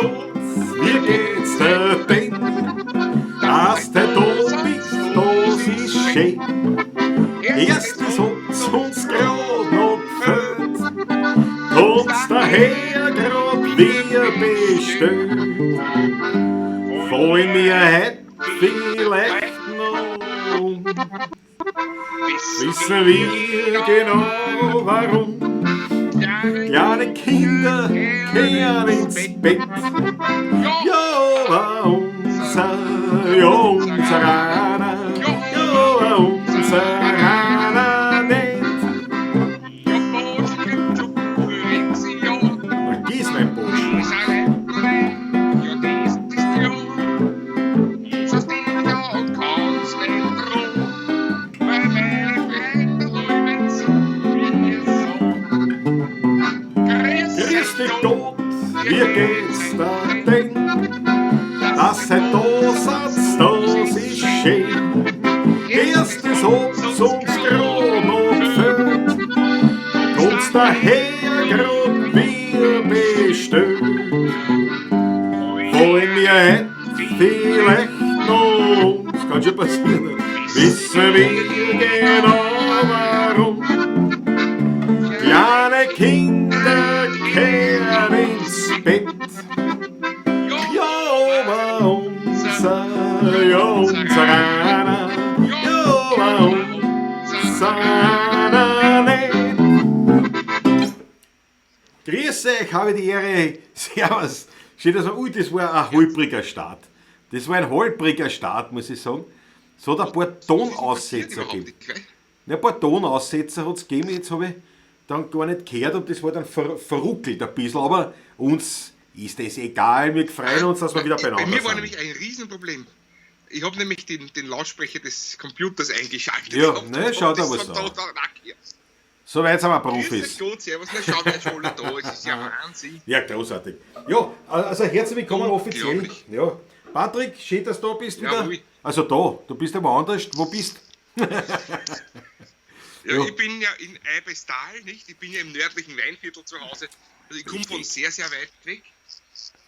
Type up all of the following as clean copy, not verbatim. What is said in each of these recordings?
Gott, wie geht's dir denn? Dass du da bist, das ist schön. Erstes hat's uns grad noch gefällt, hat's daher grad wie bestellt. Fallen mir heut vielleicht noch um. Wissen wir genau warum. Kleine Kinder gehen ins Bett. Ja, unser Rainer, ja, unser Rainer nicht. Vergiss mein Bursch. Grüß dich Gott, wie geht's dir denn? Dass du da sitzt, das ist schön. Erstes hat's uns grad noch gefällt, kommt's daher grad wie bestellt. Fallen mir heut vielleicht noch, das kann schon passieren, wissen wir genau warum. Kleine Kinder kehren ins Bett. Ja, unser Rainer, ja, unser Rainer nicht. Grüß euch, habe die Ehre. Servus. Steht da so, ui, das war ein holpriger Start. Das war ein holpriger Start, muss ich sagen. Es hat ein paar Tonaussetzer gegeben. Ein paar Tonaussetzer hat es gegeben, jetzt habe ich dann gar nicht gehört und das war dann verruckelt ein bisschen, aber uns ist das egal, wir freuen uns, dass wir wieder beieinander sind. Bei mir war nämlich ein Riesenproblem. Ich habe nämlich den Lautsprecher des Computers eingeschaltet. Ja, ne, schau da was an. So weit sind wir Profis. Gut, servus, na schau, wer ist schon da, es ist ja Wahnsinn. Ja, großartig. Ja, also herzlich willkommen offiziell. Ja. Patrick, schön, dass du da bist wieder. Ja, also da, du bist ja woanders, wo bist du? Ja, ich bin ja in Eibestal, nicht? Ich bin ja im nördlichen Weinviertel zu Hause. Also ich komme von sehr, sehr weit weg.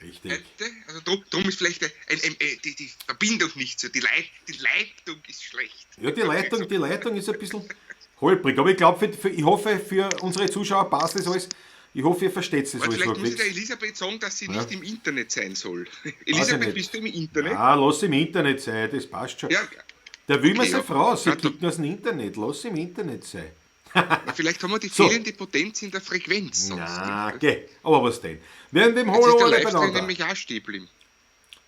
Richtig. Heute. Also drum ist vielleicht die Verbindung nicht so. Die Leitung ist schlecht. Ja, die Leitung ist ein bisschen holprig. Aber ich glaube, ich hoffe, für unsere Zuschauer passt das alles. Ich hoffe, ihr versteht das alles. Vielleicht muss ich der Elisabeth sagen, dass sie nicht im Internet sein soll. Elisabeth, bist du im Internet? Ah, lass im Internet sein, das passt schon. Ja. Der will mir seine Frau, sie gibt nur aus dem Internet, lass im Internet sein. Vielleicht haben wir die fehlende Potenz in der Frequenz. Na, okay. Aber was denn? Während dem Jetzt ist Hallo der alle Livestream beieinander. nämlich auch stehen.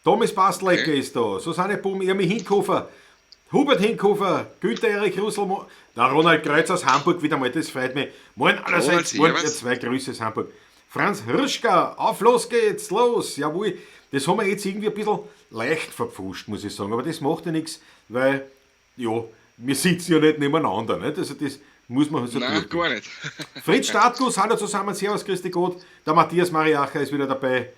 Thomas Bastlecker ist da, Susanne Bum, Irmi Hinkofer, Hubert Hinkofer, Günther Erich Russel, der Ronald Kreuz aus Hamburg wieder mal, das freut mich. Moin allerseits, moin, zwei Grüße aus Hamburg. Franz Hirschka, auf los geht's, los, jawohl. Das haben wir jetzt irgendwie ein bisschen leicht verpfuscht, muss ich sagen, aber das macht ja nichts, weil, ja, wir sitzen ja nicht nebeneinander, nicht? Also das muss man so Nein, gar nicht. Fritz Stadtguss, hallo zusammen, servus, grüß dich Gott. Der Matthias Mariacher ist wieder dabei.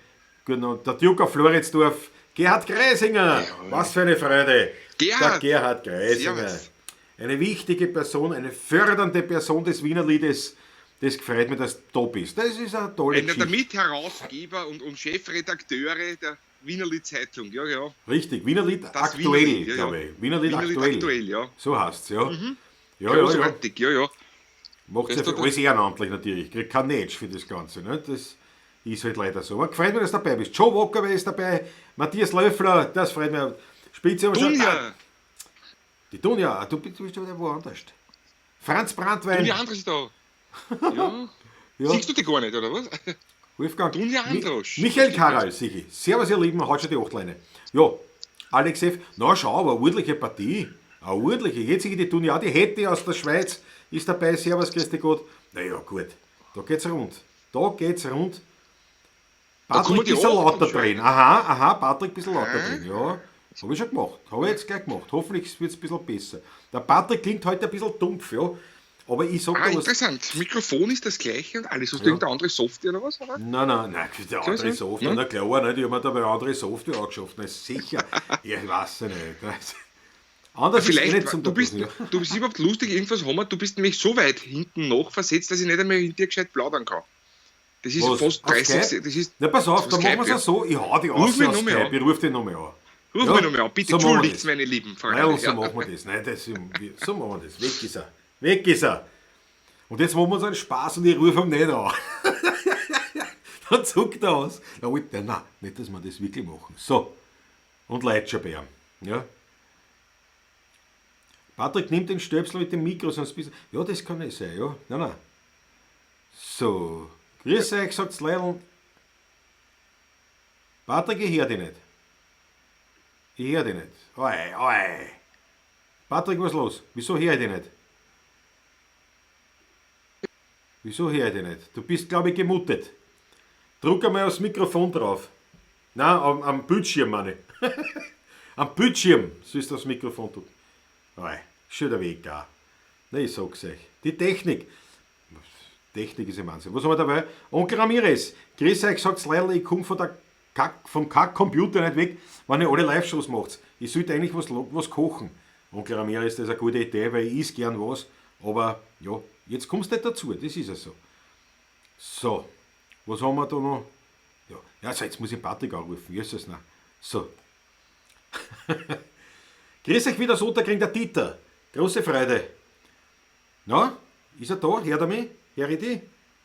Genau, der Duke auf Floridsdorf. Gerhard Greisinger, was für eine Freude. Der Gerhard Greisinger. Servus. Eine wichtige Person, eine fördernde Person des Wienerliedes. Das gefreut mich, dass du da bist. Das ist eine tolle Geschichte. Einer der Mitherausgeber und Chefredakteure der Wienerlied Zeitung, ja. Richtig, Wienerlied aktuell, glaube ich. Wienerlied aktuell, ja. So heißt es, ja. Mhm. Ja. Macht es ja alles ehrenamtlich natürlich. Kriegt kein Netsch für das Ganze. Ne? Das ist halt leider so. Aber gefreut mich, dass du dabei bist. Joe Walker ist dabei, Matthias Löffler, das freut mich. Spitze aber schon. Die Dunja, du bist schon wieder woanders. Franz Brandwein. Dunja Androsch ist da. Ja. Siehst du die gar nicht, oder was? Wolfgang. Dunja Androsch. Michael Karal, sicher. Servus, ihr Lieben, haut schon die Achtleine. Ja, Alex F. Na schau, aber eine ordentliche Partie. Eine ordentliche. Jetzt sehe ich die Dunja, die Hätte aus der Schweiz ist dabei. Servus, grüß dich Gott. Naja, gut. Da geht's rund. Patrick, ein bisschen lauter drehen. Aha, Patrick, ein bisschen lauter drehen. Ja, habe ich schon gemacht. Habe ich jetzt gleich gemacht. Hoffentlich wird es ein bisschen besser. Der Patrick klingt heute ein bisschen dumpf, ja. Aber ich sag da was. Interessant. Mikrofon ist das gleiche und alles. Hast du irgendeine andere Software oder was? Oder? Nein, die andere Software. Na klar, nicht. Ich habe mir da eine andere Software angeschafft. Na sicher. Ich weiß es nicht. Anders vielleicht, ist nicht zum du bist überhaupt lustig, irgendwas haben wir. Du bist nämlich so weit hinten noch versetzt, dass ich nicht einmal in dir gescheit plaudern kann. Das ist Was? fast Auf 30. Skype? Das ist, Na, pass auf, das dann machen wir Skype, es so. Ich hau die Ruf aus mich aus noch mal Skype. an. Ich ruf dich nochmal an. Ruf mich nochmal an. Bitte so machen wir entschuldigt das. meine lieben Nein, Freunde. so machen wir das. Nein, so machen wir das. Weg ist er. Weg ist er. Und jetzt machen wir uns einen Spaß und ich rufe ihn nicht an. Dann zuckt er aus. Ja, nein, nicht, dass wir das wirklich machen. So. Und leitet schon bei ihm. Ja. Patrick nimmt den Stöpsel mit dem Mikro, sonst bist du. Ja, das kann nicht sein, ja. Nein. So. Grüß euch, sagt's Leidl. Patrick, ich hör dich nicht. Ich hör dich nicht. Oi. Patrick, was ist los? Wieso hör ich dich nicht? Wieso hör ich dich nicht? Du bist, glaube ich, gemutet. Druck einmal aufs Mikrofon drauf. Nein, am Bildschirm, meine ich. Am Bildschirm sollst du das Mikrofon tun. Oi, schon der Weg da. Na, ich sag's euch. Die Technik. Technik ist im Wahnsinn. Was haben wir dabei? Onkel Ramirez. Grüß euch, sagt's Leidl, ich komme vom Kack-Computer nicht weg, wenn ihr alle Live-Shows macht. Ich sollte eigentlich was kochen. Onkel Ramirez, das ist eine gute Idee, weil ich esse gern was. Aber ja, jetzt kommst du nicht dazu. Das ist ja so. So, was haben wir da noch? Ja, so, jetzt muss ich Patrick anrufen. Jesus, nein. So. Grüß euch wieder, so, da kriegt der Dieter. Große Freude. Na, ist er da? Hört er mich? Hör ich dich?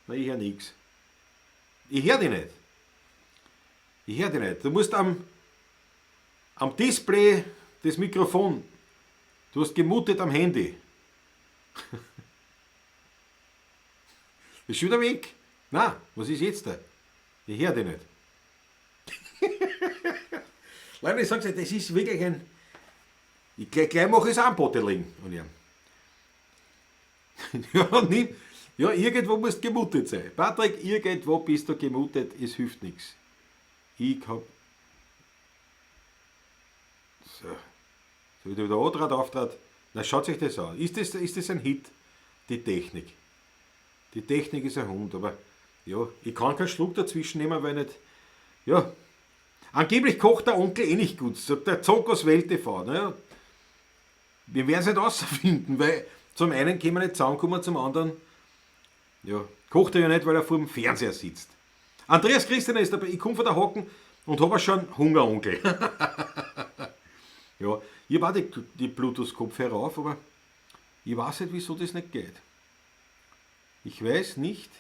Nein, ich höre nichts. Ich höre dich nicht. Ich höre dich nicht. Du musst am Display das Mikrofon. Du hast gemutet am Handy. Ist schon wieder weg. Na, was ist jetzt da? Ich höre dich nicht. Leute, ich sage es, das ist wirklich ein. Gleich mache ich es auch ein Bottling an ihm. Ja, irgendwo musst du gemutet sein. Patrick, irgendwo bist du gemutet, es hilft nichts. Ich hab. So. So wie der Antrag auftrat. Na, schaut euch das an. Ist das ein Hit? Die Technik. Die Technik ist ein Hund, aber ja, ich kann keinen Schluck dazwischen nehmen, weil nicht. Ja. Angeblich kocht der Onkel eh nicht gut, sagt der Zonk aus Welt TV. Naja, wir werden es nicht rausfinden, weil zum einen können wir nicht zusammenkommen, zum anderen, ja, kocht er ja nicht, weil er vor dem Fernseher sitzt. Andreas Christian ist dabei, ich komme von der Hocken und habe schon Hunger, Onkel. Ja, ich habe auch die Bluetooth-Kopfhörer auf, aber ich weiß nicht, wieso das nicht geht. Ich weiß nicht.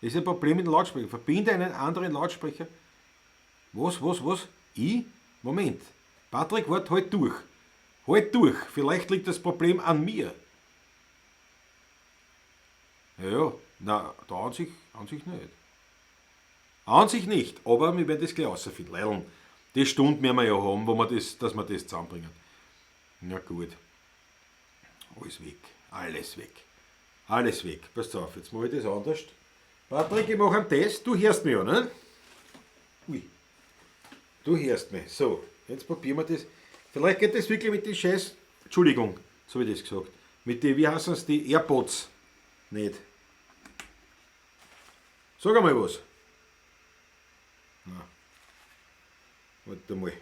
Das ist ein Problem mit dem Lautsprecher. Verbinde einen anderen Lautsprecher. Was? Ich? Moment. Patrick, wart, halt durch. Halt durch. Vielleicht liegt das Problem an mir. Ja, na, da an sich nicht. An sich nicht, aber wir werden das gleich rausfinden. Leider, die Stunde werden wir ja haben, dass wir das zusammenbringen. Na gut. Alles weg. Alles weg. Alles weg. Passt auf, jetzt mache ich das anders. Patrick, ich mache einen Test. Du hörst mich ja, ne? Ui. Du hörst mich. So, jetzt probieren wir das. Vielleicht geht das wirklich mit den Scheiß. Entschuldigung, so habe ich das gesagt. Mit den, wie heißen es, die AirPods. Nicht. Sag einmal was. Na. Warte mal.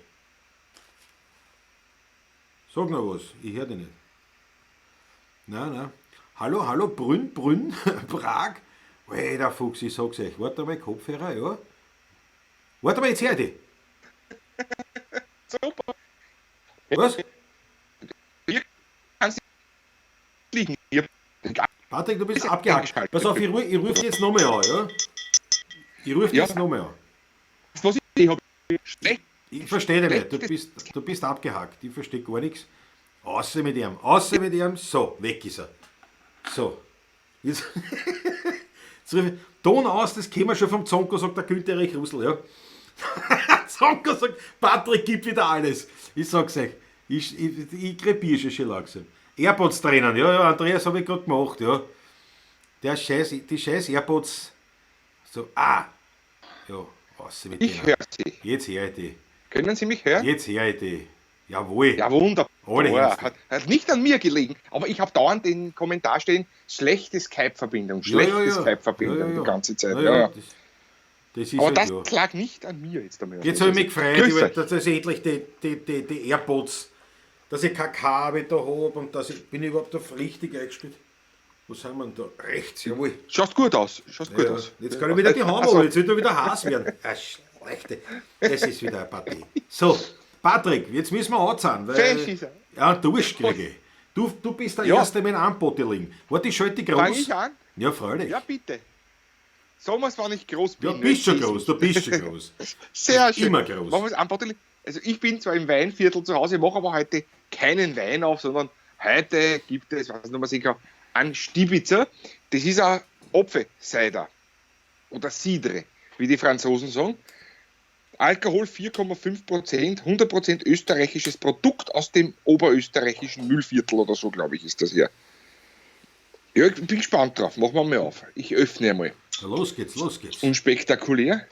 Sag noch was. Ich höre dich nicht. Nein. Hallo, Brünn, Prag. Wey, der Fuchs, ich sag's euch. Warte mal, Kopfhörer, ja. Warte mal, jetzt hör ich dich. Super. Was? Hier kannst du liegen. Patrick, du bist abgehakt. Pass auf, ich rufe dich jetzt nochmal an, ja? Ich rufe dich jetzt nochmal an. Was ich habe schlecht. Ich verstehe dich nicht. Du bist abgehakt. Ich verstehe gar nichts. Außer mit ihm. So, weg ist er. So. Jetzt rufe ich, Ton aus, das kennen wir schon vom Zonko, sagt der Günther Erich Russel, ja. Zonko sagt, Patrick gibt wieder alles. Ich sag's euch, ich krepiere schon langsam. AirPods drinnen, ja, Andreas habe ich gerade gemacht, ja. Die scheiß AirPods. So, ja, außer mit Ich höre Sie. Jetzt höre ich die. Können Sie mich hören? Jetzt höre ich die. Jawohl. Ja, wunderbar. Alle Hat nicht an mir gelegen, aber ich habe dauernd den Kommentar stehen, schlechte Skype-Verbindung, Skype-Verbindung die ganze Zeit. Ja. Das ist aber halt, das lag nicht an mir jetzt einmal. Jetzt habe ich mich gefreut, dass ich endlich die AirPods, dass ich kein Kabel da habe und dass ich bin überhaupt auf richtig eingestellt. Wo sind wir denn da? Rechts, jawohl. Schaut gut aus. Jetzt kann ich wieder die Hammer, jetzt wird er wieder heiß werden. Schlechte. Das ist wieder eine Partie. So, Patrick, jetzt müssen wir anzahlen, weil ja, Durst kriege ich. Du bist der Erste mit einem Anbotteling. Warte, ich schalte groß. Fang ich an? Ja, freilich. Ja, bitte. Sagen wir es, wenn ich groß bin. Ja, du bist schon groß. Sehr schön. Immer groß. Machen wir das Anbotteling. Also ich bin zwar im Weinviertel zu Hause, mache aber heute keinen Wein auf, sondern heute gibt es, weiß nicht mehr sicher, einen Stibitzer. Das ist ein Apfelcider oder Cidre, wie die Franzosen sagen. Alkohol 4,5%, 100% österreichisches Produkt aus dem oberösterreichischen Mühlviertel oder so, glaube ich, ist das hier. Ja, ich bin gespannt drauf. Machen wir mal auf. Ich öffne einmal. Ja, los geht's. Unspektakulär.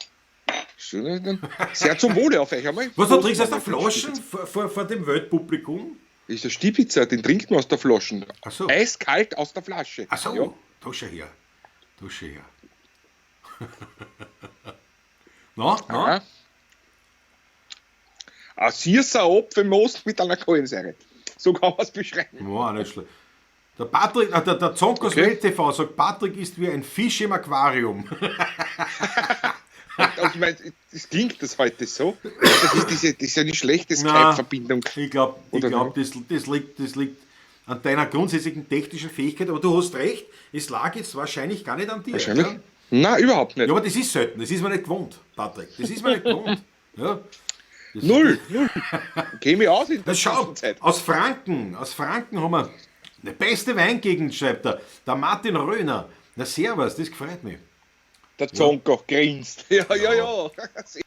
Sehr zum Wohle auf euch einmal. Was, du trinkst aus der Flasche vor dem Weltpublikum? Das ist ein Stibitzer, den trinkt man aus der Flasche. Ach so. Eiskalt aus der Flasche. Ach so, ja. Tasche her. Na? Ein süßer Apfelmost mit einer Kohlensäure. So kann man es beschreiben. Ja, nicht schlecht. Der Patrick, der Zonkos WeltTV sagt, Patrick ist wie ein Fisch im Aquarium. Ich meine, das klingt das heute so. Das ist eine schlechte Skype-Verbindung. Ich glaube, das liegt an deiner grundsätzlichen technischen Fähigkeit, aber du hast recht, es lag jetzt wahrscheinlich gar nicht an dir. Wahrscheinlich? Ja? Nein, überhaupt nicht. Ja, aber das ist selten, das ist mir nicht gewohnt, Patrick. Das ist mir nicht gewohnt. Ja. Null. Geh mir aus in der Zeit. Aus Franken haben wir der beste Weingegend, schreibt er. Der Martin Röhner. Na, servus, das gefreut mich. Der Zonko grinst. Ja. Servus.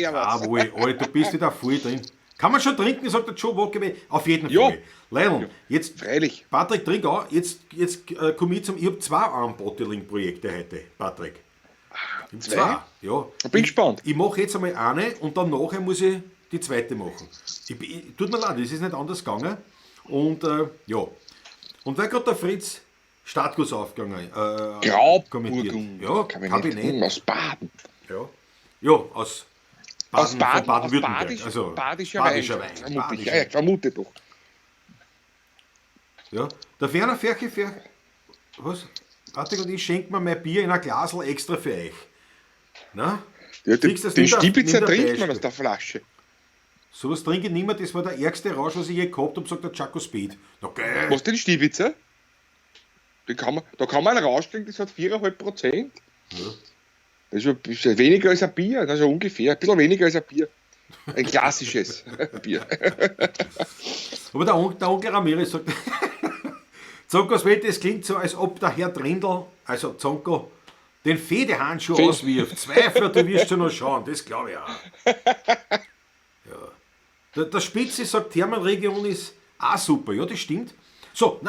Jawohl, Alter, du bist wieder voll drin. Kann man schon trinken, sagt der Joe Walker. Auf jeden Fall. Leon, jetzt, freilich. Patrick, trink auch. Jetzt komme ich ich habe 2 Armbotteling-Projekte heute, Patrick. Zwei? Ja. Ich bin gespannt. Ich mache jetzt einmal eine und dann nachher muss ich die zweite machen. Tut mir leid, das ist nicht anders gegangen. Und ja. Und weil gerade der Fritz Startguss aufgegangen Grauburgung. Ja, Kabinett. Aus Baden. Ja, aus Baden-Württemberg. Also badischer Wein. Ja, vermute doch. Ja, der Werner Ferche, was? Patrick und ich schenken mir mein Bier in ein Glasl extra für euch. Na? Ja, den Stibitzer trinkt man aus der Flasche. So was trinke ich nicht mehr, das war der ärgste Rausch, was ich je gehabt habe, sagt der Chaco Speed. Okay. Was den Stibitzer? Da kann man einen Rausch trinken, das hat 4,5%. Ja. Das ist weniger als ein Bier, das ist ungefähr, ein bisschen weniger als ein Bier. Ein klassisches Bier. Aber der Onkel Ramirez sagt, Zonkos Welt, es klingt so, als ob der Herr Trindl, also Zonko, den Fedehandschuh auswirft. Zweifler, du wirst schon noch schauen, das glaube ich auch. Ja. Der Spitze sagt, Thermalregion ist auch super, ja, das stimmt. So,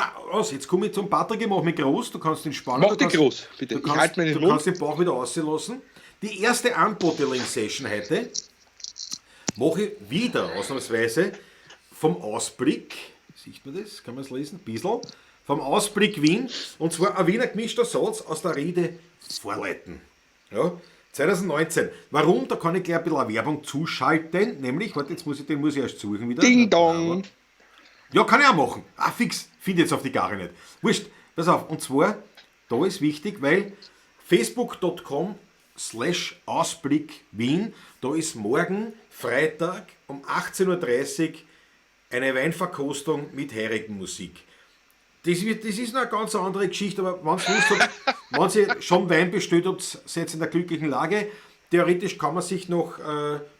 jetzt komme ich zum Patrick, ich mache mich groß, du kannst den spannen. Mach dich groß, bitte. Du kannst den Bauch wieder auslassen. Die erste Unbottling-Session heute mache ich wieder ausnahmsweise vom Ausblick, sieht man das, kann man es lesen, ein bisschen, vom Ausblick Wien, und zwar ein Wiener gemischter Satz aus der Rede Vorleiten. Ja, 2019. Warum? Da kann ich gleich ein bisschen Werbung zuschalten, nämlich, warte, den muss ich erst suchen wieder. Ding Dong! Ja, kann ich auch machen. Fix, finde jetzt auf die Gare nicht. Wurscht, pass auf, und zwar, da ist wichtig, weil facebook.com/Ausblick Wien, da ist morgen Freitag um 18.30 Uhr eine Weinverkostung mit Heirigenmusik. Das ist noch eine ganz andere Geschichte, aber wenn ihr schon Wein bestellt habt, seid ihr in der glücklichen Lage. Theoretisch kann man sich noch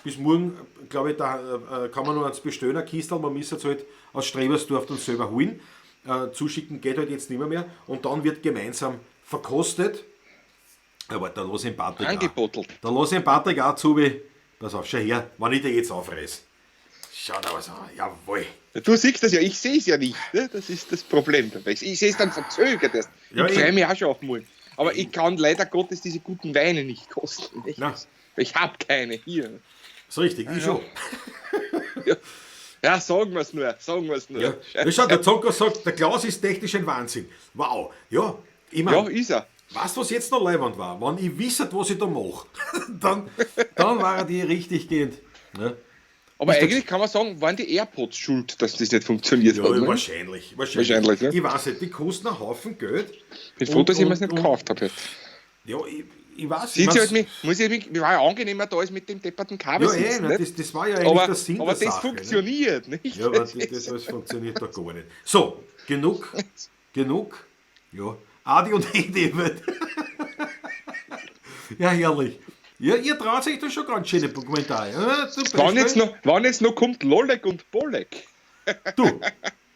bis morgen, glaube ich, kann man noch ans bestellen, ein Kistel, man muss es halt aus Strebersdorf dann selber holen. Zuschicken geht halt jetzt nicht mehr. Und dann wird gemeinsam verkostet. Aber da lasse ich den Patrick angebottelt. Da lasse ich den Patrick auch zu, pass auf, schau her, wenn ich dir jetzt aufreiß. Schau da was an, jawohl. Du siehst das ja, ich sehe es ja nicht. Ne? Das ist das Problem dabei. Ich sehe es dann verzögert erst. Ja, ich freue mich auch schon auf morgen. Aber ich kann leider Gottes diese guten Weine nicht kosten. Ich habe keine hier. Das ist richtig, ich schon. Ja, sagen wir es nur. Ja. Schau, der Zonko sagt, der Klaus ist technisch ein Wahnsinn. Wow. Ja, ich mein, ist er. Weißt du, was jetzt noch leibend war? Wenn ich wissert, was ich da mache, dann war er die richtig gehend. Ja. Aber eigentlich kann man sagen, waren die AirPods schuld, dass das nicht funktioniert ja, hat. Ne? Wahrscheinlich. Ja. Ich weiß nicht, die kosten einen Haufen Geld. Ich bin froh, dass ich mir es nicht gekauft habe. Ja, ich weiß nicht. Mir war ja angenehmer da als mit dem depperten Kabel. Ja, das war ja eigentlich der Sinn aber der das Sache. Funktioniert, Ne? nicht? Ja, aber das funktioniert doch gar nicht. So, genug. Ja, Adi und Edi. Ja, herrlich. Ja, ihr traut euch da schon ganz schöne Kommentare. Ja, wann jetzt noch kommt Lolek und Bolek? Du,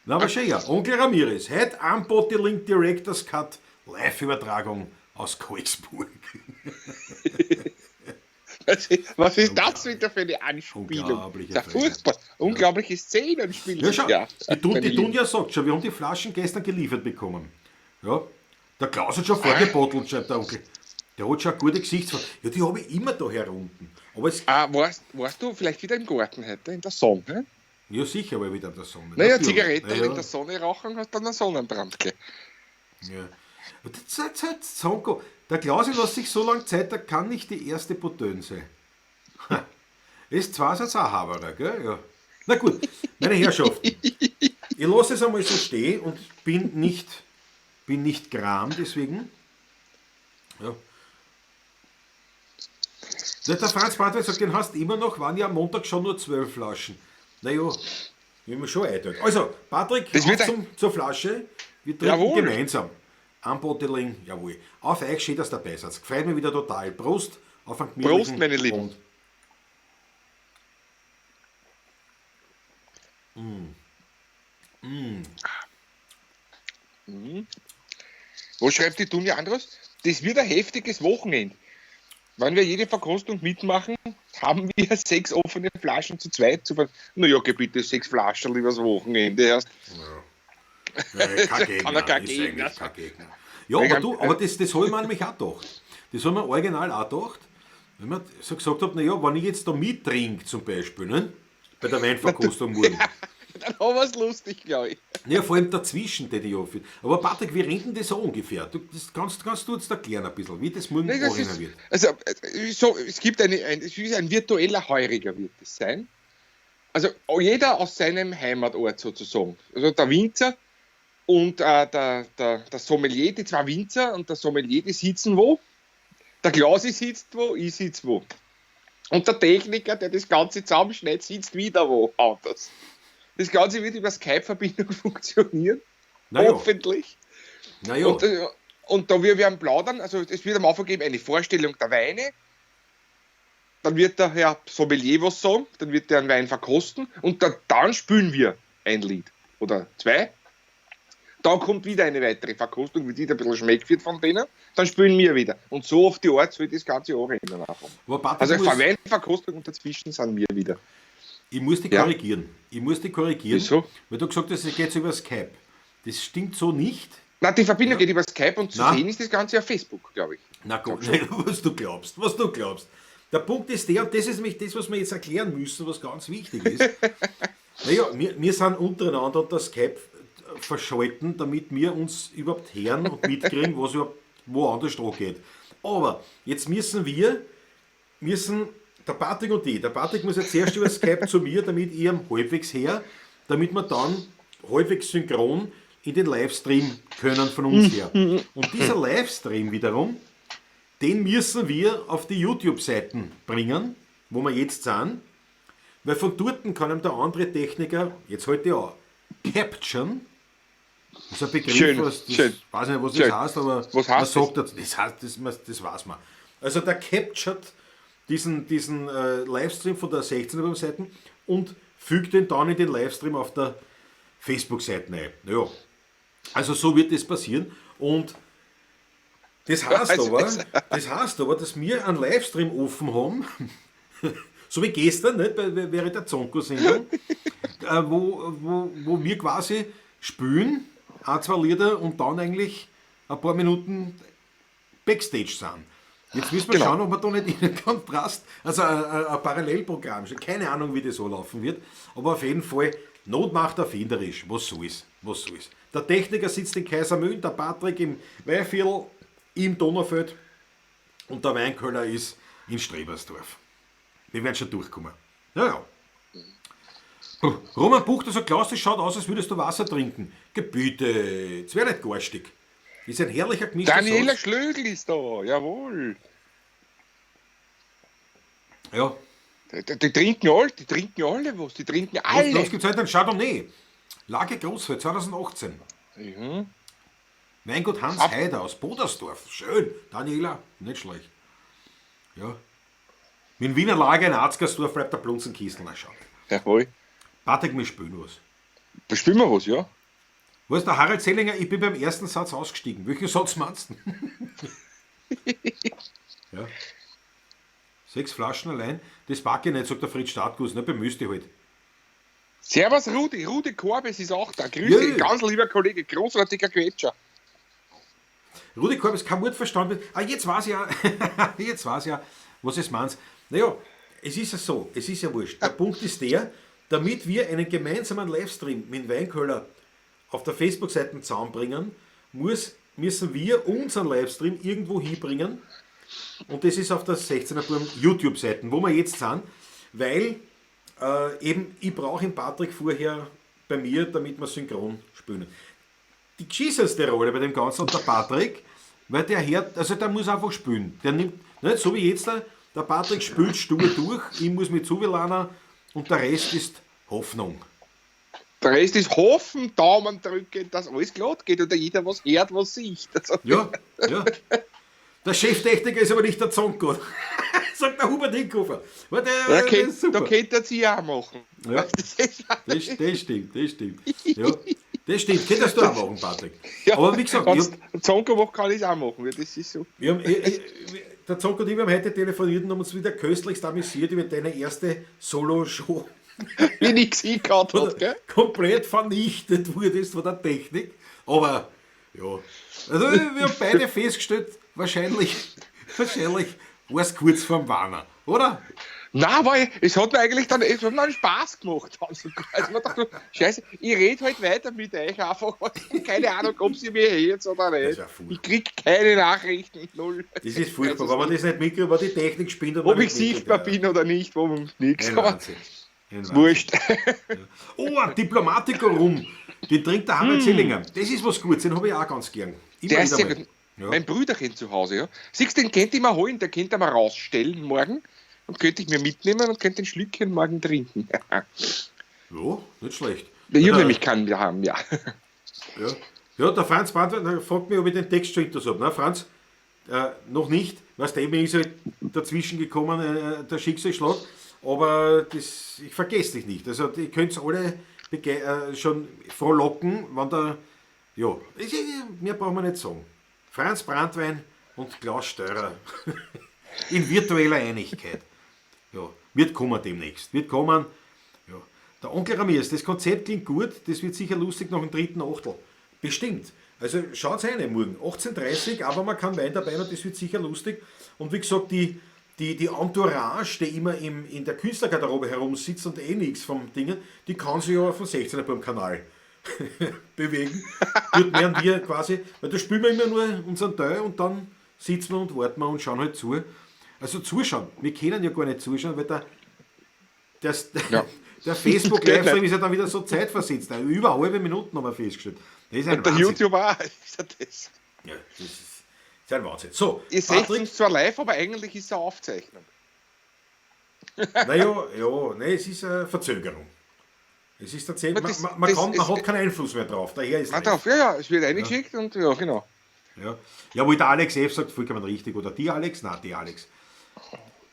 na aber schön, ja. Onkel Ramirez, heute am Bottling Director's Cut Live-Übertragung aus Kolsburg. Was ist das wieder für eine Anspielung? Unglaubliche Szenen spielen. Ja, schau, die Dunja sagt schon, wir haben die Flaschen gestern geliefert bekommen. Ja, der Klaus hat schon vorgebottelt, schreibt der Onkel. Der hat schon eine gute Gesichtsfarbe. Ja, die habe ich immer da herunten. Aber warst du vielleicht wieder im Garten heute, in der Sonne? Ja, sicher war ich wieder in der Sonne. Naja, Zigaretten in der Sonne rauchen, hast dann einen Sonnenbrand gegeben. Ja. Zonko, der Klaus lässt sich so lange Zeit, der kann nicht die erste Potöne sein. Ist zwar ein Haberer, gell? Ja. Na gut, meine Herrschaften, ich lasse es einmal so stehen und bin nicht gram, deswegen. Ja. Der Franz Bartwell sagt, den hast du immer noch, waren ja am Montag schon nur 12 Flaschen. Naja, wie man schon einteilt. Also, Patrick, zur Flasche. Wir trinken gemeinsam. Unbottling, jawohl. Auf euch schön, dass ihr dabei seid. Gefällt mir wieder total. Prost auf einen gemütlichen Prost, meine Lieben. Was schreibt die Dunja anderes? Das wird ein heftiges Wochenende. Wenn wir jede Verkostung mitmachen, haben wir 6 offene Flaschen zu zweit. Naja, geh bitte 6 Flaschen übers Wochenende erst. Ja. Kein Gegner. Ja, aber das habe ich mir nämlich auch gedacht. Das haben wir original auch gedacht. Wenn man so gesagt hat, naja, wenn ich jetzt da mittrinke zum Beispiel, ne, bei der Weinverkostung morgen. Dann haben wir es lustig, glaube ich. Ja, vor allem dazwischen, die ich aufführt. Aber Patrick, wie rennt denn das so ungefähr? Kannst du uns erklären ein bisschen, wie das morgen angehen wird? Also, es ist ein virtueller Heuriger, wird es sein. Also, jeder aus seinem Heimatort sozusagen. Also, der Winzer und der Sommelier, die 2 Winzer und der Sommelier, die sitzen wo. Der Klausi sitzt wo, ich sitze wo. Und der Techniker, der das Ganze zusammenschneidet, sitzt wieder wo anders. Das Ganze wird über Skype-Verbindung funktionieren. Hoffentlich. Naja. Und da wir werden plaudern, also es wird am Anfang geben eine Vorstellung der Weine. Dann wird der Herr Sommelier was sagen, dann wird der einen Wein verkosten und dann spielen wir ein Lied oder 2. Dann kommt wieder eine weitere Verkostung, wie die ein bisschen schmeckt wird von denen. Dann spielen wir wieder. Und so auf die Art soll das Ganze anrennen. Also eine Weinverkostung und dazwischen sind wir wieder. Ich muss dich korrigieren. Wieso? Weil du gesagt hast, es geht über Skype. Das stimmt so nicht. Nein, die Verbindung geht über Skype und zu sehen ist das Ganze auf Facebook, glaube ich. Na Gott, was du glaubst. Der Punkt ist der, und das ist nämlich das, was wir jetzt erklären müssen, was ganz wichtig ist. Naja, wir sind untereinander unter Skype verschalten, damit wir uns überhaupt hören und mitkriegen, was überhaupt woanders geht. Aber jetzt müssen der Patrick und ich, der Patrick muss jetzt erst über Skype zu mir, damit ich ihm halbwegs her, damit wir dann halbwegs synchron in den Livestream können von uns her. Und dieser Livestream wiederum, den müssen wir auf die YouTube-Seiten bringen, wo wir jetzt sind, weil von dort kann ihm der andere Techniker, jetzt halt ja auch, capturen. Das ist ein Begriff, schön. weiß nicht, was das heißt, aber was heißt man sagt, das weiß man. Also der captured diesen Livestream von der 16er Seite und fügt den dann in den Livestream auf der Facebook-Seite ein. Ja. Also so wird das passieren. Und das heißt aber, dass wir einen Livestream offen haben, so wie gestern, nicht, während der Zonko-Sendung, wo wir quasi spielen, 1-2 Lieder und dann eigentlich ein paar Minuten Backstage sind. Jetzt müssen wir schauen, ob wir da nicht in den Kontrast, also ein Parallelprogramm, keine Ahnung, wie das so laufen wird, aber auf jeden Fall, Not macht erfinderisch, was so ist. Der Techniker sitzt in Kaisermühlen, der Patrick im Weinviertel, im Donaufeld und der Weinkeller ist in Strebersdorf. Wir werden schon durchkommen. Ja. Roman Buchter sagt, Klaus, das schaut aus, als würdest du Wasser trinken. Gebiete, jetzt wäre nicht garstig. Ist ein herrlicher gemischter Daniela Satz. Schlögl ist da, jawohl. Ja. Die trinken alle was, die trinken alle. Was gibt es heute? Ein Chardonnay. Lage Großfeld 2018. Mhm. Weingut Hans Heider aus Bodersdorf. Schön. Daniela, nicht schlecht. Ja. Mit dem Wiener Lager in Arzgersdorf bleibt der Blunzenkistel. Na schau. Jawohl. Patrick, wir spielen was. Da spielen wir was, ja. Wo ist der Harald Sellinger? Ich bin beim ersten Satz ausgestiegen. Welchen Satz meinst du? Ja. 6 Flaschen allein. Das packe ich nicht, sagt der Fritz Startguss. Ne, bemüßt dich halt. Servus Rudi, Rudi Korbes ist auch da. Grüße, Ja. ganz lieber Kollege, großartiger Quetscher. Rudi Korbes, kein Wort verstanden. Ah, jetzt weiß ich ja, jetzt weiß ich ja, was es meint. Naja, es ist ja so, es ist ja wurscht. Der Punkt ist der, damit wir einen gemeinsamen Livestream mit dem Weinköller auf der Facebook-Seite zusammenbringen, müssen wir unseren Livestream irgendwo hinbringen. Und das ist auf der 16er Burm YouTube-Seite, wo wir jetzt sind, weil eben ich brauche den Patrick vorher bei mir, damit wir synchron spielen. Die geschissenste Rolle bei dem Ganzen und der Patrick, weil der hört, also der muss einfach spielen. Der nimmt, nicht so wie jetzt, der Patrick spielt stur durch, ich muss mich zuwählen und der Rest ist Hoffnung. Der Rest ist hoffen, Daumen drücken, dass alles glatt geht oder jeder was hört, was sieht. Also, Ja, ja. Der Cheftechniker ist aber nicht der Zonko, sagt der Hubert Hickhofer. da Das ist super. könnte er sie auch machen. Ja. Das stimmt, das stimmt. Ja, das stimmt, könntest du auch machen, Patrick. Ja, Aber wie gesagt, Zonko macht, kann ich es auch machen. Das ist so. der Zonko und ich haben heute telefoniert und haben uns wieder köstlichst amüsiert über deine erste Solo-Show. Wie ich gesehen gehabt habe, gell? Komplett vernichtet wurdest von der Technik. Aber, ja. Also, wir haben beide festgestellt, wahrscheinlich war es kurz vorm Warner, oder? Nein, aber es hat mir eigentlich dann Spaß gemacht. Also man dachte, scheiße, ich rede halt weiter mit euch einfach. Keine Ahnung, ob sie mir jetzt oder nicht. Ich krieg keine Nachrichten. Null. Das ist furchtbar, wenn man das nicht mitkriegt, wenn die Technik spinnt. Ob ich sichtbar bin oder nicht, wo man nichts. Ein Wahnsinn. Wurscht. Oh, ein Diplomatiker rum. Den trinkt der Harald Sellinger. Das ist was Gutes, den habe ich auch ganz gern. Immer Der ist wieder sehr mal. gut. Ja. Mein Brüderchen zu Hause, ja. Siehst du, den könnte ich mal holen, der könnte mal rausstellen morgen. Und könnte ich mir mitnehmen und könnte ein Schlückchen morgen trinken. Ja, nicht schlecht. Ich habe nämlich keinen mehr haben, ja. Ja, der Franz Brandwein fragt mich, ob ich den Text schon interessiert habe. Na, Franz, noch nicht. Weißt du, eben ist halt dazwischen gekommen, der Schicksalsschlag. Aber das, ich vergesse dich nicht. Also, ihr könnt alle schon frohlocken, wenn der. Ja, mehr brauchen wir nicht sagen. Franz Brandwein und Klaus Steurer. In virtueller Einigkeit. Ja, wird kommen demnächst. Wird kommen. Ja. Der Onkel Ramirez, das Konzept klingt gut, das wird sicher lustig nach dem 3. Achtel. Bestimmt. Also schaut rein morgen. 18:30 Uhr, aber man kann Wein dabei und das wird sicher lustig. Und wie gesagt, die Entourage, die immer in der Künstlergarderobe herumsitzt und eh nichts vom Dingen, die kann sich ja vom 16er beim Kanal bewegen. Dort werden wir quasi, weil da spielen wir immer nur unseren Teil und dann sitzen wir und warten wir und schauen halt zu. Also zuschauen, wir können ja gar nicht zuschauen, weil der Facebook-Livestream ist ja dann wieder so zeitversetzt. Über halbe Minuten haben wir festgestellt. Das ist ein Und der Wahnsinn. YouTube auch. Ist ja das. Ja, das ist ein Wahnsinn. So, Ihr seht Patrick, uns zwar live, aber eigentlich ist es eine Aufzeichnung. naja, ja, nee, es ist eine Verzögerung. Es ist tatsächlich, man hat keinen Einfluss mehr drauf. Daher ist live. Ja, es wird eingeschickt und ja, genau. Ja, wo der Alex F. sagt, vollkommen richtig. Oder die Alex? Nein, die Alex.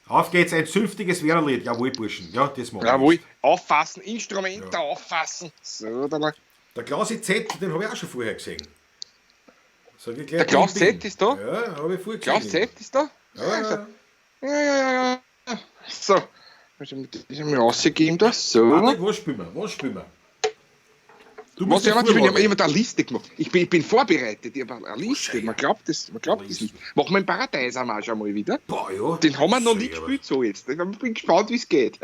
Auf geht's, ein zünftiges Wernerlied. Jawohl, Burschen. Ja, das machen wir. Jawohl, auffassen, Instrumente auffassen. So, dann. Der Klausi Z, den habe ich auch schon vorher gesehen. Sag ich gleich, Der Klaus Ding, Z ist da? Ja, habe ich vorher gesehen. Klaus Z ist da? Ja. Ja. So. Ich habe mir rausgegeben da. So. Patrick, was spielen wir? Du Was musst die ich habe Vorlage. immer da eine Liste gemacht. Ich bin vorbereitet. Ich habe eine Liste. Man glaubt das nicht. Machen wir einen Paradeiser mal schon mal wieder. Boah, ja. Den haben wir noch nicht Sehr, gespielt so jetzt. Ich bin gespannt, wie es geht.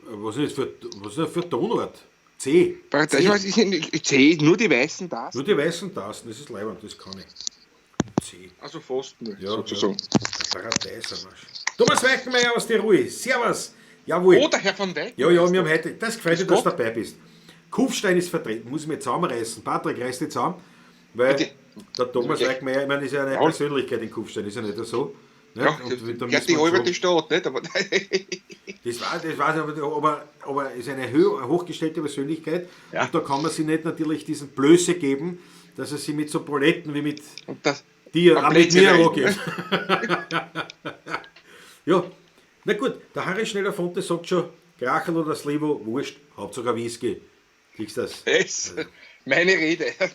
Was ist das für Tonort? C. Paradeiser ist C, nur die weißen Tasten. Nur die weißen Tasten, das ist leibend, das kann ich. C. Also fast nur, Ja, sozusagen. Paradeisermarsch. Thomas Weichenmeier aus der Ruhe. Servus. Jawohl. Oh, der Herr von Dijk. Ja, wir haben heute, das gefällt dir, dass du dabei bist. Kufstein ist vertreten, muss ich mir zusammenreißen. Patrick, reiß dich zusammen, weil Bitte. der Thomas Eichmeier, ich meine, ist ja eine Persönlichkeit in Kufstein, ist ja nicht so. Nicht? Ja, ja die halbe Stadt, nicht? Aber das weiß aber ist eine hochgestellte Persönlichkeit ja. und da kann man sich nicht natürlich diesen Blöße geben, dass er sie mit so Proletten wie mit dir, auch mit mir angeht. Ja, na gut, der Harry Schneller-Fonte sagt schon, Krachel oder Slivo, wurscht, Hauptsache ein Whisky. Siehst du das? Yes. Meine Rede. Ja.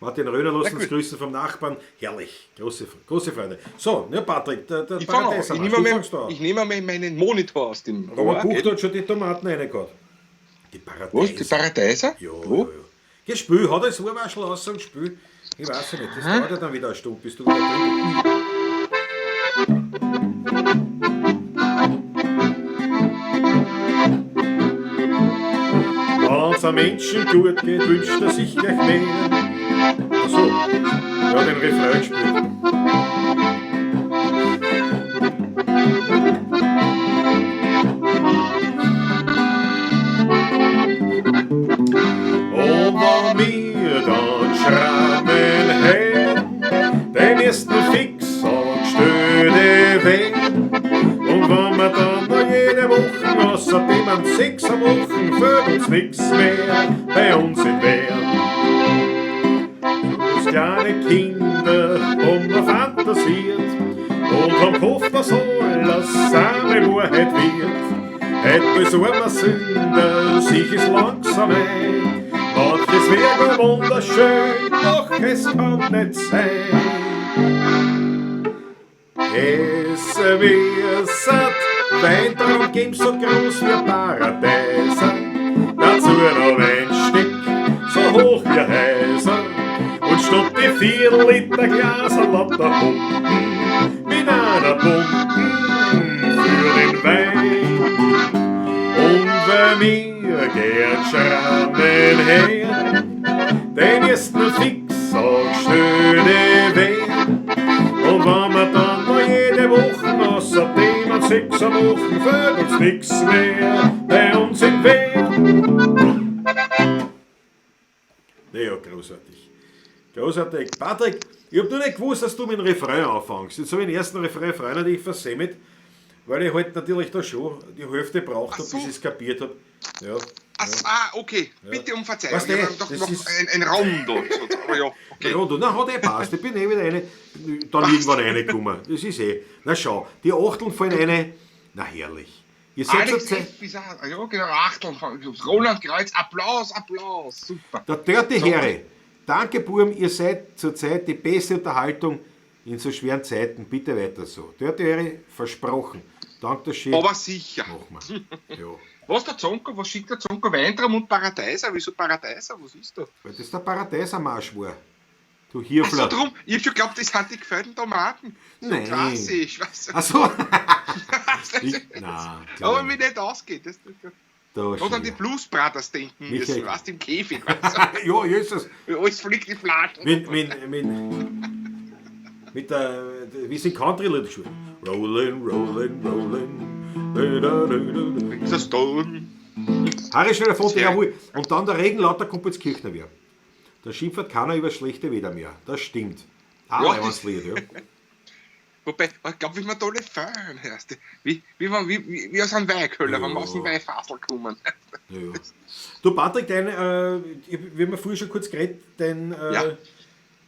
Martin Röhner lässt uns grüßen vom Nachbarn. Herrlich, große Freude. So, ja Patrick, der Paradeiser. Ich nehme mal meinen Monitor aus dem Rohr. Aber Buch hat schon die Tomaten reingehauen. Die Paradeiser. Was, die Paradeiser? Ja, ja. Geh, spül, hat das Ohrwaschel raus und spül. Ich weiß ja nicht, das dauert ja dann wieder eine Stunde, bis du wieder drin bist. Wenn's einem Menschen gut geht, wünscht er sich gleich mehr. Achso, ja, den Refrain gespielt. Und wenn wir dann schrammen her, den ersten Fix und stöde weh. Und wenn wir dann noch jede Woche, außerdem an 6 Wochen, für uns nix mehr bei uns in Wehr. Kleine Kinder haben wir fantasiert und haben gehofft, dass alles eine Wahrheit wird. Hätte so eine Sünde sich ist langsam ein, manches wäre wunderschön, doch es kann nicht sein. Es wird Wein darum geben so groß wie Paradeiser, dazu noch ein Stück so hoch wie Häuser. Und statt die 4 Liter Glaser lauter Pumpen mit einer Pumpen für den Wein. Und wenn wir gern schrammen her, den ersten Fix auch schöne weh. Und wenn wir dann noch jede Woche außerdem an 6 Wochen für uns nix mehr bei uns in Wehr. Ja, großartig. Großartig. Patrick, ich habe nur nicht gewusst, dass du mit dem Refrain anfängst. Jetzt habe ich den ersten Refrain frei natürlich versemmelt, weil ich halt natürlich da schon die Hälfte braucht habe, bis ich es kapiert habe. Ja, okay. Ja. Bitte um Verzeihung. Weißt du, ich habe doch noch ein Rondo. Aber ja, okay. Rondo, na hat passt. Ich bin wieder dann irgendwann reingekommen. Das ist Na schau, die Achteln fallen rein. Na herrlich. Ihr seid ja, genau, Achteln. Roland Kreuz, Applaus. Super. Der Dirty Herre. Danke, Burm, ihr seid zurzeit die beste Unterhaltung in so schweren Zeiten. Bitte weiter so. Dirty Herre, versprochen. Dank der Chef. Aber sicher. Machen wir. Ja. Was der Zonko? Was schickt der Zonko? Weintraum und Paradeiser? Wieso Paradeiser? Was ist da? Weil das der Paradeisermarsch war. Du Hirfler. Achso, drum. Ich hab schon geglaubt, das sind die gefällten Tomaten. So nein. Klassisch. Achso. Aber mir nicht ausgeht. Oder an die Blues Brothers denken müssen, was im Käfig. Ja, Jesus. Alles fliegt die Flaschen. Mit der, wie es in Country-Lied gespielt. Rollin'. Ist das Stone? Harry Schneller-Fonte, jawohl. Und dann der Regen lauter kommt ins Kirchnerwehr. Da schimpft keiner über das schlechte Wetter mehr. Das stimmt. Das Lied, ja. Wobei, ich glaube, wie man da nicht feiern hörst. Wie aus einem Weighöller, wenn wir aus dem Weihfassel kommen. Ja. Du Patrick, wir haben ja vorher schon kurz geredet, dein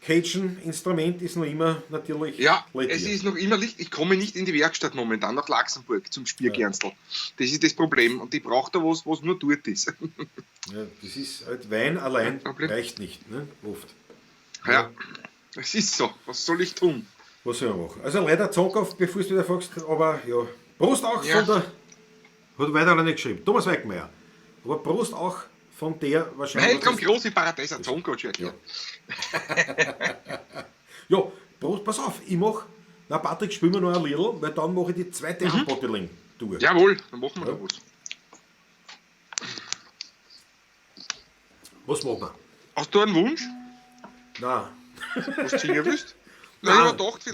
Cajun-Instrument ist noch immer natürlich es ist noch immer Licht. Ich komme nicht in die Werkstatt momentan nach Laxenburg zum Spiergernstel. Das ist das Problem. Und ich brauche da was nur dort ist. Ja, das ist halt Wein allein reicht nicht, ne? Oft. Ja, es ist so. Was soll ich tun? Was soll man machen? Also leider Zonkauf, bevor du wieder fragst, aber ja. Prost auch von der. Hat weiter noch nicht geschrieben. Thomas Weckmeier. Aber Prost auch von der wahrscheinlich. Nein, kommt große Paradeiser Zonkauf schon erklärt. Ja, Prost, pass auf, ich mach. Na Patrick, spielen wir noch ein Lidl, weil dann mache ich die zweite Unbottling-Tour. Jawohl, dann machen wir da was. Was machen wir? Hast du einen Wunsch? Nein. Was du singen willst? Nein, das,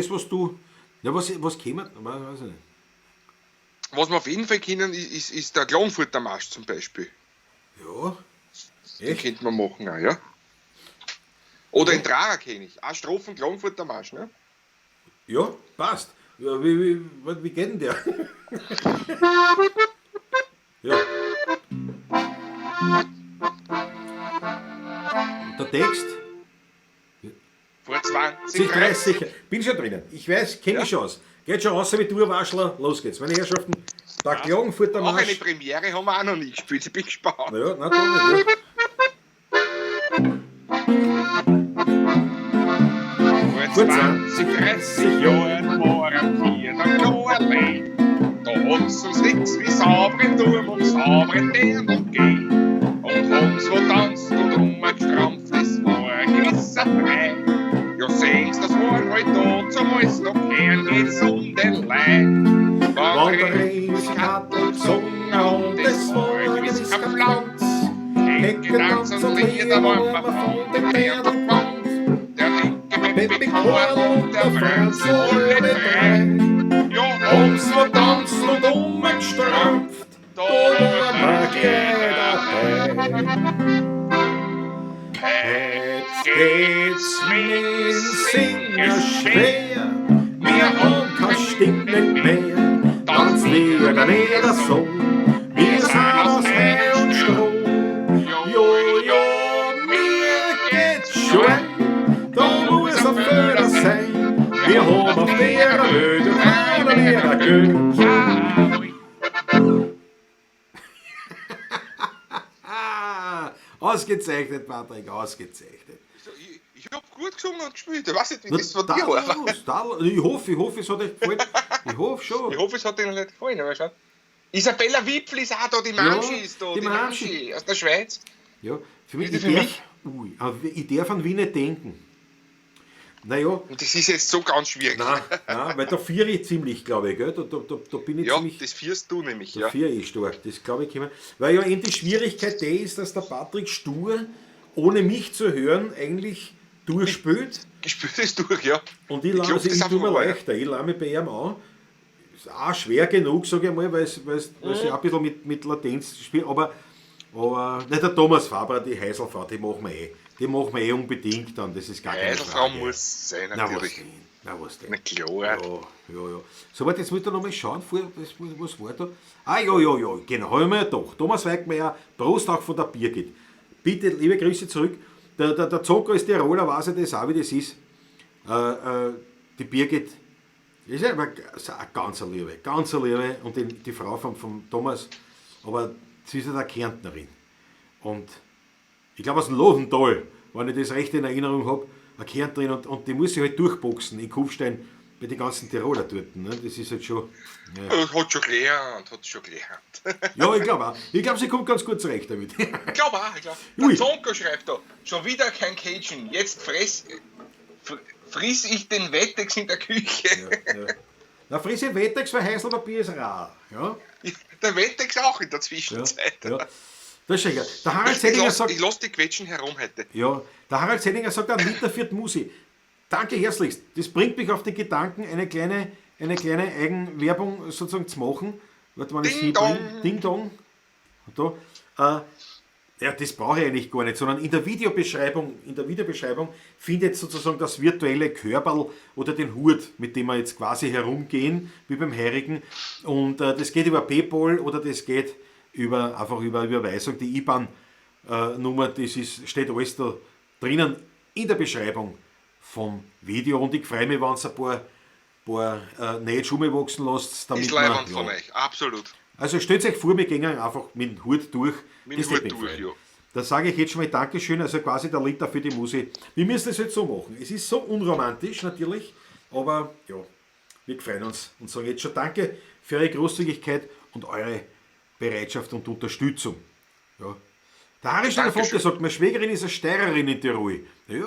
was du. Ja, was käme? Weiß ich nicht. Was wir auf jeden Fall kennen, ist der Klagenfurter Marsch zum Beispiel. Ja. Den könnte man machen auch, ja. Oder in Trara kenne ich. Auch Strophen Klagenfurter Marsch, ne? Ja, passt. Ja, wie geht denn der? Ja. Und der Text? Vor 20, 30 sicher. Bin schon drinnen. Ich weiß, kenne ich schon aus. Geht schon raus mit Urwaschler, los geht's. Meine Herrschaften, der Klagenfurter Auch eine Marsch. Premiere haben wir auch noch nicht gespielt, ich bin gespannt. Naja, na doch nicht. Vor 20, 30 Jahren war am Vierter Kloerlein. Da haben's uns nix wie sauberen Turm und sauberen Bären und Geh. Und haben's wo tanzt und rumgestrampft, das war ein gewisser Frei. Ja, sehen's, das waren halt da zumals noch gern geht's um den Lein. Wanderreis hat gesungen und es war ein gewisser Pflanz. Hecke und Lieder waren wir von dem Pferd gewandt. Der linke Peppi Korn und der Franz alle drei. Ja, Haben's vertanzt und umgestrampft, da war jeder dabei. Jetzt geht's mit Singen schwer, wir haben keine Stimme mehr, tanzt Lieder nicht so, wir sind aus Heu und Stroh. Jo, mir geht's schön, da muss ein Förder sein, wir haben auf der Höhe keiner mehr gehört. Ausgezeichnet, Patrick, ausgezeichnet. Ich hab gut gesungen und gespielt. Ich weiß nicht, wie das von dir war. Ich hoffe, es hat euch gefallen. Ich hoffe schon. Ich hoffe, es hat Ihnen nicht gefallen. Aber schau. Isabella Wipfli ist auch da, die Manschi ist da. die Manschi aus der Schweiz. Ja, für mich, Für mich? Ich darf an Wien nicht denken. Naja. Und das ist jetzt so ganz schwierig. Nein, weil da vier ich ziemlich, glaube ich, gell? Da bin ich ja, ziemlich. das vierst du nämlich, Da vier ich stark, das glaube ich können. Weil ja eben die Schwierigkeit die ist, dass der Patrick Stur, ohne mich zu hören, eigentlich durchspielt. Gespielt ist durch, ja. Und ich tue mir leichter, ich lasse mich bei ihm an. Ist auch schwer genug, sage ich mal, weil es ja ein bisschen mit Latenz spielt. Aber nicht der Thomas Faber, die Heiselfrau, die machen wir eh. Die machen wir eh unbedingt dann, das ist gar keine Heiselfrau Frage. muss sein, natürlich. Na was denn? Na klar. Ja. So, warte, jetzt wollte ich noch mal schauen, was war da? Ja, genau, habe ich mir gedacht. Thomas Weigmeier, Prost auch von der Birgit. Bitte, liebe Grüße zurück. Der Zonko ist Tiroler, weiß ich das auch, wie das ist. Die Birgit ist ja eine ganz Liebe. Und die Frau von Thomas, aber sie ist ja eine Kärntnerin. Und ich glaube aus dem Lodental, wenn ich das recht in Erinnerung habe, eine Kärntnerin und die muss sich halt durchboxen in Kufstein bei den ganzen Tiroler dort. Ne? Das ist halt schon. Ja. Hat schon gelernt. Ja, ich glaube auch. Ich glaube, sie kommt ganz gut zurecht damit. Ich glaube auch. Der Zonko schreibt da, schon wieder kein Cajun, jetzt friss ich den Wettex in der Küche. Ja. Na, frische Wettex für Heiselpapier ist rar. Ja? Der Wettex auch in der Zwischenzeit. Ja. Das ist schon egal. Der Harald Zellinger sagt. Ich lasse die Quetschen herum heute. Ja, der Harald Zellinger sagt, ein Liter für die Musi. Danke herzlichst. Das bringt mich auf den Gedanken, eine kleine Eigenwerbung sozusagen zu machen. Warte mal, Ding Dong. Ding Dong. Da. Ja, das brauche ich eigentlich gar nicht, sondern in der Videobeschreibung findet sozusagen das virtuelle Körperl oder den Hut, mit dem wir jetzt quasi herumgehen, wie beim Heirigen. Und das geht über PayPal oder das geht einfach über Überweisung. Die IBAN-Nummer, steht alles da drinnen in der Beschreibung vom Video. Und ich freue mich, wenn es ein paar neue Schuhe wachsen lässt. Ist leibend von euch, absolut. Also stellt euch vor, wir gehen einfach mit dem Hut durch. Mit dem Hut durch, ja. Da sage ich jetzt schon mal Dankeschön, also quasi der Liter für die Musik. Wir müssen das jetzt so machen. Es ist so unromantisch natürlich, aber ja, wir freuen uns und sagen jetzt schon Danke für eure Großzügigkeit und eure Bereitschaft und Unterstützung. Ja. Der Harry Steinfonte sagt, meine Schwägerin ist eine Steirerin in Tirol. Ja,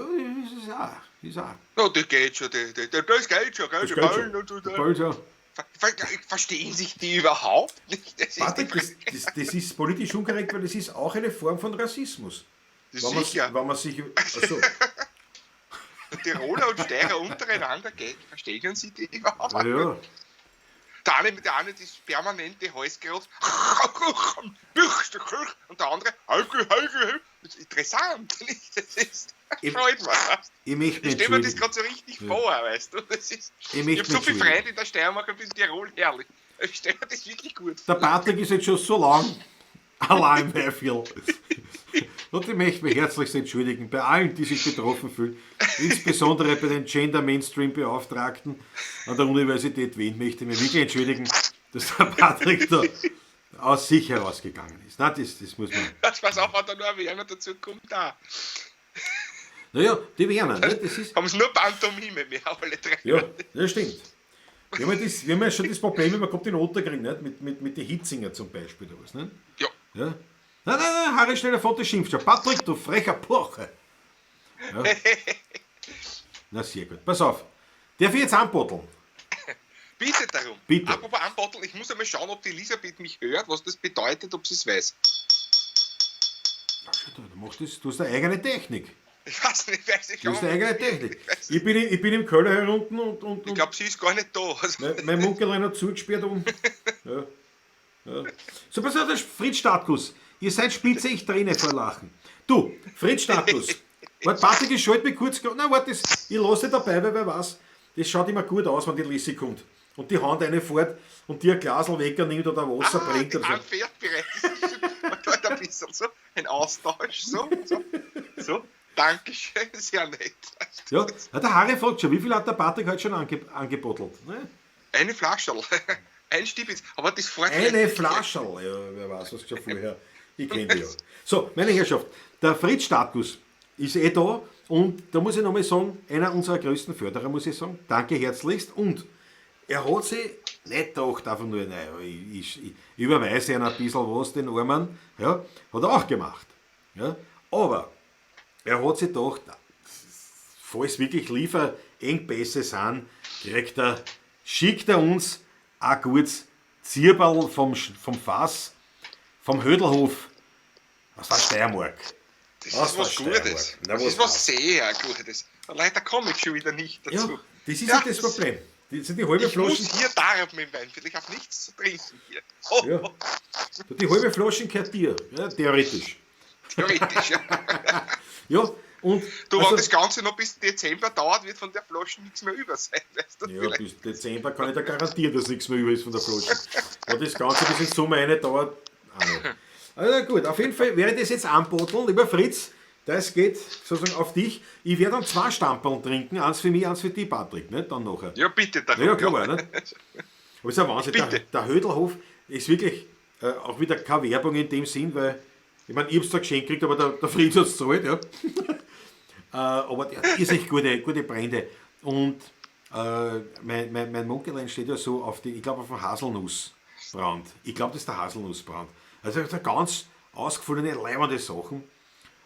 ist auch. Ja, das geht schon, das geht schon, gell? Verstehen sich die überhaupt nicht? Das ist politisch unkorrekt, weil das ist auch eine Form von Rassismus. Das ist sicher. Wenn man sich, achso. Tiroler und Steirer untereinander verstehen sie die überhaupt? Ja. der eine das permanente Halsgerät und der andere das ist interessant. Das ist freut mich. Ich möchte mich stelle mir das gerade so richtig vor, weißt du. Das ist, ich habe so viele Freunde in der Steiermark und in Tirol, herrlich. Ich stelle mir das wirklich gut vor. Der Patrick ist jetzt schon so lang allein im Weihviertel. Und ich möchte mich herzlichst entschuldigen bei allen, die sich betroffen fühlen, insbesondere bei den Gender Mainstream Beauftragten an der Universität Wien möchte ich mich wirklich entschuldigen, dass der Patrick da aus sich herausgegangen ist. Nein, das muss man. Das pass auf, wenn da nur ein Werner dazu kommt, da. Naja, die Werner, ne? Das ist. Haben sie nur Pantomime, wir haben alle drei. Ja, das stimmt. Wir haben ja schon das Problem, man kommt in den Unterkrieg, nicht? Mit den Hitzinger zum Beispiel. Oder was, nicht? Ja. Nein, Harry Schneider von der schimpft schon. Patrick, du frecher Poche. Ja. Na, sehr gut. Pass auf. Darf ich jetzt anbotteln? Bitte darum. Bitte. Apropos anbotteln, ich muss einmal schauen, ob die Elisabeth mich hört, was das bedeutet, ob sie es weiß. Du machst das, du hast eine eigene Technik. Ich weiß nicht, weiß ich Du hast eine eigene Technik. Ich bin im Keller herunten und ich glaube, sie ist gar nicht da. Also mein Munkelein hat zugesperrt um. Ja. So, pass auf, der Fritz Stadtkuss. Ihr seid spitze, ich träne vor Lachen. Du, Fritz Stadtkuss. Warte, Patrick, ich schalte mich kurz. Nein, warte, ich lasse dich dabei, weil wer weiß, das schaut immer gut aus, wenn die Lissi kommt. Und die Hand eine fährt und dir ein Glasl wegnimmt oder Wasser bringt. Die Hand fährt bereits. Man tut ein bisschen so ein Austausch. So. Dankeschön, sehr nett. Ja, der Harry fragt schon, wie viel hat der Patrick heute schon angebottelt? Ne? Eine Flascherl. Ein Stibitz. Aber das Eine Flascherl. Ja, wer weiß, was schon vorher. Ich kenne die ja. So, meine Herrschaft, der Fritz Stadtkuss ist da und da muss ich nochmal sagen, einer unserer größten Förderer, muss ich sagen. Danke herzlichst. Und er hat sich nicht gedacht, einfach nur, naja, ich überweise ihm ein bisschen was, den Armen. Ja, hat er auch gemacht. Ja, aber er hat sich gedacht, falls wirklich Lieferengpässe sind, schickt er uns ein gutes Zierberl vom Fass, vom Hödelhof aus der Steiermark. Das ist was Gutes. Das ist was sehr Gutes. Leider komme ich schon wieder nicht dazu. Ja, das ist ja das Problem. Die halbe ich Flaschen, muss hier darben im Wein, ich habe nichts zu trinken hier. Oh. Ja. Die halbe Flasche gehört dir, ja, theoretisch. Theoretisch, ja. Ja, und du, wenn das Ganze noch bis Dezember dauert, wird von der Flasche nichts mehr über sein. Weißt du, ja, vielleicht. bis Dezember kann ich dir garantieren, dass nichts mehr über ist von der Flasche. Und das Ganze bis ins Sommer rein dauert auch nicht. Also gut, auf jeden Fall werde ich das jetzt anbotteln. Lieber Fritz, das geht sozusagen auf dich. Ich werde dann 2 Stamperl trinken, eins für mich, eins für dich, Patrick, nicht? Dann nachher. Ja, bitte. Darum, ja, klar, nicht? Aber es ist ein Wahnsinn. Der Hödelhof ist wirklich auch wieder keine Werbung in dem Sinn, weil, ich meine, ich habe es zwar geschenkt gekriegt, aber der Fritz hat es gezahlt, ja. Aber der hat irrsinnig gute Brände. Und mein Munkelein steht ja so auf die, ich glaube auf den Haselnussbrand. Ich glaube, das ist der Haselnussbrand. Also das sind ganz ausgefallene, leibende Sachen.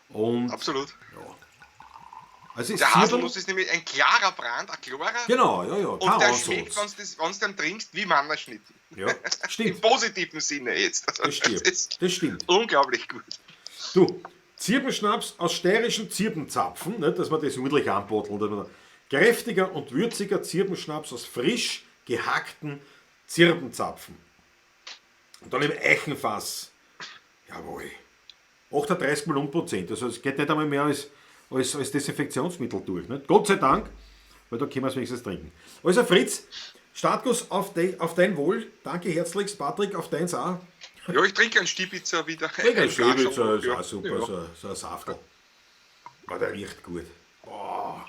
Und, absolut. Ja. Also der Haselnuss ist nämlich ein klarer Brand, ein klarer. Genau, ja. Und der schmeckt, wenn du den trinkst, wie Mannerschnitten. Ja, stimmt. Im positiven Sinne jetzt. Also das stimmt. Unglaublich gut. Du, Zirbenschnaps aus steirischen Zirbenzapfen, nicht, dass man das ordentlich anbotteln. Kräftiger und würziger Zirbenschnaps aus frisch gehackten Zirbenzapfen. Und dann im Eichenfass. Jawohl. 38 Volumenprozent. Also es geht nicht einmal mehr als Desinfektionsmittel durch. Nicht? Gott sei Dank, weil da können wir es wenigstens trinken. Also Fritz, Startguss auf dein Wohl. Danke herzlichst, Patrick, auf deins auch. Ja, ich trinke einen Stibitzer wieder. Ein Stibitzer ist auch super, ja. so ein Saftel. Aber der riecht gut. Boah,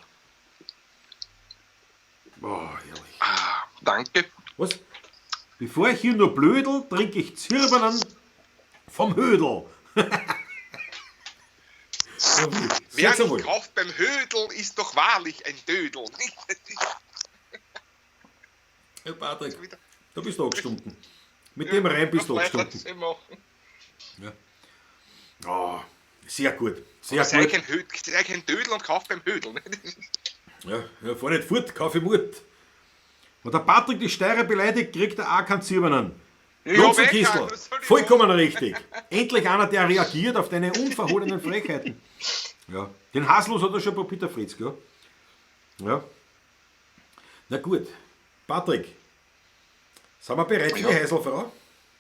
herrlich. Ah, danke. Was? Bevor ich hier nur blödel, trinke ich Zirbenen vom Hödel. Wer nicht kauft beim Hödel, ist doch wahrlich ein Dödel. Ja, Patrick, da bist du angestunden. Mit dem Reim bist du angestunden. Ja. Oh, sehr gut. Sehr sei gut. kein Dödel und kauf beim Hödel. Ja, fahr nicht fort, kauf Mut. Wenn der Patrick die Steirer beleidigt, kriegt er auch keinen Zirbenen. Lunzenkistel, vollkommen richtig. Endlich einer, der reagiert auf deine unverhohlenen Frechheiten. Ja. Den Haselnuss hat er schon bei Peter Fritz, gell? Ja. Na gut. Patrick, Sind wir bereit für die Heiselfrau?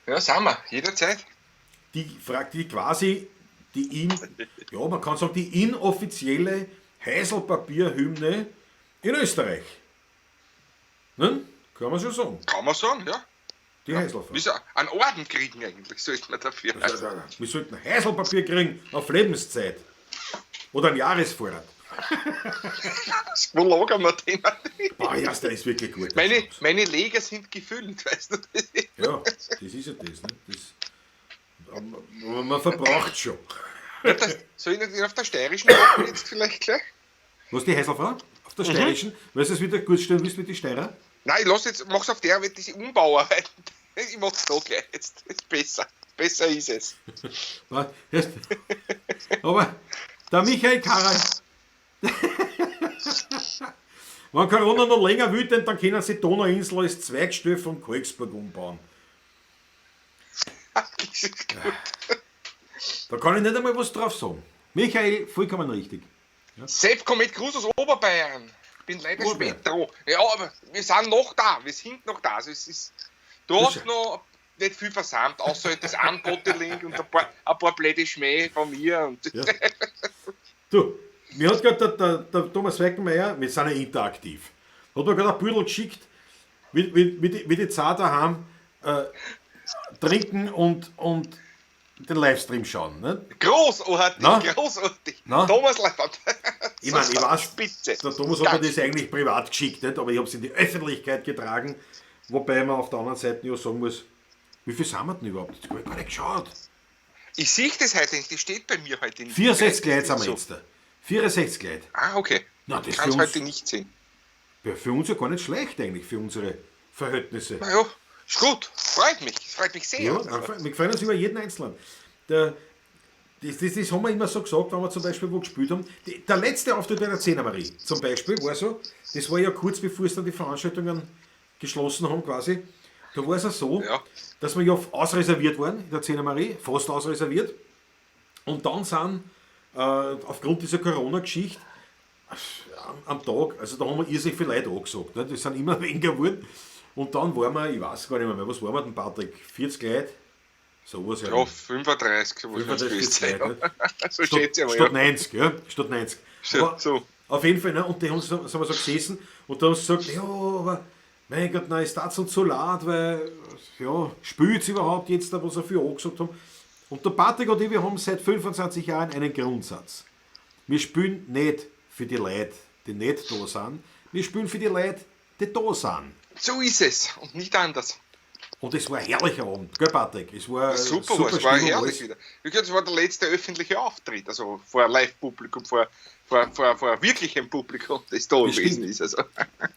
Ja, sind wir, jederzeit. Die fragt die quasi, man kann sagen, die inoffizielle Heiselpapierhymne in Österreich. Ne? Kann man schon sagen. Kann man sagen, ja. Die Heiselfrau. Wir sollten einen Orden kriegen eigentlich, sollte man dafür. Wir sollten Heiselpapier kriegen auf Lebenszeit. Oder einen Jahresvorrat. Wo lagern wir den? Boah, ja, der ist wirklich gut. Meine Leger sind gefüllt, weißt du. Ja, das ist ja das. Ne? Man verbraucht schon. Ja, soll ich nicht auf der steirischen machen jetzt vielleicht gleich? Was, die Heiselfrau? Auf der steirischen? Weißt du, es wieder gut stellen willst mit den Steirer? Nein, mach's auf der, wird diese Umbauarbeit. Ich mach's da gleich jetzt. Das ist besser. Besser ist es. Aber der Michael Karl. Wenn Corona noch länger wütend, dann können sie Donauinsel als Zweigstelle von Kolksburg umbauen. Das ist gut. Da kann ich nicht einmal was drauf sagen. Michael, vollkommen richtig. Ja. Sepko mit Gruß aus Oberbayern. Ich bin leider spät dran. Ja, aber wir sind noch da. Wir sind noch da. Also du hast noch nicht viel versammelt, außer das Anboteling und ein paar blöde Schmäh von mir. Und ja. Du, mir hat gerade der Thomas Weckenmeier, wir sind ja interaktiv, hat mir gerade ein Büdel geschickt, wie die Zahn daheim trinken und den Livestream schauen. Ne? Großartig, großartig. Na? Thomas Leifert. Ich meine, ich weiß, Spitze. der Thomas hat mir das eigentlich privat geschickt, nicht? Aber ich habe es in die Öffentlichkeit getragen, wobei man auf der anderen Seite ja sagen muss, wie viel sind wir denn überhaupt? Das habe ich gar nicht geschaut. Ich sehe das heute nicht, das steht bei mir heute nicht. 64 Leute sind wir jetzt da. 64 Leute. Ah, okay. Na, das ich kann es heute nicht sehen. Ja, für uns ja gar nicht schlecht eigentlich, für unsere Verhältnisse. Na ja, ist gut. Freut mich sehr. Ja, wir freuen uns über jeden Einzelnen. Das haben wir immer so gesagt, wenn wir zum Beispiel wo gespielt haben. Der letzte Auftritt bei der Zehnermarie zum Beispiel war so, das war ja kurz bevor es dann die Veranstaltungen geschlossen haben quasi. Da war es ja so, dass wir ja ausreserviert waren in der Zehnermarie, fast ausreserviert. Und dann sind aufgrund dieser Corona-Geschichte am Tag, also da haben wir irrsinnig viele Leute angesagt. Ne? Das sind immer weniger geworden. Und dann waren wir, ich weiß gar nicht mehr, was waren wir denn, Patrick? 40 Leute? Sowas ja, 35. 35 Leute. Ne? So steht es ja. Statt 90, ja. Statt 90. Aber so. Auf jeden Fall, ne? Und die haben sind wir so gesessen und da haben sie gesagt, ja, aber mein Gott, nein, ist das uns so leid, weil, ja, spült es überhaupt jetzt, was sie viel angesagt haben. Und der Patrick und ich, wir haben seit 25 Jahren einen Grundsatz. Wir spielen nicht für die Leute, die nicht da sind. Wir spielen für die Leute, die da sind. So ist es und nicht anders. Und es war ein herrlicher Abend, gell Patrick? Es war super, es war herrlich wieder. Es war der letzte öffentliche Auftritt, also vor Live-Publikum, vor wirklichem Publikum, das da gewesen ist. Also.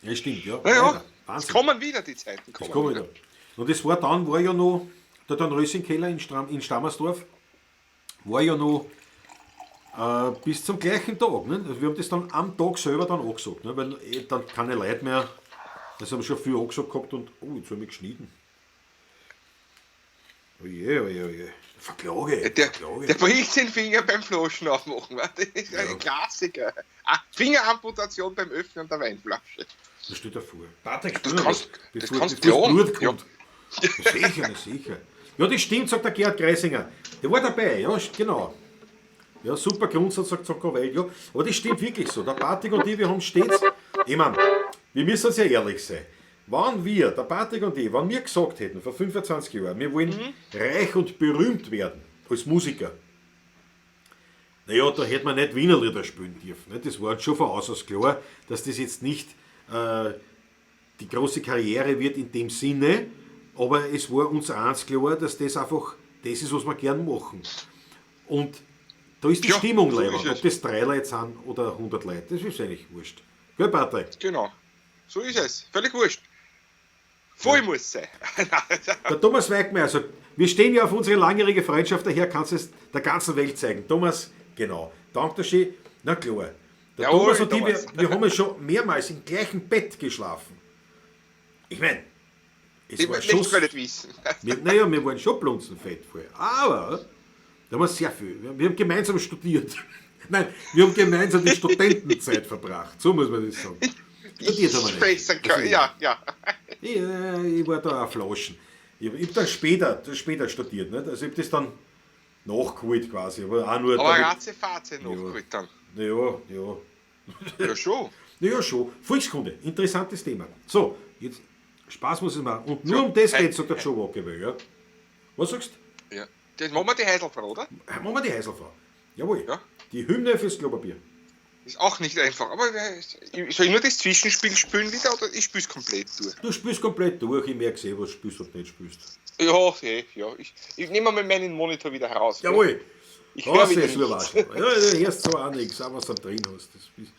Ja, stimmt, ja. Ja, es kommen wieder die Zeiten. Kommen wieder. Und es war dann, war ja noch, der Rössingkeller in Stammersdorf, war ja noch bis zum gleichen Tag. Ne? Also wir haben das dann am Tag selber dann angesagt, ne? Weil dann keine Leute mehr, das haben schon viel angesagt gehabt und, jetzt haben wir geschnitten. Oje. Verklage. Der bricht den Finger beim Flaschen aufmachen. Das ist ein Klassiker. Fingeramputation beim Öffnen der Weinflasche. Das steht davor. Patrick, das kannst bevor du Blut kommt. Ja. Sicher. Ja, das stimmt, sagt der Gerhard Kreisinger. Der war dabei, ja, genau. Ja, super Grundsatz, sagt Zuckerwald, ja. Aber das stimmt wirklich so. Der Patrick und ich, wir haben stets, ich meine, wir müssen uns ja ehrlich sein. Wenn wir, der Patrick und ich, wenn wir gesagt hätten, vor 25 Jahren, wir wollen reich und berühmt werden, als Musiker, naja, da hätte man nicht Wienerlieder spielen dürfen. Ne? Das war uns schon von aus klar, dass das jetzt nicht die große Karriere wird in dem Sinne, aber es war uns eins klar, dass das einfach das ist, was wir gern machen. Und da ist die Stimmung so leider, ob das 3 Leute sind oder 100 Leute, das ist eigentlich wurscht. Gell, Patrick? Genau, so ist es, völlig wurscht. Voll muss es sein. Der Thomas Weigmeier sagt, wir stehen ja auf unsere langjährige Freundschaft, daher kannst du es der ganzen Welt zeigen. Thomas, genau, danke schön. Na klar. Der Thomas und ich, wir haben ja schon mehrmals im gleichen Bett geschlafen. Ich meine, es war schon... nicht wissen. Wir waren schon blunzenfett vorher. Aber da haben wir sehr viel. Wir haben gemeinsam studiert. Nein, wir haben gemeinsam die Studentenzeit verbracht. So muss man das sagen. Ja. Ich war da auch Flaschen. Ich habe dann später studiert, nicht? Also ich habe das dann nachgeholt quasi. Aber auch nur aber Ratze-Fatze nachgeholt dann. Ja. Ja, schon. Ja, schon. Volkskunde, interessantes Thema. So, jetzt Spaß muss es machen. Und nur um das geht, sagt der Joe Walker, ja. Was sagst du? Ja. Das machen wir die Heiselfrau, oder? Machen wir die Heiselfrau. Jawohl. Ja. Die Hymne fürs Klopapier. Ist auch nicht einfach. Aber soll ich nur das Zwischenspiel spielen wieder oder ich spiele es komplett durch? Du spielst komplett durch, ich merke was du spielst und nicht spielst. Ja. Ich nehme mal meinen Monitor wieder heraus. Jawohl. Ich höre wieder ist nur nichts. was. Ja, du hörst so auch nichts, auch was du drin hast. Das ist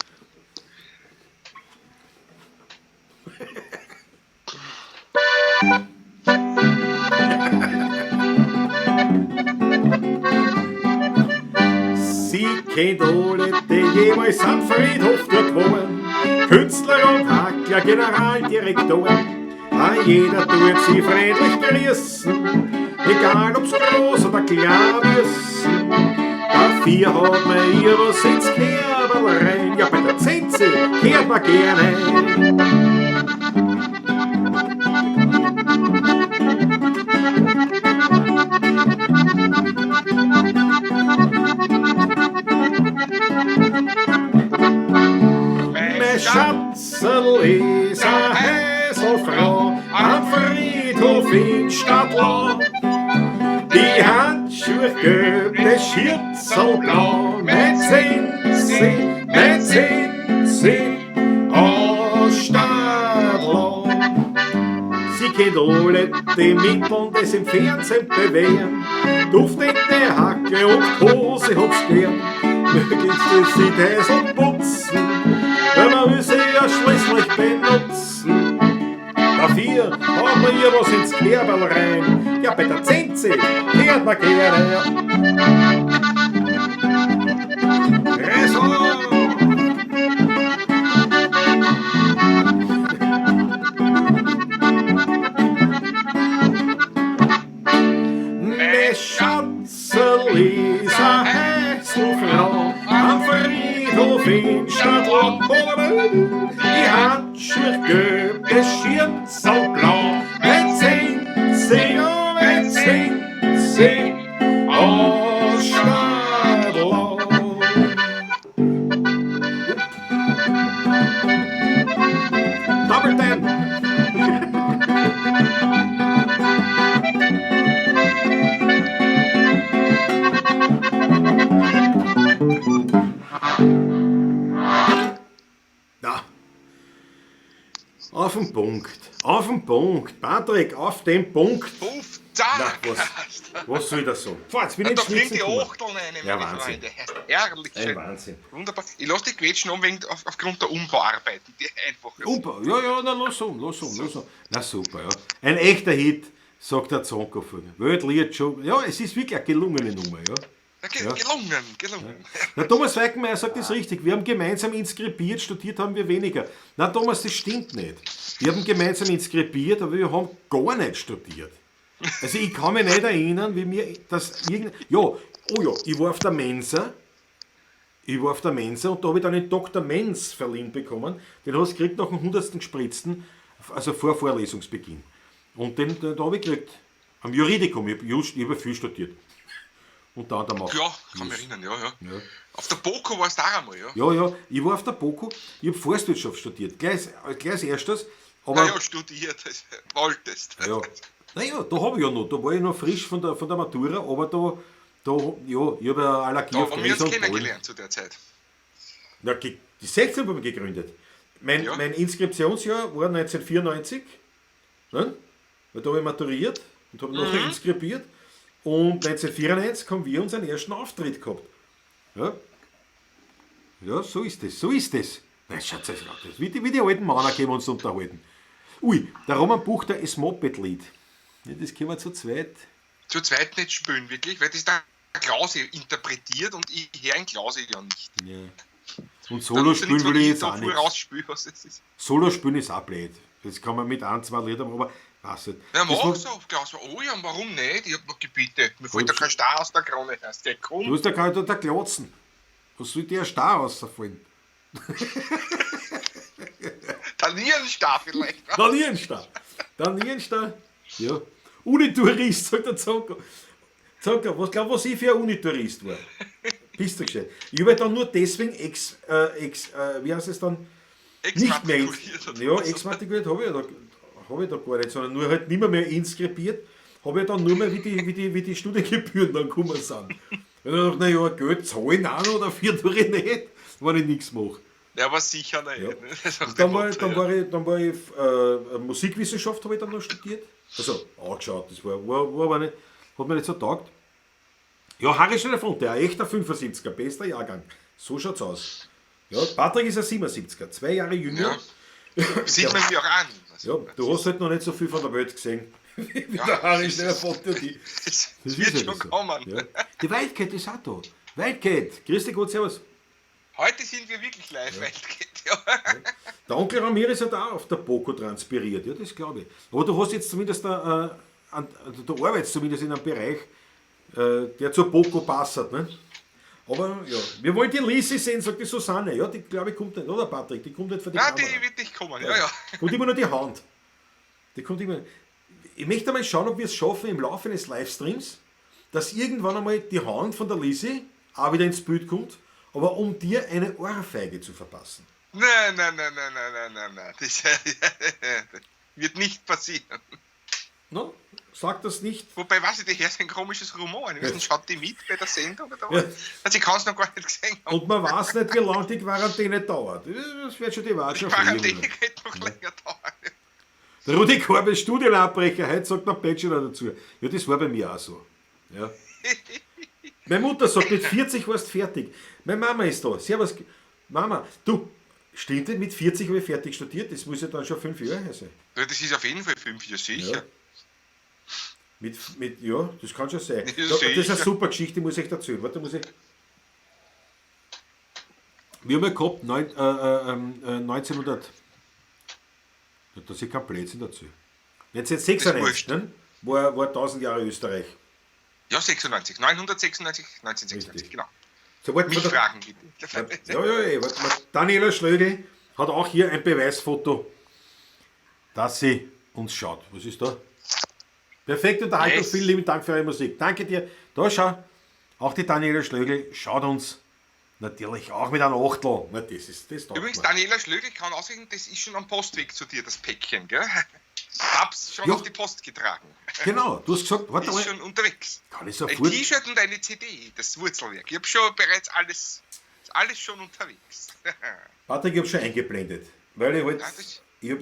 Sie kennt alle, die jemals am Friedhof dort wohnen. Künstler und Hackler, Generaldirektoren. Jeder tut sie freundlich grüßen, egal ob's groß oder klein ist. Dafür hat man ihr was ins Kerberl rein. Ja, bei der Zinse kehrt man gerne. Mein Schatzel ist eine Häselfrau am Friedhof in Stadtlau. Die Handschuhe gelb, das Schürzel blau. Mein Zinsi aus Stadtlau. Sie kennt alle die Mittel, das im Fernsehen bewähren. Duftende Hacke und Hose hat's gern. Möglichst ist sie das und putzen, weil man will sie ja schließlich benutzen. Dafür haben wir ihr was ins Kerberl rein. Ja, bei der Zinse kehrt man gerne. Resol! Mein Schatzel ist a Heiselfrau am Friedhof in Stadtlau. Die Handschuhe gelb, das Schürzel blau. Mein Zinsi aus Stadtlau. Double ten! Na, auf den Punkt, Patrick, auf den Punkt. Puff, Na, zack! was soll das so? Jetzt bin Ja, ich da jetzt fliegen die gekommen. Achteln rein, meine Ja, Wahnsinn. Freunde. Herrlich Ein schön. Wahnsinn. Wunderbar. Ich lasse dich quetschen aufgrund der Umbauarbeiten, die einfach ist. Ja, na los um. Na super, ja. Ein echter Hit, sagt der Zonkofer. Weltlied schon. Ja, es ist wirklich eine gelungene Nummer, ja. Ja, gelungen. Na, Thomas Weikenmeier sagt das richtig. Wir haben gemeinsam inskribiert, studiert haben wir weniger. Na, Thomas, das stimmt nicht. Wir haben gemeinsam inskribiert, aber wir haben gar nicht studiert. Also ich kann mich nicht erinnern, wie mir das ich war auf der Mensa. Und da habe ich dann den Dr. Menz verliehen bekommen. Den hast du gekriegt nach dem 100. Gespritzten, also vor Vorlesungsbeginn. Und den da habe ich gekriegt. Am Juridikum, ich habe viel studiert. Und dann der Ja, kann mich erinnern, ja. Auf der BOKU warst du auch einmal, ja? Ja, ich war auf der BOKU, ich habe Forstwirtschaft studiert, gleich als erstes. Aber, Naja, studiert, wolltest. ja. Naja, da habe ich ja noch, da war ich noch frisch von der Matura, aber ich habe ja Allergie Da auf haben wir uns Gräser und Pollen. kennengelernt zu der Zeit. Na, die 16 haben wir gegründet. Mein Inskriptionsjahr war 1994, ne? Weil da habe ich maturiert und habe nachher inskribiert. Und 1994 haben wir unseren ersten Auftritt gehabt. Ja, so ist das. Nein, schaut euch an. Wie die alten Männer können wir uns unterhalten. Ui, der Roman Buchter, das Moped-Lied. Ja, das können wir zu zweit. Zu zweit nicht spielen, wirklich, weil das der Klause interpretiert und ich höre einen Klause ja nicht. Ja. Und Solo spielen will ich jetzt auch nicht. Was es ist. Solo spielen ist auch blöd. Das kann man mit ein, zwei Liedern, aber weiß nicht. Ja, Das mach war- so, Klaus. Oh ja, warum nicht? Ich hab noch Gebiete. Mir fällt da kein Star aus der Krone. Hast du Du komm? hast ja gar nicht der Glotzen. Was soll der Star rausfallen? Der Nierenstar vielleicht. Da Nierenstar. Dann irgendein, ja, Unitourist, sagt der Zocker. Zocker, was glaubst du, was ich für ein Unitourist war? Bist du gescheit? Ich habe dann nur deswegen wie heißt es dann? Nicht mehr exmatrikuliert habe ich da gar nicht, sondern nur halt nicht mehr inskribiert, habe ich dann nur mehr, wie die Studiengebühren dann gekommen sind. Wenn ich dachte, naja, Geld zahlen auch noch dafür tue ich nicht, wenn ich nichts mache. Ja, aber sicher nicht. Ja. Dann war ich Musikwissenschaft habe ich dann noch studiert. Also angeschaut, das war nicht, hat mir nicht so taugt. Ja, Harry Schneller, ein echter 75er, bester Jahrgang. So schaut's aus. Ja, Patrick ist ein 77er, 2 Jahre jünger. Ja. Sieht man mir auch an. Ja, du hast halt noch nicht so viel von der Welt gesehen. Wie der Harry Schneller. Das wird schon so. Kommen. Ja. Die Wildcat ist auch da. Wildcat, grüß dich Gott, servus. Heute sind wir wirklich live, ja. Wildcat. Ja. Der Onkel Ramirez hat auch auf der Boko transpiriert, ja, das glaube ich. Aber du hast jetzt zumindest, du arbeitest zumindest in einem Bereich, der zur Boko passt, ne? Aber ja, wir wollen die Lisi sehen, sagt die Susanne. Ja, die glaube ich kommt nicht, oder Patrick? Die kommt nicht für die Nein, Kamera. die wird nicht kommen, ja. Kommt immer nur die Hand. Die kommt immer. Ich möchte mal schauen, ob wir es schaffen im Laufe des Livestreams, dass irgendwann einmal die Hand von der Lisi auch wieder ins Bild kommt, aber um dir eine Ohrfeige zu verpassen. Nein. Das wird nicht passieren. No? Sag das nicht. Wobei, weiß ich, die hört ein komisches Rumor. Schaut die mit bei der Sendung? Oder was? Also ich kann es noch gar nicht gesehen haben. Und man weiß nicht, wie lange die Quarantäne dauert. Das wird schon die Wahrheit schon Die Quarantäne geht noch länger dauern. Der Rudi Korb ist Studienabbrecher, heute sagt noch Bachelor dazu. Ja, das war bei mir auch so. Ja. Meine Mutter sagt, mit 40 warst du fertig. Meine Mama ist da. Servus. Mama, du, stimmt das, mit 40 habe ich fertig studiert? Das muss ja dann schon 5 Jahre her sein. Ja, das ist auf jeden Fall 5 Jahre sicher. Ja. Ja, das kann schon sein. Ja, das ist eine super Geschichte, muss ich euch erzählen. Warte, wir haben ja gehabt, 1900, da ist kein Blödsinn dazu. 1996, ne? war 1000 Jahre Österreich. Ja, 96, 996, 1996, richtig. Genau. So, Mich fragen bitte. Ja. Daniela Schlögl hat auch hier ein Beweisfoto, dass sie uns schaut. Was ist da? Perfekte Unterhaltung, yes. Vielen lieben Dank für eure Musik. Danke dir. Da schau, auch die Daniela Schlögl schaut uns natürlich auch mit einem Achtel. Na, das übrigens, Daniela Schlögl kann aussehen, das ist schon am Postweg zu dir, das Päckchen, gell? Hab's schon auf die Post getragen. Genau, du hast gesagt, warte mal. Ist schon unterwegs. Kann ich ein T-Shirt und eine CD, das Wurzelwerk. Ich habe schon bereits alles schon unterwegs. Patrick, ich habe schon eingeblendet. Weil ich halt,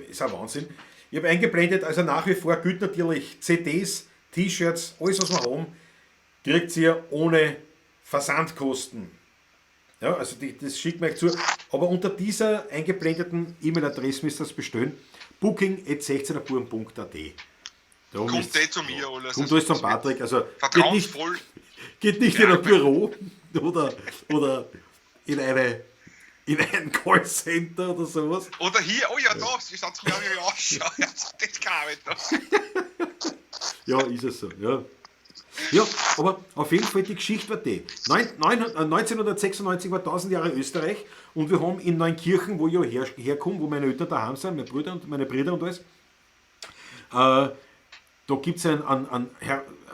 ist ein Wahnsinn. Ich habe eingeblendet, also nach wie vor gilt natürlich CDs, T-Shirts, alles was wir haben, kriegt ihr ohne Versandkosten. Ja, also das schickt mir euch zu. Aber unter dieser eingeblendeten E-Mail-Adresse müsst ihr das bestellen. booking@16erbuben.at. Kommt zu mir alles. Kommt alles zum Patrick. Also vertrauensvoll. Geht nicht in ein Büro oder in ein Callcenter oder sowas. Oder hier, oh ja, da, Sie schaut mir wie ausschaut. Das kann ich doch. Ja, ist es so, ja. Ja, aber auf jeden Fall die Geschichte war die. 1996 war 1000 Jahre Österreich und wir haben in Neunkirchen, wo ich ja herkomme, wo meine Eltern daheim sind, meine Brüder und alles, da gibt es einen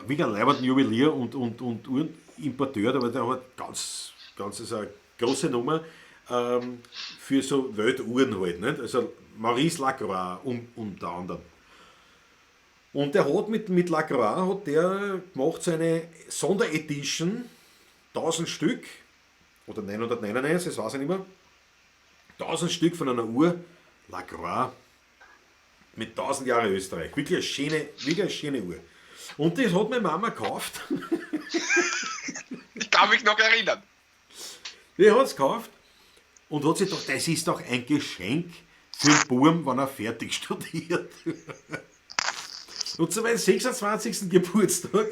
wieder leibenden Juwelier und Uhrenimporteur, aber der hat ganz ist eine große Nummer für so Weltuhren halt, nicht? Also Maurice Lacroix unter anderem. Und der hat mit Lacroix gemacht so eine Sonderedition, 1000 Stück, oder 999, das weiß ich nicht mehr, 1000 Stück von einer Uhr, Lacroix, mit 1000 Jahre Österreich. Wirklich eine schöne Uhr. Und das hat meine Mama gekauft. Ich kann mich noch erinnern. Die hat es gekauft und hat sich gedacht, das ist doch ein Geschenk für den Burm, wenn er fertig studiert. Und zu meinem 26. Geburtstag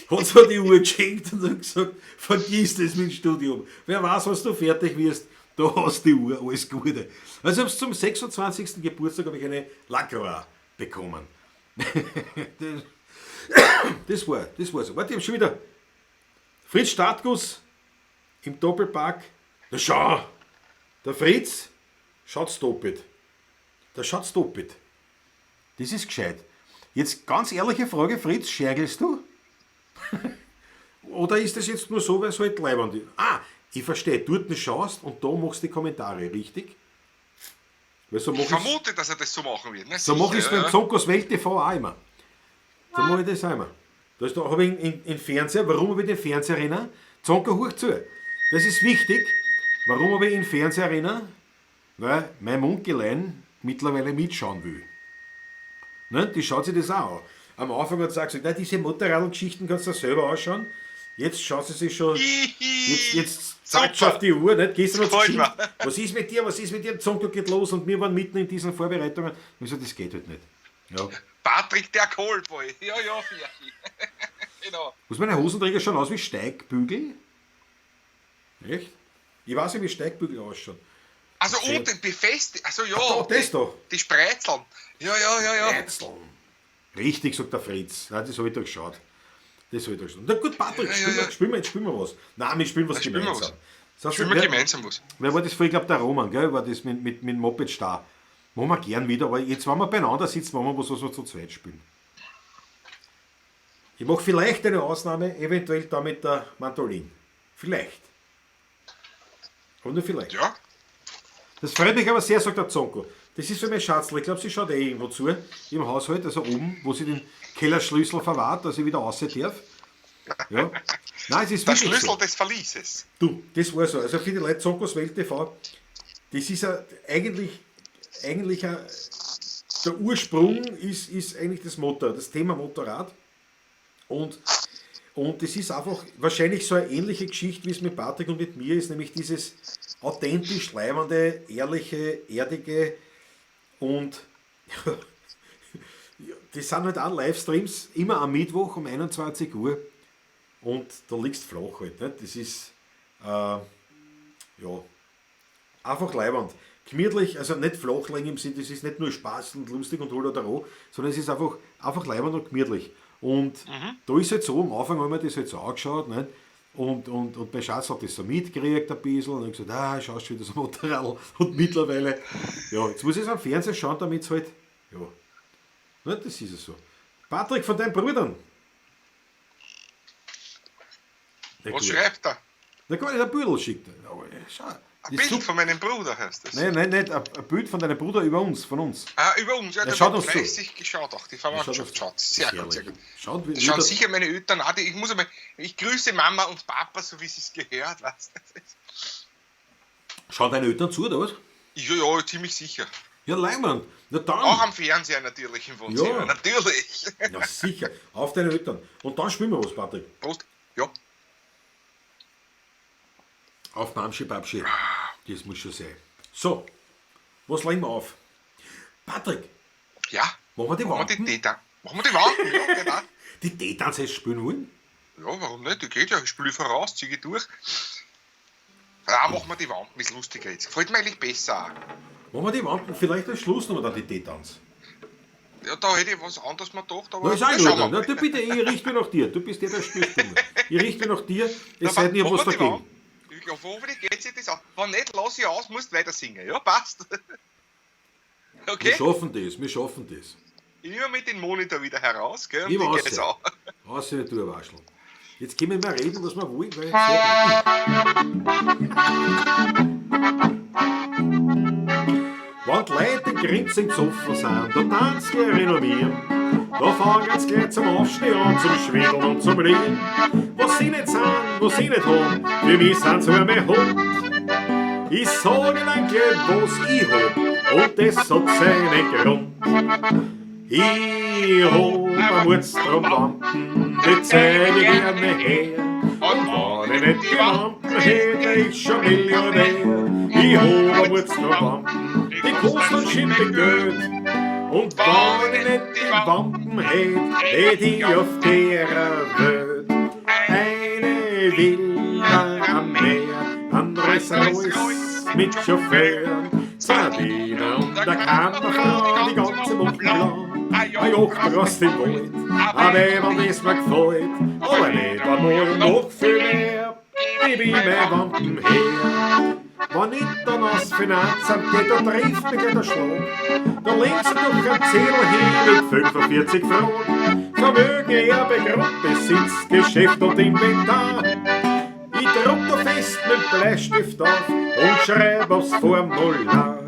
hat sie die Uhr geschenkt und hat gesagt, vergiss das mit dem Studium. Wer weiß, was du fertig wirst, da hast du die Uhr, alles Gute. Also zum 26. Geburtstag habe ich eine Lacroix bekommen. Das war so. Warte, ich habe schon wieder Fritz Stadtguss im Doppelpark. Na schau, der Fritz schaut's doppelt. Der schaut's doppelt. Das ist gescheit. Jetzt ganz ehrliche Frage, Fritz, schergelst du? Oder ist das jetzt nur so, weil es halt leibend ist? Ich verstehe, dort schaust und da machst du die Kommentare, richtig? Weil so Ich vermute, dass er das so machen wird. Ne? So mache ich es beim Zonkos Welt TV auch immer. So mache ich das auch immer. Da habe ich in Fernseher, warum habe ich den Fernseher erinnern? Zonko, hoch zu. Das ist wichtig. Warum habe ich in Fernseher erinnern? Weil mein Mundgelein mittlerweile mitschauen will. Ne? Die schaut sich das auch an. Am Anfang hat sie gesagt, nein, diese Motorradl-Geschichten kannst du selber ausschauen. Jetzt schaut sie sich schon. Jetzt zeigt schon auf die Uhr. Nicht? Gestern hat sie geschimpft. Was ist mit dir? Was ist mit dir? Zonko geht los und wir waren mitten in diesen Vorbereitungen. Ich so, das geht halt nicht. Ja. Patrick, der Kohlboy. Ja, Ferchi. Genau. Muss meine Hosenträger schauen aus wie Steigbügel? Echt? Ich weiß nicht, wie Steigbügel ausschauen. Also unten befestigt. Also ja. Das da. Die Spreizeln. Ja. Spreizeln. Richtig, sagt der Fritz. Nein, das habe ich durchschaut. Na gut, Patrick, spielen wir was. Nein, wir spielen was gemeinsam. Spielen wir gemeinsam was. Wer war das vorher? Ich glaube, der Roman, gell? War das mit Moped Star. Machen wir gern wieder, aber jetzt, wenn wir beieinander sitzen, machen wir was wir zu zweit spielen. Ich mache vielleicht eine Ausnahme, eventuell da mit der Mandolin. Vielleicht. Aber nur vielleicht. Ja. Das freut mich aber sehr, sagt der Zonko. Das ist für mich Schatzl. Ich glaube, sie schaut irgendwo zu im Haushalt, also oben, wo sie den Kellerschlüssel verwahrt, dass ich wieder raus darf. Ja. Nein, es ist der wirklich Schlüssel so. des Verlieses. Du, das war so. Also für die Leute, Zonkos Welt TV, das ist eigentlich der Ursprung ist eigentlich das Thema Motorrad. Und das ist einfach wahrscheinlich so eine ähnliche Geschichte, wie es mit Patrick und mit mir ist, nämlich dieses authentisch leibende, ehrliche, erdige und das sind halt auch Livestreams, immer am Mittwoch um 21 Uhr und da liegst du flach halt. Nicht? Das ist einfach leibend. Gemütlich, also nicht flach liegen im Sinn, das ist nicht nur Spaß und lustig und oder sondern es ist einfach leibend und gemütlich. Und da ist halt so, am Anfang haben wir das halt so angeschaut, nicht? Und bei Schatz hat das so mitgekriegt ein bisschen und dann gesagt, schaust schon wieder so Motorrad. Und mittlerweile, ja, jetzt muss ich es am Fernsehen schauen, damit es halt, ja, nicht, das ist es so. Patrick, von deinen Brüdern. Was schreibt er? Na gar nicht, ein Büdel schickt er. Ja, schau. Ein Bild von meinem Bruder heißt das. Nein, nicht ein Bild von deinem Bruder über uns, von uns. Über uns, ja, der schaut uns fleißig geschaut, auch die Verwandtschaft schaut. Sehr gut. Das schauen sicher meine Eltern an. Ich grüße Mama und Papa, so wie sie es gehört. Weißt du? Schauen deine Eltern zu, oder was? Ja, ziemlich sicher. Ja, Leimann. Na dann. Auch am Fernseher natürlich im Wohnzimmer, natürlich. Ja, sicher. Auf deine Eltern. Und dann spielen wir was, Patrick. Prost. Ja. Auf Namschi Babschi. Das muss schon sein. So, was legen wir auf? Patrick. Ja. Machen wir die Wampen? Machen wir die Wampen, ja, genau. Die D-Tanz hast du spielen wollen? Ja, warum nicht? Die geht ja. Ich spiele voraus, ziehe durch. Ja, machen wir die Wampen, ist lustiger jetzt. Gefällt mir eigentlich besser auch. Machen wir die Wampen, vielleicht am Schluss noch dann die D-Tanz. Ja, da hätte ich was anderes mal gedacht, aber... Na, ist auch in Ordnung. Na, du bitte, ich richte mich nach dir. Du bist der Spielspieler. Ich richte mich nach dir, es sei dir was dagegen. Ja, hoffentlich geht sich das aus. Wenn nicht, lass ich aus, musst weiter singen. Ja, passt. Okay? Wir schaffen das. Ich nehme mit den Monitor wieder heraus, gell? Ich Und weiß geht's auch. Außer du, Waschel. Jetzt können wir mal reden, was wir wollen, weil... Wenn die Leute grinsig gesoffen sind, da tanzt die renommieren. Da fangen sie gleich zum Aufstehen an, zum Schwindeln und zum Reden. Was sie nicht sind, was sie nicht haben, für mich sind sie mein Hund. Ich sag ihnen gleich, was ich hab, und das hat seinen Grund. Ich hab am Mordstraumlampen, die zeig ich gerne her. Und wenn ich nicht die Lampen hätte, ich schon Millionär. Ich hab am Mordstraumlampen, die kosten schimpfe Geld. Und wenn ich nicht die Wampen hätte ich auf der Welt eine Villa am Meer, ein Rolls-Royce mit Chauffeuren, Sardinen und der Kammerfrau, die ganze Woche lang. Ein Jochter aus dem Wald, ein Weber, das mir gefällt, aber nicht einmal noch viel mehr. gib ihm ein Wampen her. Wenn ich dann aufs Finanzamt geht, dann trifft mich gleich der Schlag. Da legen sie doch ein Zettel hin mit 45 Fragen. Vermögen, Erbe, Grundbesitz, Geschäft und Inventar. Ich druck da fest mit Bleistift auf und schreib aufs Formular.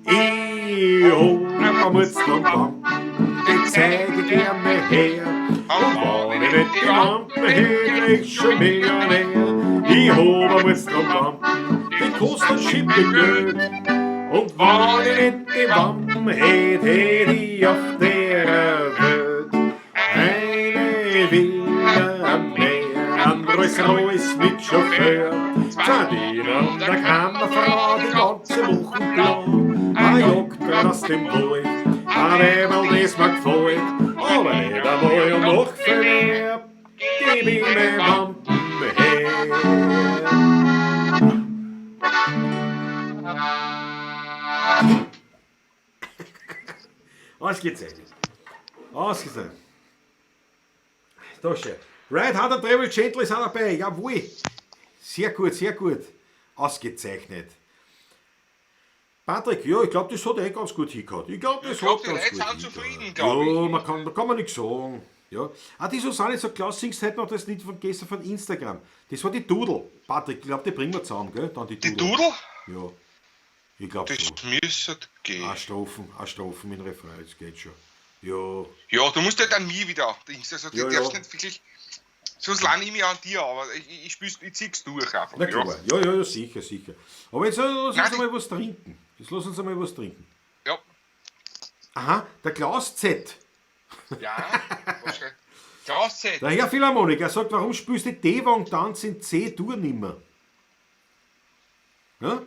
Ich hol am Mutzl Wampen, die zeige ich gerne her. Und wenn ich nicht die Wampen her, krieg ich schon Millionär. Ich hol am Mutzl Wampen, die kostet Schippe Geld. Und wenn ich nicht die Wampen hätt ich auf der Welt eine Villa am Meer, ein Rolls-Royce mit Chauffeur, Sardinen und eine Kammerfrau, die ganze Woche lang. Ein Jagd aus dem Wald, ein Weibel, das mir gefällt, aber nicht einmal und noch viel mehr, gib ihm ein Wampen her. Ausgezeichnet. Ausgezeichnet. Da schön. Right Hand und Travel Gentle ist auch dabei. Jawohl. Sehr gut, sehr gut. Ausgezeichnet. Patrick, ja, ich glaube, das hat ganz gut hingehört. Ich glaube, das hat die ganz Leute gut sind zufrieden, hingehört. glaube ich. Ja, da kann man nichts sagen. Ja. Ah, die Susanne sagt, Klaus, singst heute noch das Lied von gestern von Instagram. Das war die Dudel. Patrick, ich glaube, die bringen wir zusammen, gell? Dann die Die Dudel? Ja. Ich glaube Das so. müsste gehen. Eine Strophen in Refrain, das geht schon. Ja. Ja, du musst halt an mich wieder. Also, du Ja, darfst ja. nicht wirklich. Sonst lerne ich mich an dir, aber ich zieh's durch einfach. Na klar, ja, sicher, sicher. Aber jetzt lass uns Nein, einmal was trinken. Jetzt lass uns einmal was trinken. Ja. Aha, der Klaus Z. Ja, wahrscheinlich. Klaus Z. Der Herr Philharmoniker sagt, warum spielst du D-Wang-Tanz in C-Dur nimmer? Ja?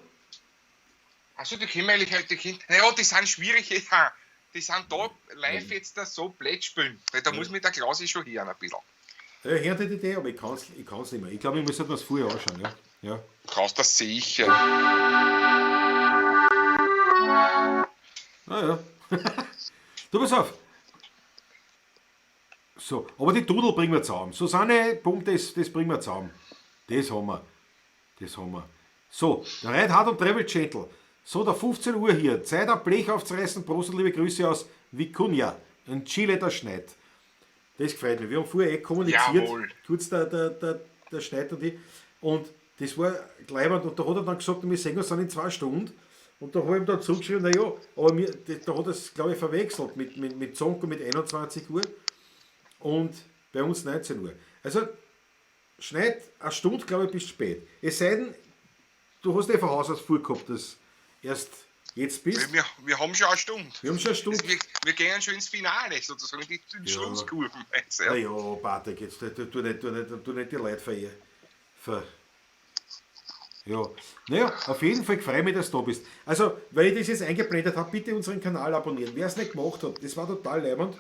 Also die können eigentlich halt die Kinder. Naja, die sind schwierig. Ja. Die sind da live jetzt da so blöd spielen. Weil da muss mich der Klaus schon hören ein bisschen. Ja, ich höre die Idee, aber ich kann's nicht mehr. Ich glaube, ich muss halt was vorher anschauen. Ja? Ja. Du kannst das sicher. Ah ja. Du, pass auf. So, aber die Dudel bringen wir zusammen. Susanne, Punkt, das bringen wir zusammen. Das haben wir. Das haben wir. So, der Reit Hard und Travel Gentle. So, der 15 Uhr hier. Zeit, ein Blech aufzureißen. Prost und liebe Grüße aus Vicuña. Ein Chile, der Schneid. Das gefällt mir. Wir haben vorher kommuniziert. Jawohl. Kurz der Schneid und ich. Und das war gleibend. Und da hat er dann gesagt, wir sehen uns dann in 2 Stunden. Und da habe ich ihm dann zurückgeschrieben, naja, aber da hat er es, glaube ich, verwechselt mit Zonko mit 21 Uhr und bei uns 19 Uhr. Also, Schneid, eine Stunde, glaube ich, bis spät. Es sei denn, du hast von Haus aus vorgehabt, dass erst jetzt bist. Wir haben schon eine Stunde. Wir haben schon eine Stunde. Wir gehen schon ins Finale, sozusagen, die Schlusskurven. Also, Ja, ja, Patrick, jetzt tu nicht die Leute ja, naja, auf jeden Fall freue ich mich, dass du da bist. Also, weil ich das jetzt eingeblendet habe, bitte unseren Kanal abonnieren. Wer es nicht gemacht hat, das war total leibend.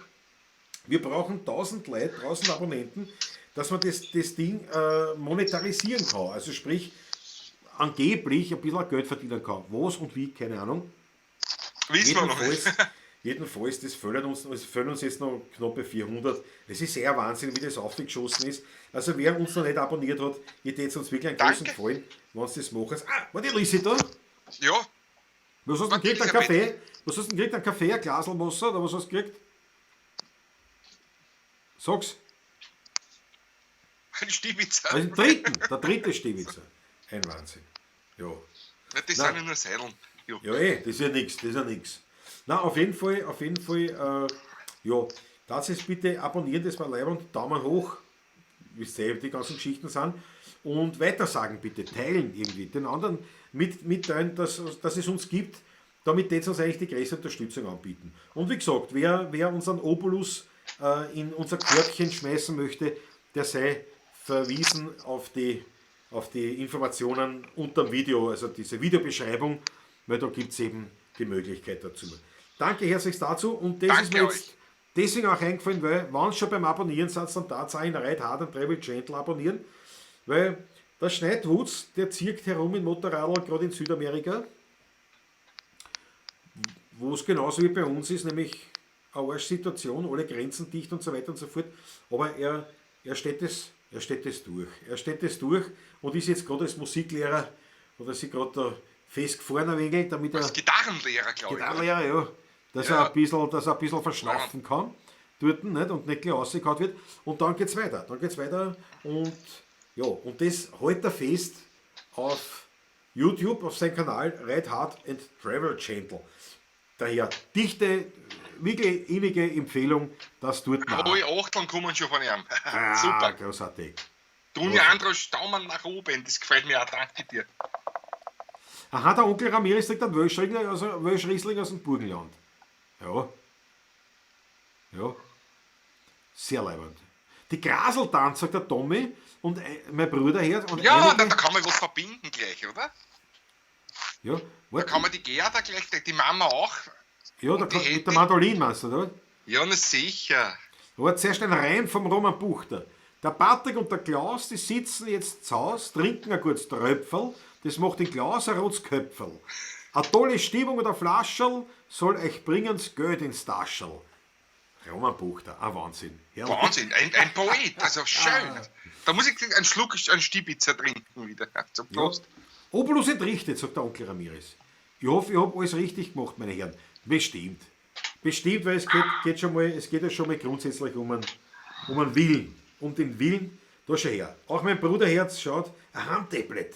Wir brauchen 1000 Leute, 1000 Abonnenten, dass man das Ding monetarisieren kann. Also sprich, angeblich ein bisschen Geld verdienen kann. Was und wie, keine Ahnung. wissen wir noch nicht. Jedenfalls, das fehlen uns jetzt noch knapp bei 400. Es ist sehr Wahnsinn, wie das aufgeschossen ist. Also wer uns noch nicht abonniert hat, ich hätte es uns wirklich einen großen Danke. Gefallen, wenn es das machen. Ah, war die Lisi da? Ja, Was hast du gekriegt? Ein Kaffee? Was hast du gekriegt? Ein Kaffee, ein Glasl Wasser oder was hast du gekriegt? Sag's. ein Stibitzer. Also der dritte Stibitzer. Ein Wahnsinn. Ja. Das sind ja nur Seideln. Ja, das ist ja nichts. Na, auf jeden Fall, ja, das ist bitte abonnieren, das war leibend, Daumen hoch, wisst ihr, die ganzen Geschichten sind, und weitersagen bitte, teilen irgendwie, den anderen mitteilen, dass es uns gibt, damit das uns eigentlich die größte Unterstützung anbieten. Und wie gesagt, wer unseren Obolus in unser Körbchen schmeißen möchte, der sei verwiesen auf die Informationen unter dem Video, also diese Videobeschreibung, weil da gibt es eben die Möglichkeit dazu. Danke herzlich dazu und das ist mir jetzt deswegen auch eingefallen, weil wenn schon beim Abonnieren seid, dann da in Reit Hard und Travel Gentle abonnieren, weil der Schneidwutz, der zirkt herum in Motorradl, gerade in Südamerika, wo es genauso wie bei uns ist, nämlich eine Arschsituation, alle Grenzen dicht und so weiter und so fort, aber er steht es Er steht das durch. Er steht das durch und ist jetzt gerade als Musiklehrer, oder sich gerade da festgefahren ein wenig, damit er... Als Gitarrenlehrer, glaube ich. Gitarrenlehrer, ja. Dass er ein bisschen verschnaufen kann. Dort nicht, und nicht gleich rausgehauen wird. Und dann geht's weiter. Und ja, und das hält er fest auf YouTube, auf seinem Kanal Ride Hard and Travel Channel. Daher dichte, wirklich innige Empfehlung, dass dort Alle Achteln kommen schon von ihm. Super. Großartig. Toni Andros, Daumen nach oben, das gefällt mir auch, danke dir. Aha, der Onkel Ramirez trägt einen Welschriesling aus dem Burgenland. Ja. Ja. Sehr leibend. Die Graseltanz, sagt der Tommy und mein Bruder hört. Und ja, da kann man was verbinden gleich, oder? Ja. Da kann man die Gerda gleich, die Mama auch. Ja, mit der Mandolin meinst du, oder? Ja, na sicher. Aber zuerst ein Reim vom Roman Buchter. Der Patrick und der Klaus, die sitzen jetzt zu Hause, trinken ein gutes Tröpferl, das macht den Klaus ein rotes Köpferl. Eine tolle Stimmung und ein Flascherl soll euch bringen das Geld ins Taschel. Roman Buchter, ein Wahnsinn. Herrlich. Wahnsinn, ein Poet, also schön. Da muss ich einen Schluck, einen Stibitzer trinken wieder. Zum Prost. Ja. Obolus entrichtet, sagt der Onkel Ramirez. Ich hoffe, ich habe alles richtig gemacht, meine Herren. Bestimmt. Bestimmt, weil es geht ja schon mal grundsätzlich um einen Willen. Um den Willen, da schau her. Auch mein Bruderherz schaut am Tablet.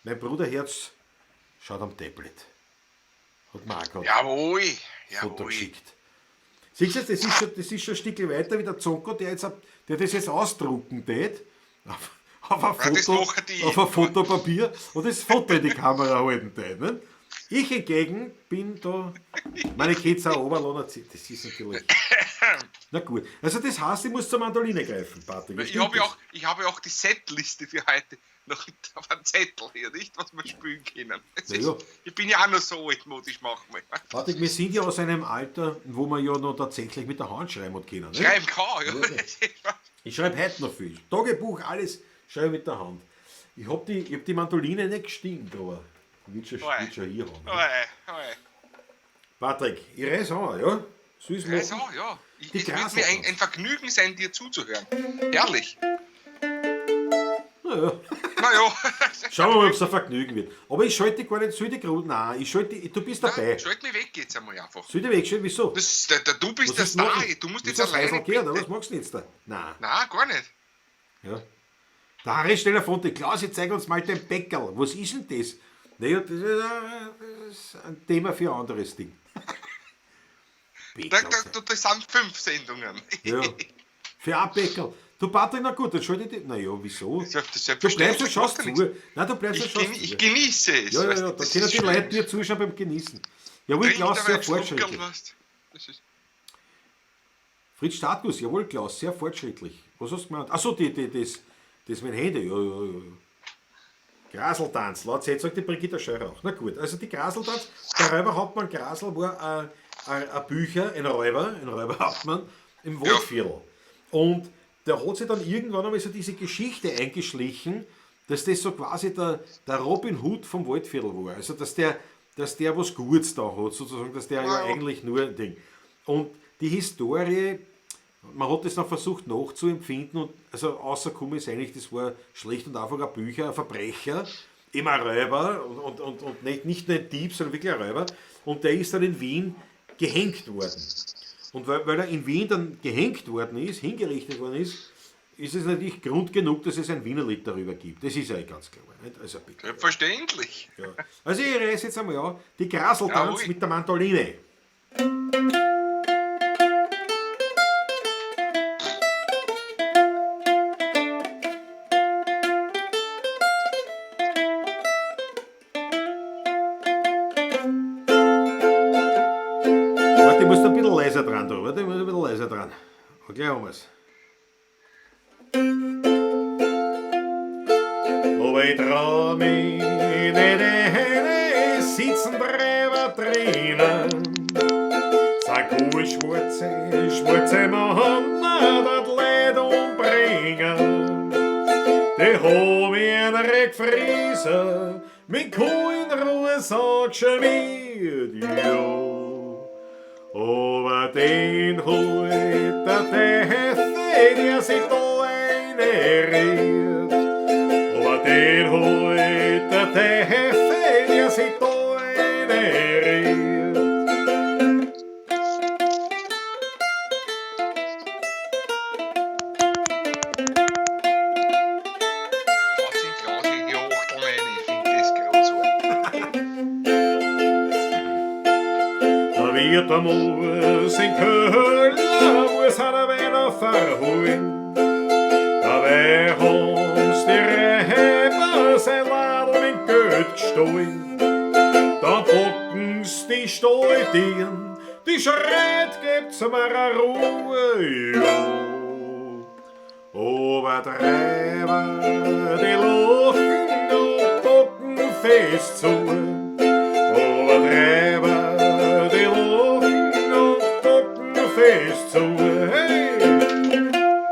Mein Bruderherz schaut am Tablet. Hat mir auch gerade Jawohl, Foto geschickt. Siehst du, das ist schon ein Stück weiter wie der Zonko, der das jetzt ausdrucken tät. Auf ein Fotopapier und das Foto in die Kamera halten tät. Ne? Ich hingegen bin da, meine Kids auch runterlassen. Das ist natürlich... Na gut, also das heißt, ich muss zur Mandoline greifen, Patrick. Ich habe auch die Setliste für heute noch auf einem Zettel hier, nicht, was wir spielen können. Ich bin ja auch noch so altmodisch manchmal. Patrick, wir sind ja aus einem Alter, wo man ja noch tatsächlich mit der Hand schreiben können. Ne? Schreiben kann, ja. Ich schreibe heute noch viel. Tagebuch, alles schreibe mit der Hand. Ich hab die Mandoline nicht gestimmt, aber wird schon hier haben. Ne? Patrick, ich reise an, ja? Es wird mir ein Vergnügen sein, dir zuzuhören. Herrlich. Naja. Schauen wir mal, ob es ein Vergnügen wird. Aber ich schalte gar nicht, nein, du bist dabei. Nein, schalt mich weg jetzt einmal einfach. Soll ich wegschalten? Wieso? Du bist der Star, du musst jetzt alleine... Was machst du jetzt da? Nein, gar nicht. Ja. Der Harry Stellerfonte, Klaus, jetzt zeig uns mal den Bäckerl. Was ist denn das? Naja, das ist ein Thema für ein anderes Ding. Das sind 5 Sendungen. Ja, für ein Bäckerl. Du, Patrick, na gut, dann schalte ich dich. Naja, wieso? Du bleibst und schaust zu. Nein, du bleibst und schaust zu. Ich genieße es. Ja, da können die Leute dir zuschauen beim Genießen. Jawohl, Klaus, sehr fortschrittlich. Fritz Status, jawohl, Klaus, sehr fortschrittlich. Was hast du gemeint? Achso, das mit Handy, ja. Graseltanz, laut sagt die Brigitte Scheurauch. Na gut, also die Graseltanz, der Räuberhauptmann Grasel war ein Räuberhauptmann im Waldviertel. Und der hat sich dann irgendwann einmal so diese Geschichte eingeschlichen, dass das so quasi der Robin Hood vom Waldviertel war. Also dass der was Gutes da hat, sozusagen, dass der ja eigentlich nur ein Ding. Und die Historie, man hat das dann versucht nachzuempfinden und also rausgekommen ist eigentlich, das war schlicht und einfach ein Verbrecher, eben ein Räuber und nicht nur ein Dieb, sondern wirklich ein Räuber. Und der ist dann in Wien gehängt worden. Und weil er in Wien dann gehängt worden ist, hingerichtet worden ist, ist es natürlich Grund genug, dass es ein Wienerlied darüber gibt. Das ist ja ganz klar. Nicht? Also bitte. Selbstverständlich. Ja. Also ich reiße jetzt einmal an, die Graseltanz mit der Mandoline. Ich muss da ein bisschen leiser dran, da. Warte, ich muss ein bisschen leiser dran. Und gleich haben wir es. Aber ich trau mich nicht, sitzen Bremer drinnen. Sag gut, schwarze Männer, das Leid umbringen. Die hab ich einen Reckfrieser, mit Kuh in Ruhe geschmiert, ja. Aber den holt der Teufel, der sich da eine sein Köhler muss einer wieder verholen. Dabei haben's die Räber sein Ladl in Geld gestohlen. Dann packen's die Stalltieren, die schreit, gebt's mir eine Ruhe, ja. Aber Treiber, die lachen und packen fest zu. Aber Treiber, die lachen und packen fest zu. Hey!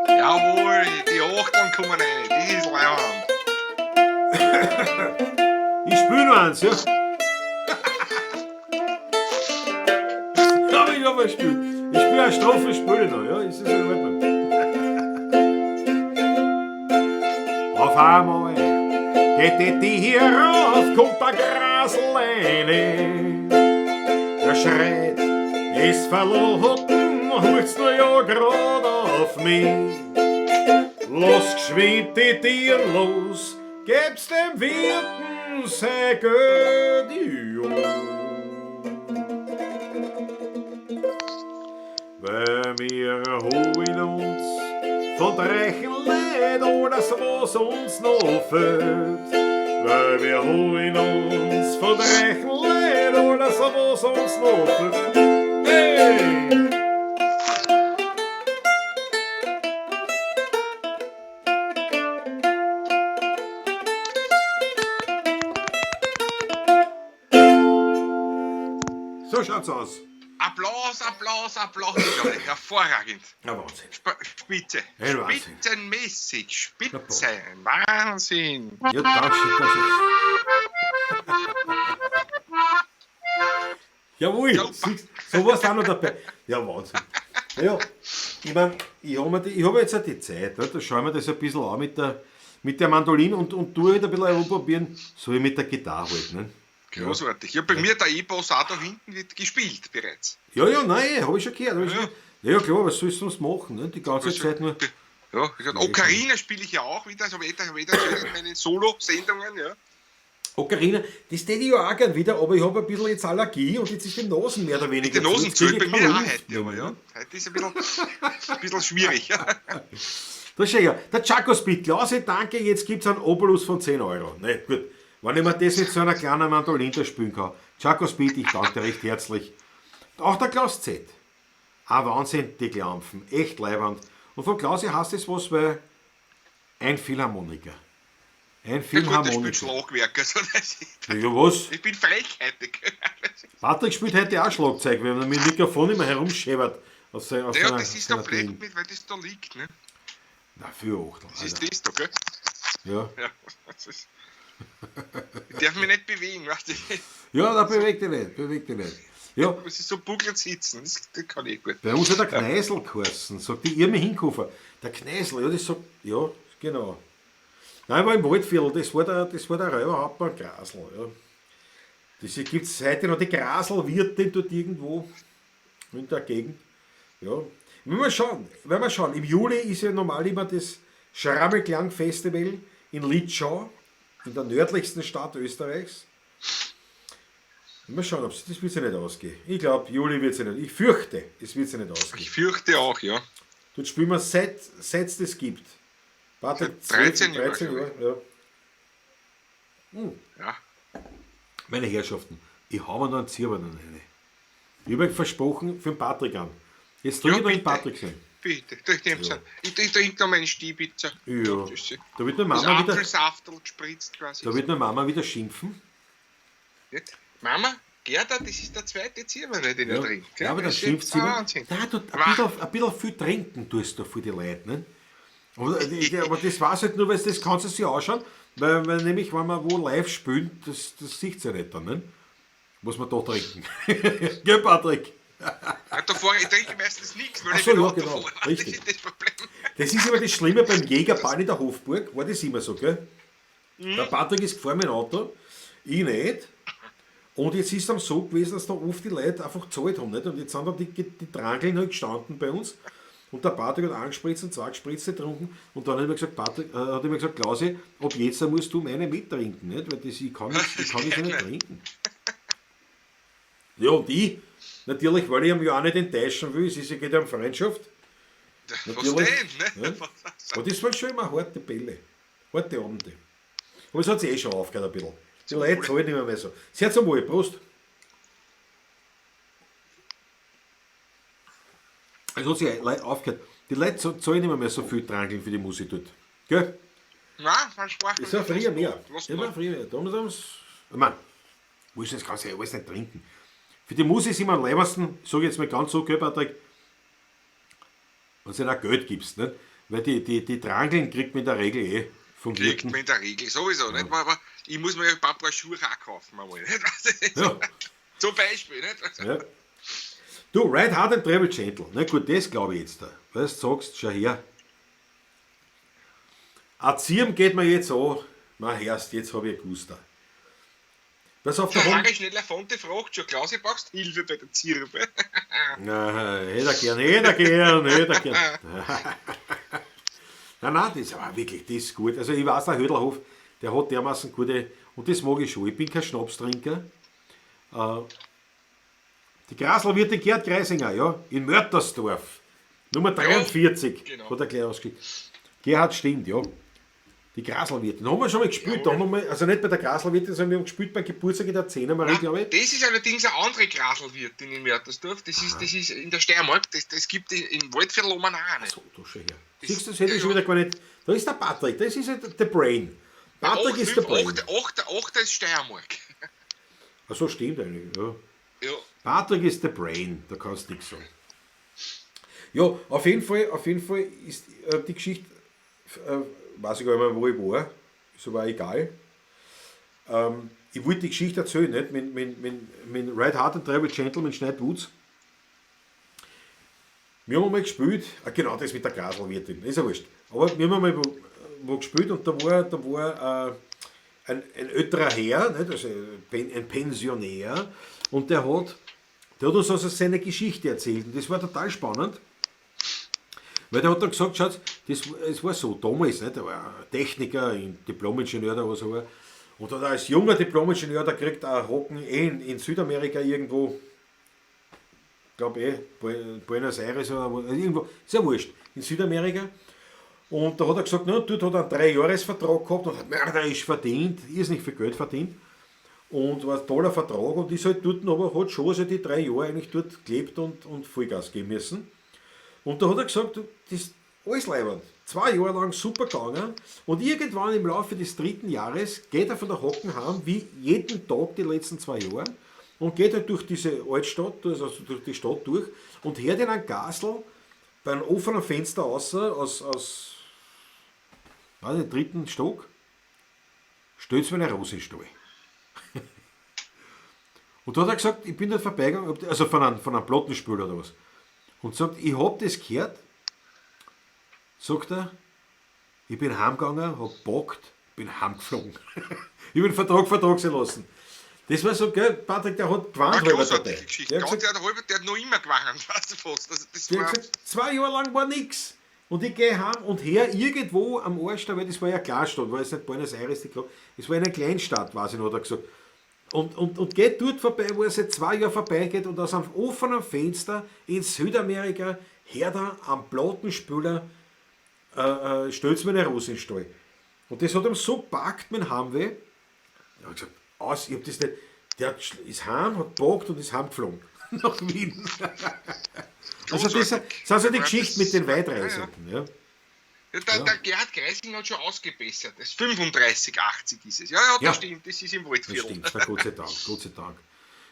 Jawohl, die Achteln kommen rein, das ist Leihwand. Ich spiel noch eins, ja? Aber ich hab gespielt. Ich spiele eine Strophe, spiele noch, ja? Ist das in Ordnung? Auf einmal geht die Tier rauf, kommt der Grasl rein. Der schreit, ist verloren, holt's nur ja grad auf mich. Lass geschwind die Tier los, geb's dem Wirten sein Geld, ja. Weil wir holen uns von reichen Leid alles, was uns noch fehlt. Weil wir holen uns von reichen Leid alles, was uns noch fehlt. Hey! So schaut's aus. Applaus, Applaus, Applaus. Ja, hervorragend. Ja, Wahnsinn. Spitze. Ein Wahnsinn. Spitzenmäßig. Spitze. Wahnsinn. Ja, danke. Jawohl, sowas auch noch dabei. Ja, Wahnsinn. Ja, ich meine, ich hab jetzt auch die Zeit. Da schauen wir das ein bisschen an mit der Mandoline und tue halt ein bisschen herumprobieren, so wie mit der Gitarre halt. Ne? Großartig. Ja, bei mir der E-Boss auch da hinten wird gespielt bereits. Ja, nein, habe ich schon gehört. Ja, klar, was sollst du sonst machen? Ne? Die ganze Zeit nur. Ja, Ocarina spiele ich ja auch wieder, also wieder in meinen Solo-Sendungen, ja. Ocarina, das täte ich ja auch gern wieder, aber ich habe ein bisschen jetzt Allergie und jetzt ist die Nasen mehr oder weniger. Die Nasen zählt bei mir auch heute, aber ja. Heute ist ein bisschen schwierig. Das ist ja, der Chakos-Bit, Klause, danke, jetzt gibt es einen Obolus von 10 €. Ne, gut. Wenn ich mir das mit so einer kleinen Mandoline spielen kann. Chakos-Bit, ich danke dir recht herzlich. Auch der Klaus Z. Ein Wahnsinn, die Klampfen. Echt leibend. Und von Klausi heißt es was, weil ein Philharmoniker. Ein Philharmoniker. Der spielt Schlagwerk. Also ja, was? Ich bin frechheitig. Patrick spielt heute auch Schlagzeug, weil er mit dem Mikrofon immer herumschäbert. Ja, das ist der Fleck mit, weil das da liegt. Ne? Na, für Achtel. Das ist das da, gell? Ja. Ich darf mich nicht bewegen, weißt du? Ja, da bewegt dich nicht. Ja. Muss ich so buckelt sitzen, das kann ich gut. Bei uns hat der Kneisel geheißen, sagt die Irme Hinkofer. Der Kneisel, ja, das sagt, ja, genau. Nein, war im Waldviertel, das war der Räuberhauptmann Grasl, ja. Das gibt es heute noch, die Graselwirte dort irgendwo in der Gegend. Ja. Wenn wir schauen, im Juli ist ja normal immer das Schrammelklang-Festival in Litschau, in der nördlichsten Stadt Österreichs. Mal schauen, ob das wird sich nicht ausgehen. Ich glaube, Juli wird sie nicht. Ich fürchte, es wird sich nicht ausgehen. Ich fürchte auch, ja. Dort spielen wir seit es das gibt. Warte, 13 Jahre. Ja. Ja. Meine Herrschaften, ich habe noch einen Zierber rein. Ich habe euch versprochen für den Patrick an. Jetzt drücke ich noch den Patrick sein. Bitte, ich trinke noch meinen Stibitzer. Ja. Da wird meine das Mama wieder. Apfelsaftel gespritzt quasi. Da wird meine Mama wieder schimpfen. Ja. Mama, Gerda, das ist der zweite Zierber, den er trinkt. Ja, aber dann schimpft sie immer. Ein bisschen viel trinken tust du für die Leute. Ne? Aber das weiß halt nur, weil das kannst du sich anschauen, weil nämlich, wenn wir wo live spielen, das sieht ja nicht dann, ne? Muss man da trinken. Gell, Patrick? Davor, ich trinke meistens nichts, weil ich so, bin ja, auch genau. davor. Richtig. Das ist das Problem. Das ist immer das Schlimme beim Jägerbahn in der Hofburg, war das immer so, gell? Der Patrick ist gefahren mit dem Auto, ich nicht. Und jetzt ist es dann so gewesen, dass da oft die Leute einfach gezahlt haben, nicht? Und jetzt sind dann die Drangeln halt gestanden bei uns. Und der Patrick hat angespritzt und 2 Gespritze getrunken. Und dann hat er gesagt, Klausi, ab jetzt musst du meine mittrinken, nicht? Weil ich kann das ja nicht trinken. Ja, und ich Natürlich, weil ich ihn ja auch nicht enttäuschen will, es geht ja um Freundschaft. Was denn? Ne? Ja. Aber das waren schon immer harte Bälle, harte Abende. Aber es hat sich schon aufgehört ein bisschen. Die Leute zahlen nicht mehr so. Seht einmal, Prost. Es hat sich aufgehört. Die Leute zahlen nicht mehr so viel Trangeln für die Musik dort. Gell? Nein, versprochen. Das war früher mehr. Lass Das mal. war früher mehr. Damals, ich meine, muss das kannst du ja alles nicht trinken. Für die Musik sind wir am leibendsten, sage ich jetzt mal ganz so, gell, Patrick, wenn du auch Geld gibst, nicht? Weil die Trangeln kriegt man in der Regel vom Kriegt Wirten. man in der Regel sowieso, nicht? Aber ich muss mir ein paar Schuhe auch kaufen, mal, nicht? Ja. Zum Beispiel, nicht? Ja. Du, Ride Hard and Travel Gentle. Na gut, das glaube ich jetzt da. Weißt du, sagst, schau her. Erziehen geht mir jetzt an. Na, hörst, jetzt habe ich ein Guster. Was auf der Der Hand? Harry Schneller-Fonte fragt schon, Klausi, brauchst Hilfe bei der Zirbe? Na, hätte er gern. Nein, das war wirklich, das ist gut. Also ich weiß, der Hödelhof, der hat dermaßen gute, und das mag ich schon. Ich bin kein Schnapstrinker. Die Graselwirte Gerd Greisinger, ja, in Mörtersdorf, Nummer 43, genau. hat er gleich ausgeschrieben. Gerhard stimmt, ja. Die Graselwirte. Da haben wir schon mal gespielt, da haben wir mal, also nicht bei der Graselwirte, sondern wir haben gespielt beim Geburtstag in der 10er Marie, glaube ich. Das ist allerdings eine andere Graselwirtin in Mörtersdorf. Das ist in der Steiermark. Das gibt in Waldviertel oben auch nicht. So, da schau her. Siehst du, das hätte ich schon wieder gar nicht. Da ist der Patrick, das ist der Brain. Patrick ist der Brain. 8. ist Steiermark. Ach so, stimmt eigentlich, ja. Ja. Patrick ist der Brain, da kannst du nichts sagen. Ja, auf jeden Fall ist die Geschichte, weiß ich gar nicht mehr, wo ich war, ist aber egal. Ich wollte die Geschichte erzählen, nicht? Mit Ride Hard and Travel Gentle mit Schneid Woods. Wir haben einmal gespielt, genau das mit der Graselwirtin, ist ja wurscht. Aber wir haben einmal wo gespielt und da war ein älterer Herr, nicht? Also ein Pensionär, und der hat uns also seine Geschichte erzählt. Und das war total spannend, weil der hat dann gesagt, schaut, es war so, damals, nicht? Der war ein Techniker, ein Diplom-Ingenieur oder was war. Und dann als junger Diplom-Ingenieur, der kriegt auch Hocken in Südamerika irgendwo, ich glaube Buenos Aires oder wo, also irgendwo, ist ja wurscht, in Südamerika. Und da hat er gesagt, na, dort hat er einen 3-Jahres-Vertrag gehabt und hat mörderisch verdient, irrsinnig viel Geld verdient. Und war ein toller Vertrag und ist halt dort, aber hat schon also die 3 Jahre eigentlich dort gelebt und Vollgas geben müssen. Und da hat er gesagt, das ist alles leibend. 2 Jahre lang super gegangen und irgendwann im Laufe des 3. Jahres geht er von der Hocken heim, wie jeden Tag die letzten 2 Jahre, und geht halt durch diese Altstadt, also durch die Stadt durch, und hört in einem Gasl bei einem offenen Fenster aus weiß nicht, 3. Stock, stellt mir eine Rose in den Stall. Und da hat er gesagt, ich bin dort vorbeigegangen, also von einem Plattenspieler oder was. Und sagt, ich hab das gehört, sagt er, ich bin heimgegangen, hab gepackt, bin heimgeflogen. Ich bin Vertrag sein lassen. Das war so, gell, Patrick, der hat gewarnt. Eine großartige Geschichte. Der hat gesagt, Der hat noch immer gewarnt, weißt du fast. Also das der war, hat gesagt, 2 Jahre lang war nichts. Und ich gehe heim und her irgendwo am Arsch, weil das war ja Kleinstadt, war jetzt nicht Buenos Aires, es war eine Kleinstadt, weiß ich noch, hat er gesagt. Und geht dort vorbei, wo er seit 2 Jahren vorbeigeht, und aus einem offenen Fenster in Südamerika hört er am Plattenspieler, stellt mir eine Rose in den Stall. Und das hat ihm so gepackt mit dem Heimweh. Er hat gesagt, ich hab das nicht. Der ist heim, hat gepackt und ist heimgeflogen. Nach Wien. Also das sind also die Geschichten mit den Weitreisenden. Ja. Der Gerhard Greisinger hat schon ausgebessert. Das 35,80 ist es. Ja, das stimmt, das ist im Das Waldviertel. stimmt, na, Gott sei Dank.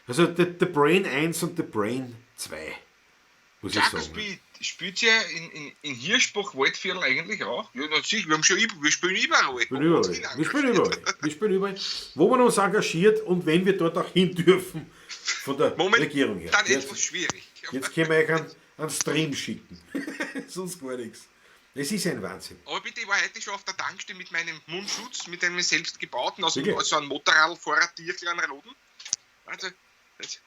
Also der Brain 1 und der Brain 2, muss ich Jaco sagen. spielt ja in Hirschbach, Waldviertel eigentlich auch. Ja, natürlich, wir spielen überall. Wir spielen überall. Wo man uns engagiert und wenn wir dort auch hin dürfen, von der Regierung her. Dann etwas schwierig. Jetzt können wir euch einen Stream schicken. Sonst gar nichts. Es ist ein Wahnsinn. Aber bitte, ich war heute schon auf der Tankstelle mit meinem Mundschutz, mit einem selbst gebauten, aus Wirklich? so einem Motorradfahrertierchen an Roden. Also,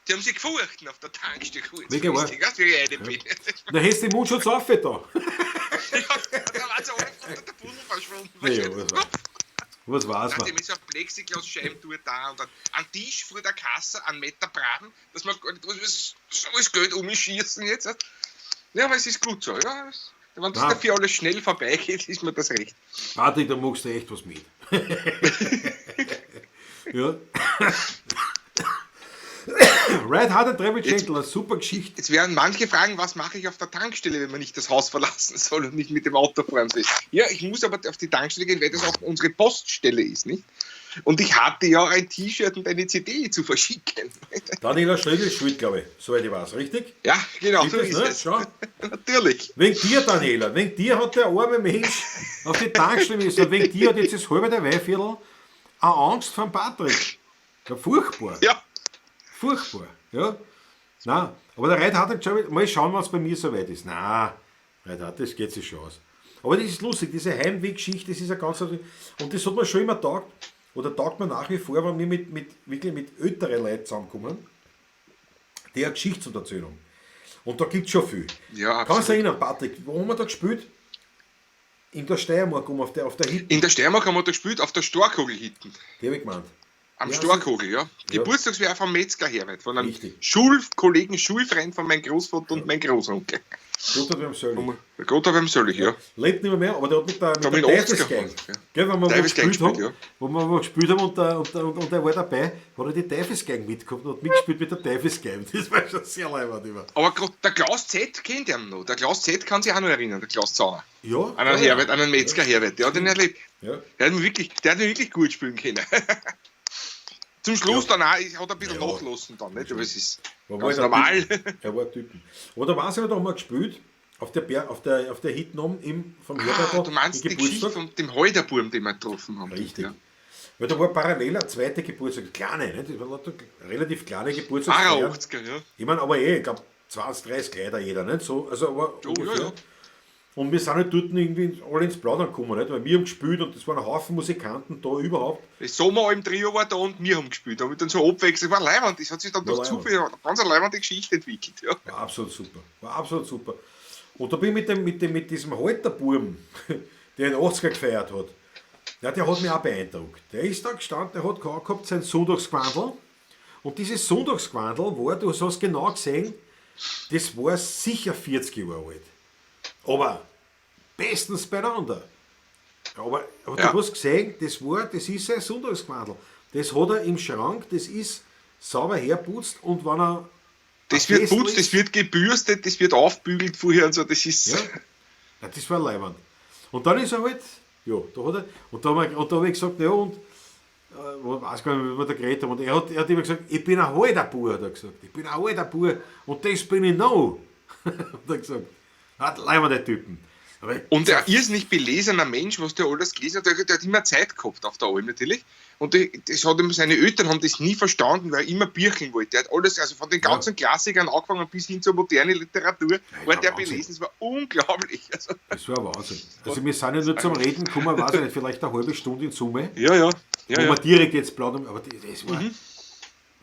die haben sich gefurchten auf der Tankstelle. Wirklich, wahr? Weißt du, wie ich eine bin? Da hast du den Mundschutz auf da. Ja, da war so alles unter der Buddel verschwunden. Ja, also. Was weiß man? Dem ist ein Plexiglasscheiben tut da und ein Tisch vor der Kasse, 1 Meter Braten, dass man gar nicht, so das Geld umschießen jetzt. Ja, aber es ist gut so, ja. Wenn das dafür alles schnell vorbeigeht, ist mir das recht. Patrick, da magst du echt was mit. Ja. Red Hard and Travel Gentle, eine super Geschichte. Jetzt werden manche fragen, was mache ich auf der Tankstelle, wenn man nicht das Haus verlassen soll und nicht mit dem Auto fahren soll. Ja, ich muss aber auf die Tankstelle gehen, weil das auch unsere Poststelle ist, nicht? Und ich hatte ja ein T-Shirt und eine CD zu verschicken. Daniela Schlegel ist schuld, glaube ich, soweit ich weiß, richtig? Ja, genau, so Stimmt ist das, es. Schau. Natürlich. Wegen dir, Daniela, wegen dir hat der arme Mensch auf die Tankstelle müssen. Wegen dir hat jetzt das halbe der Weihviertel eine Angst vor dem Patrick. Ja, furchtbar. Ja. Furchtbar. Ja. Nein, aber der Reit hat jetzt schon, mal schauen, was bei mir soweit ist. Nein, Reit hat, das geht sich schon aus. Aber das ist lustig, diese Heimweggeschichte, das ist ein ganz, und das hat mir schon immer taugt, oder taugt mir nach wie vor, wenn wir wirklich mit älteren Leuten zusammenkommen, die eine Geschichtserzählung. Und da gibt es schon viel. Ja, absolut. Kannst du erinnern, Patrick, wo haben wir da gespielt? In der Steiermark, auf der Hitten. In der Steiermark haben wir da gespielt, auf der Storkogel hinten. Die habe ich gemeint. Am Ja, Storkogel, ja. Ja. Geburtstagsfeier vom Metzger Herbert, von einem Richtig. Schulkollegen, Schulfreund von meinem Großvater und meinem Großonkel. Gut, hat beim Söllig. Gott hab ihm söllig, ja. Lebt nicht mehr, aber der hat mit der Da haben wir ihn Teufelsgang. oft gehabt, Gell, wenn wir wo Teufelsgang gespielt haben, gespielt, ja. wo wir wo gespielt haben und der war dabei, hat er die Teufelsgang mitgehabt und hat mitgespielt mit der Teufelsgang. Das war schon sehr leibend immer. Aber der Klaus Z kennt ihn noch. Der Klaus Z kann sich auch noch erinnern, der Klaus Zauner. Ja. An einen Herbert, an einen Metzger Herbert. Der hat ihn erlebt. Ja. Der hat ihn wirklich gut spielen können. Zum Schluss dann auch, hat er ein bisschen nachlassen dann, nicht? Aber es ist Wo ganz war der normal. Typ? Er war Typen. Aber da weiß ich noch, da haben wir gespielt, auf der Hitten oben vom Herbert. Du meinst die Geschichte von dem Heuderburm, den wir getroffen haben. Richtig. Ja. Weil da war parallel eine zweite Geburtstag, kleine, nicht? Das war relativ kleine Geburtstagsfeier. 80er, ja. Ich meine, aber ich glaube 20, 30 Kleider jeder, nicht? So, also, aber Oh, ungefähr. ja. Und wir sind halt dort irgendwie alle ins Plaudern gekommen, nicht? Weil wir haben gespielt und es waren ein Haufen Musikanten da überhaupt. Das Sommeralm-Trio war da und wir haben gespielt. Da haben wir dann so abwechselnd. War leibend. Das hat sich dann War durch leibend. Zufall eine ganz leibende Geschichte entwickelt. Ja. War absolut super. War absolut super. Und da bin ich mit diesem Halterbuben, der in den 80er gefeiert hat, ja, der hat mich auch beeindruckt. Der ist da gestanden, der hat gehabt sein Sonntagsgewandel. Und dieses Sonntagsgewandel war, du hast genau gesehen, das war sicher 40 Jahre alt. Aber bestens beieinander. Aber Ja. du hast gesehen, das ist sein Sonntagsgewandel. Das hat er im Schrank, das ist sauber herputzt und wenn er Das ein wird Festel putzt, ist- das wird gebürstet, das wird aufbügelt vorher und so. Das ist. Ja, ja, das war leibend. Und dann ist er halt, ja, da hat er, und da habe ich gesagt, ja, und ich weiß gar nicht, wie wir da geredet haben. Und er hat immer gesagt, ich bin ein alter Bub, hat er gesagt. Ich bin ein alter Bub und das bin ich noch. Hat er gesagt. Hat leibende Typen. Aber Und ein irrsinnig belesener Mensch, was der alles gelesen hat, der hat immer Zeit gehabt auf der Alm natürlich. Und das hat ihm, seine Eltern haben das nie verstanden, weil er immer bircheln wollte. Der hat alles, also von den ganzen Klassikern angefangen bis hin zur modernen Literatur, war der Wahnsinn. belesen. Es war unglaublich. Also, das war Wahnsinn. Also wir sind ja nur zum Reden gekommen, weiß ich nicht, vielleicht eine halbe Stunde in Summe, ja. wo wir direkt jetzt plaudern, aber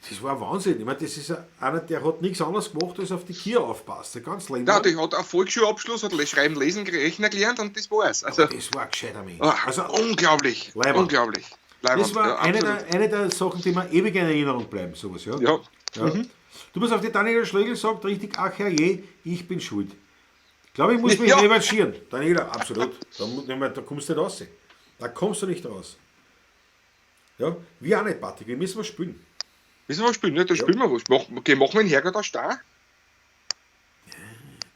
das war Wahnsinn. Ich meine, das ist einer, der hat nichts anderes gemacht, als auf die Kier aufpasst. Ganz Ja, ländlich. der hat einen Volksschulabschluss, hat Schreiben, Lesen, Rechnen gelernt und das war's. Also, Das war ein gescheiter Mensch. also unglaublich. Leibend. Unglaublich. Leibend, Das war ja, eine absolut. der Sachen, die mir ewig in Erinnerung bleiben, sowas, ja. Ja. Ja. Du musst auf die Daniela Schlegel sagt richtig, ach herrje, ich bin schuld. Ich glaube, ich muss mich Ja. revanchieren. Daniela, absolut. Da kommst du nicht raus. Da kommst du nicht raus. Ja, wir auch nicht, Patrick, wir müssen was spielen. Müssen wir spielen, ne? Da spielen wir was. Machen wir in Hergott aus Star?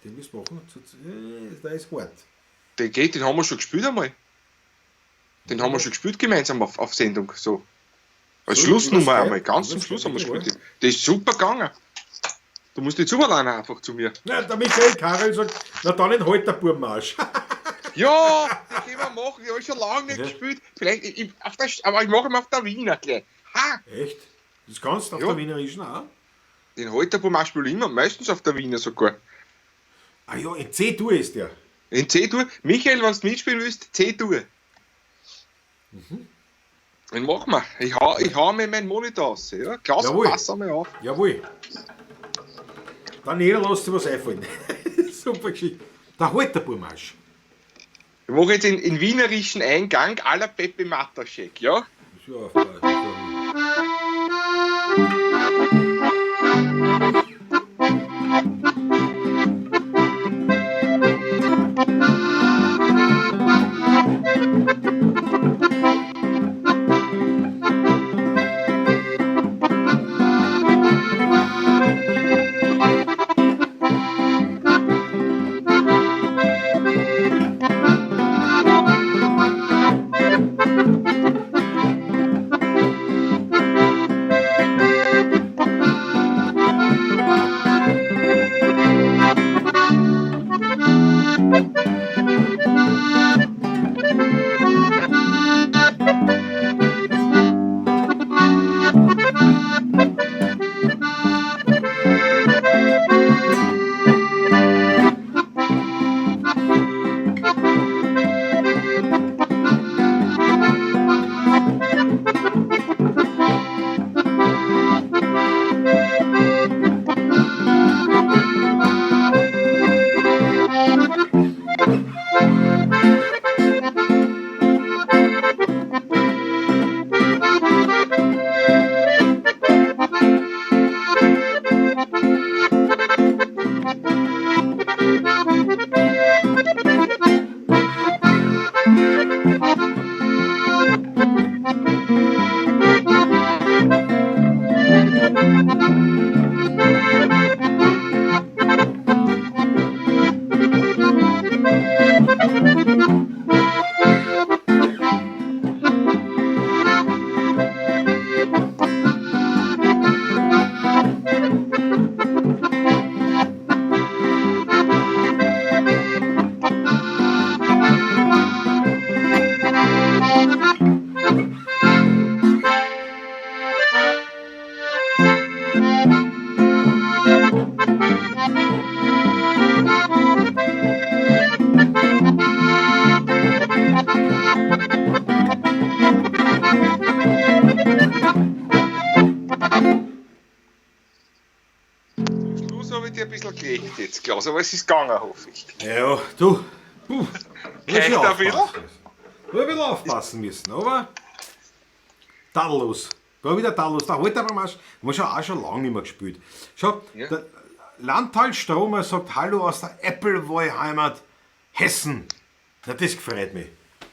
Den müssen wir machen. Da ist hart. Den haben wir schon gespielt einmal. Den haben wir schon gespielt gemeinsam auf Sendung. So. Als So, Schlussnummer übers einmal. Skype? Ganz zum Übers Schluss haben wir Skype, gespielt. Das ist super gegangen. Du musst dich zuverlassen einfach zu mir. Na, der Michael Karel sagt, na dann in halt der Burmarsch. Ja, das können wir machen. Ich habe schon lange nicht Ja. gespielt. Vielleicht aber ich mache ihn auf der Wiener gleich. Ha! Echt? Das kannst du auf Ja. der Wienerischen auch? Den Halterbaum spiele ich immer, meistens auf der Wiener sogar. Ah ja, in C-Dur ist der. In C-Tour. Michael, wenn du mitspielen willst, C-Tour. Den machen wir. Ich hau mir meinen Monitor aus. Ja? Klaus, Jawohl. pass einmal auf. Jawohl. Daniela, lass dir was einfallen. Super Geschichte. Der Halterburmarsch. Ich mache jetzt in wienerischen Eingang à la Pepe Mataschek, ja? Jetzt, Klaus, aber es ist gegangen, hoffe ich. Ja, du. Reicht ein bisschen? Du ein bisschen aufpassen müssen, aber tadellos. Da wieder tadellos. Da heute aber mal schon auch schon lange nicht mehr gespielt. Schau, ja. Der Landtal Stromer sagt Hallo aus der Appleboy-Heimat Hessen. Na, das gefreut mich.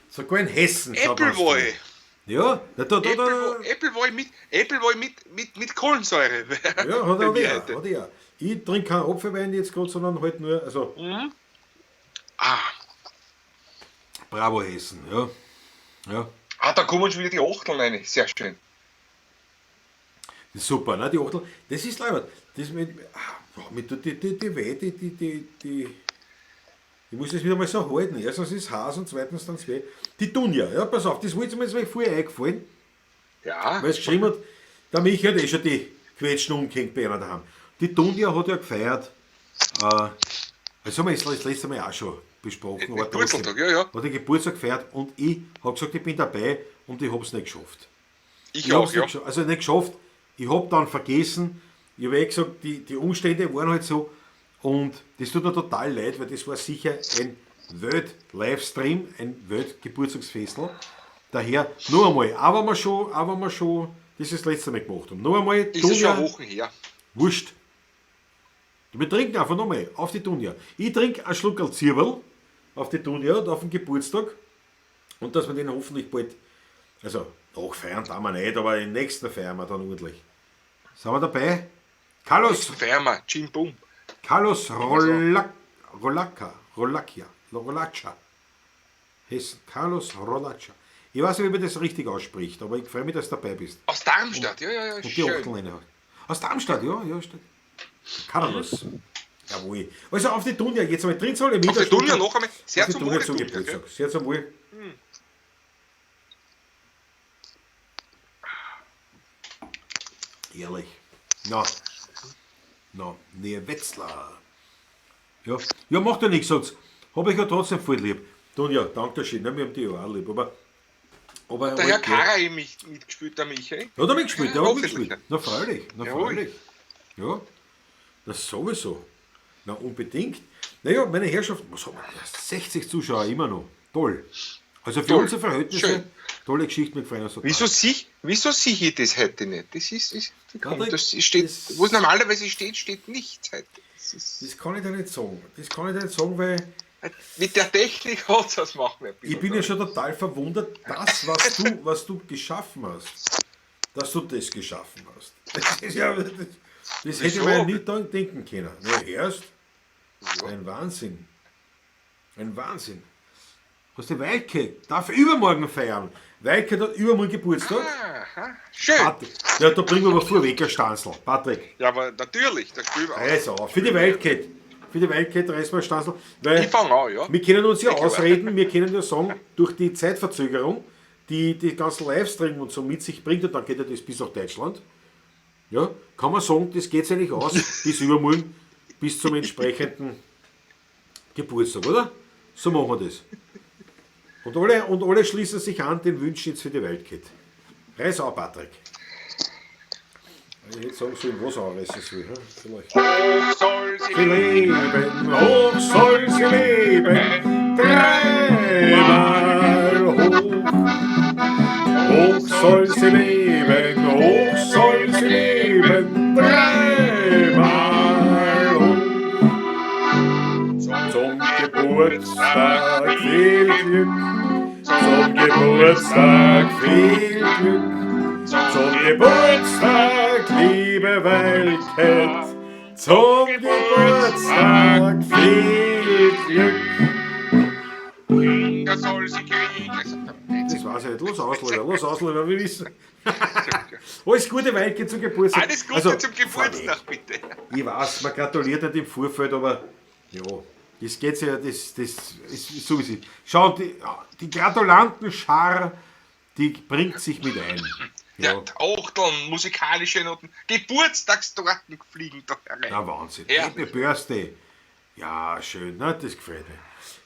Sogar in Hessen. Appleboy? Ja, Appleboy mit Kohlensäure. Ja, hat er ja. Ich trinke keinen Apfelwein jetzt gerade, sondern halt nur, also. Mhm. Bravo Hessen, ja. Ja. Da kommen schon wieder die Achteln rein, sehr schön. Das ist super, ne? Die Achtel, das ist leider. Das mit die Weh, ich muss das wieder mal so halten. Erstens ist es Haas und zweitens dann weh. Die Dunja, ja, pass auf, das wollte mir jetzt mal vorher eingefallen. Ja. Weil es geschrieben hat, der Michi hat schon die Quetschen umgehängt bei einer daheim. Die Dunja hat ja gefeiert, das haben wir das letzte Mal auch schon besprochen. Aber Geburtstag, ja. Hat den Geburtstag gefeiert und ich habe gesagt, ich bin dabei und ich habe es nicht geschafft. Ich auch, ja. Also nicht geschafft, ich habe dann vergessen, ich habe gesagt, die Umstände waren halt so und das tut mir total leid, weil das war sicher ein Welt-Livestream, ein Welt-Geburtstagsfestl. Daher, nur einmal, aber wir schon das ist das letzte Mal gemacht haben. Nur einmal, ist es schon Wochen her. Wurscht. Wir trinken einfach nochmal auf die Dunja. Ich trinke einen Schluck Zwiebel auf die Dunja und auf den Geburtstag. Und dass wir den hoffentlich bald, also nachfeiern tun wir nicht, aber den nächsten feiern wir dann ordentlich. Sind wir dabei? Carlos Rolaccia. Hessen. Carlos Rolaccia. Ich weiß nicht, wie man das richtig ausspricht, aber ich freue mich, dass du dabei bist. Aus Darmstadt, ja. Und die Achteln hat. Aus Darmstadt, ja, steht. Carlos. Jawohl. Also auf die Dunja, jetzt einmal drin soll ich auf die Dunja noch einmal. Sehr zum Wohl. Sehr zum Wohl. Ehrlich. Na, Nähe Wetzlar. Ja, macht ja nichts, sonst habe ich ja trotzdem voll lieb. Dunja, danke schön, wir haben die ja auch lieb, aber der Herr Kara mitgespielt, der Michael. Ja, der hat mitgespielt, Na, freilich. Ja, das sowieso. Na, unbedingt. Naja, meine Herrschaft, was haben wir? 60 Zuschauer immer noch. Toll. Also für Toll. unsere Verhältnisse, Schön. tolle Geschichte mit Freien so. Wieso sehe ich das heute nicht? Patrick, Das steht, wo es normalerweise steht nichts heute. Das kann ich dir nicht sagen. Weil Mit der Technik hat es was machen wir. ich bin ja schon total verwundert, was du geschaffen hast. Dass du das geschaffen hast. Das ist ja, das hätte man ja nicht denken können. Na, erst? Ein Wahnsinn. Hast du Weilke? Darf übermorgen feiern. Weilke hat übermorgen Geburtstag. Aha, schön. Ja, da bringen wir aber vorweg ein Stanzl. Patrick. Ja, aber natürlich, da spielen wir Also, für die Wildcat. Reißen wir ein Stanzl. Weil Ich fange an, ja. wir können uns ja ausreden, wir können ja sagen, durch die Zeitverzögerung, die ganzen Livestream und so mit sich bringt, und dann geht ja das bis nach Deutschland. Ja, kann man sagen, das geht sich nicht aus, bis übermorgen, bis zum entsprechenden Geburtstag, oder? So machen wir das. Und alle schließen sich an den Wünschen jetzt für die Wildcat. Reiß auf, Patrick. Ich hätte sagen sollen, was anreißen soll. Vielleicht. Hoch soll sie Hoch soll sie leben, dreimal hoch. Hoch soll sie leben, dreimal hoch. Zum Geburtstag viel Glück, zum Geburtstag viel Glück, zum Geburtstag, liebe Wildcat, zum Geburtstag viel Glück. Kinder soll sie kriegen. Das weiß ich nicht. Los auslösen, wir wissen. Alles Gute, Wildcat, zum Geburtstag. Alles Gute zum Geburtstag, bitte. Ich weiß, man gratuliert nicht im Vorfeld, aber ja, das geht ja, das ist sowieso. Schau, die Gratulantenschar, die bringt sich mit ein. Ja, Achteln, musikalische Noten, Geburtstagstorten fliegen da herein. Na, Wahnsinn. Ja. Happy Birthday. Ja, schön, ne? Das gefällt mir.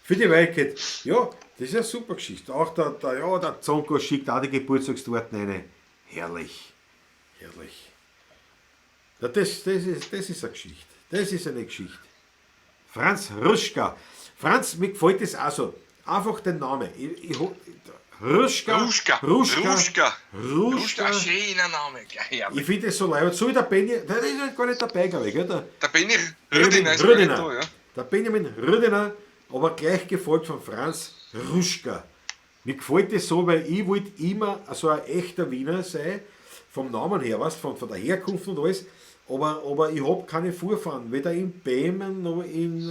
Für die Wildcat, ja, das ist eine super Geschichte. Auch der Zonko schickt auch die Geburtstagstorten rein. Herrlich. Ja, das ist eine Geschichte. Das ist eine Geschichte. Franz Ruschka. Franz, mir gefällt das auch so. Einfach den Namen. Ruschka. Schöner Name. Ja, Ich finde das so leid. So wie der Benny, der ist halt gar nicht dabei, glaube ich. Gell? der Benny Rüdiner ist Rüdiner. da, ja. Der Benjamin Rüdiner, aber gleich gefolgt von Franz Ruschka. Mir gefällt das so, weil ich wollte immer so ein echter Wiener sein, vom Namen her, weißt, von der Herkunft und alles. Aber ich habe keine Vorfahren, weder in Böhmen, noch in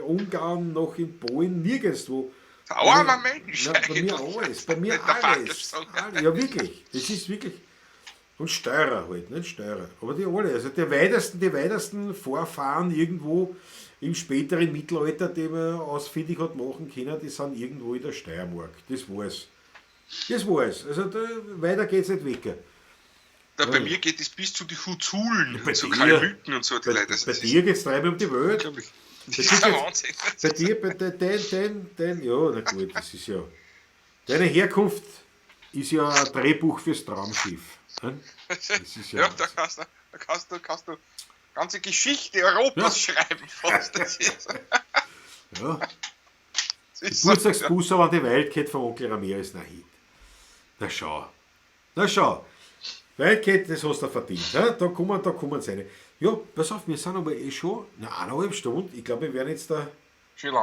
Ungarn, noch in Polen, nirgendwo. Armer Mensch. Nein, bei mir alles. Ja, wirklich. Das ist wirklich. Und Steurer halt, nicht Steurer. Aber die alle. Also die weitesten Vorfahren irgendwo im späteren Mittelalter, die man ausfindig hat machen können, die sind irgendwo in der Steiermark. Das war's. Also weiter geht's nicht weg. Bei mir geht es bis zu die Huzulen, Bei zu dir- Kalmücken und so. Die Leute. Bei dir geht's treiben um die Welt. Das ist ein Wahnsinn. Bei dir, ja, na gut, das ist ja. Deine Herkunft ist ja ein Drehbuch fürs Traumschiff. Ne? Das ist Ja, da kannst du ganze Geschichte Europas schreiben fast. Das ist, Ja. das ist so, Geburtstagsbuße an die Wildcat von Onkel Ramirez nach Hit. Na schau. Wildcat, das hast du verdient. Ja? Da kommen sie rein. Ja, pass auf, wir sind aber schon 1,5 Stunden. Ich glaube, wir werden jetzt da schön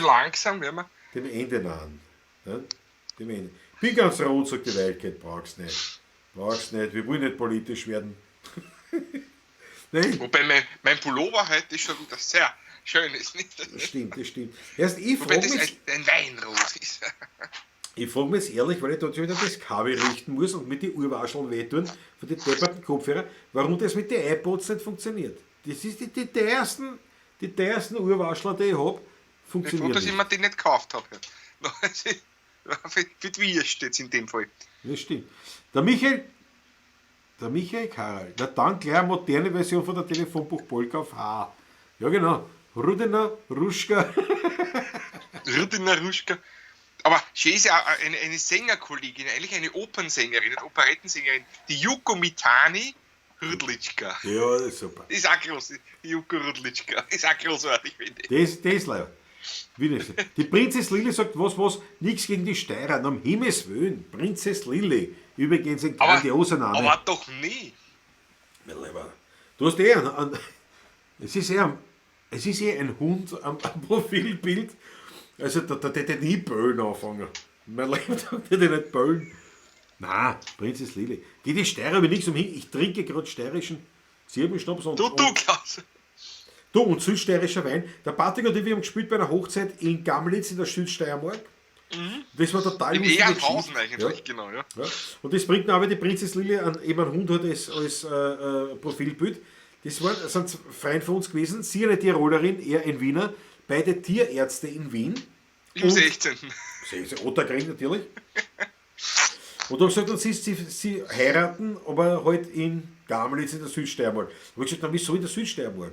langsam, wenn wir. dem Ende nahen. Ja? Dem Ende. Ich bin ganz rot, sagt die Wildcat, brauchst nicht. Wir wollen nicht politisch werden. Nein, Wobei mein Pullover heute ist schon wieder sehr schön ist, nicht? das stimmt. Erst ich Wobei frage das mich, ein Weinrot ist. jetzt ehrlich, weil ich dort schon wieder das Kabel richten muss und mit den Urwascheln wehtun von den depperten Kopfhörer, warum das mit den iPods nicht funktioniert. Das ist die teuersten Urwaschler, die ich habe, Ich funktionieren froh, dass ich nicht. mir die nicht gekauft habe. Für die Wirst jetzt in dem Fall. Das stimmt. Der Michael Karl, dann gleich eine moderne Version von der Telefonbuch Polka auf H. Ja genau, Rudina, Ruschka. Rüdiner Ruschka. Aber sie ist ja eine Sängerkollegin, eigentlich eine Opernsängerin, eine Operettensängerin, die Juko Mitani Rudlitschka. Ja, das ist super. Ist auch groß, die Juko Rudlitschka. Ist auch großartig, finde ich. Das ist leider. Wie das? Die Prinzess Lilly sagt, was, nichts gegen die Steirer, um Himmels Willen. Prinzess Lilly, übrigens ein grandioser Name. Aber doch nie. Du hast es ist eher ein Hund am Profilbild. Also der nie böllen anfangen. Mein Leben der nicht böllen. Nein, Prinzess Lilly. Geht die Steirer über nichts umhin. Ich trinke gerade steirischen Zirbenschnaps und Klaus. Du, und südsteirischer Wein. Der Patrick und ich, wir haben gespielt bei einer Hochzeit in Gamlitz in der Südsteiermark. Das war total Im Ehrenhausen eigentlich, genau, ja. Und das bringt mir aber die Prinzess Lilly eben einen Hund hat als Profilbild. Das sind Freunde von uns gewesen. Sie eine Tirolerin, er ein Wiener. Beide Tierärzte in Wien. Im 16. Ottergring natürlich. Und dann gesagt, sie heiraten, aber halt in Gamlitz in der Südsteiermark. Und ich gesagt, na, wieso in der Südsteiermark?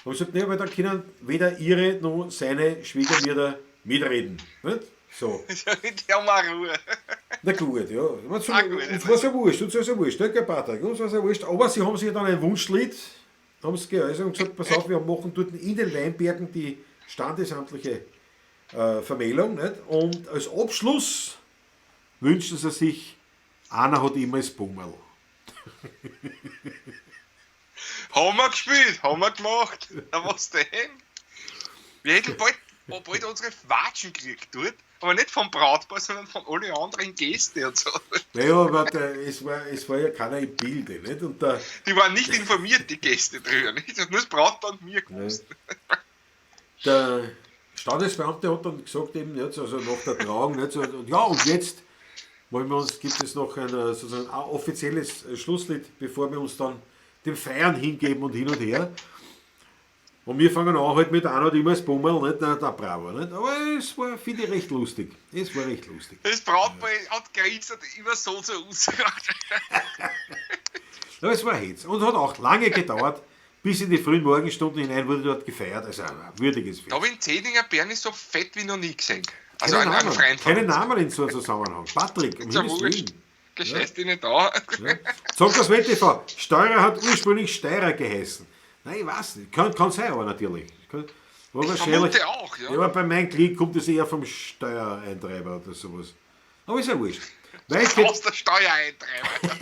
Und ich gesagt, ne, weil da können weder ihre noch seine Schwiegermütter mitreden. Nicht? So. Die haben auch Ruhe. Na gut, ja. Uns war es ja wurscht, nicht, Patrick? Uns war es ja wurscht. Aber sie haben sich dann ein Wunschlied geäußert und gesagt, pass auf, wir machen dort in den Weinbergen die standesamtliche Vermählung. Nicht? Und als Abschluss wünschen sie sich, einer hat immer das Bummel. Haben wir gespielt, haben wir gemacht. Na was denn? Wir hätten bald unsere Watschen gekriegt dort, aber nicht vom Brautpaar, sondern von allen anderen Gästen und so. Naja, aber es war ja keiner im Bilde. Nicht? Und die waren nicht informiert, die Gäste drüber. Nicht? Das hat nur das Brautpaar und mir gewusst. Der Standesbeamte hat dann gesagt, eben, jetzt, also nach der Trauung, nicht, so, ja, und jetzt gibt es noch sozusagen ein offizielles Schlusslied, bevor wir uns dann dem Feiern hingeben und hin und her. Und wir fangen an halt mit einer hat immer das Bummel, nicht der Bravo. Nicht? Aber es war, finde ich, recht lustig. Es war recht lustig. Das Brautpaar hat gerinst immer so ausgemacht. Ja, es war Hetz. Und hat auch lange gedauert, bis in die frühen Morgenstunden hinein wurde dort gefeiert. Also ein würdiges Fest. Da habe ich in Zedinger Berni so fett wie noch nie gesehen. Also keine Namen in so einem Zusammenhang. Patrick, um Himmels Willen. Gescheißt dich nicht da. Ja. Sag das WTV. Steurer hat ursprünglich Steirer geheißen. Nein, ich weiß nicht. Kann sein, aber natürlich. Ich vermute auch, ja. Ja, aber bei meinem Klick kommt es eher vom Steuereintreiber oder sowas. Aber ist ja wurscht. Aus der Steuereintreiber.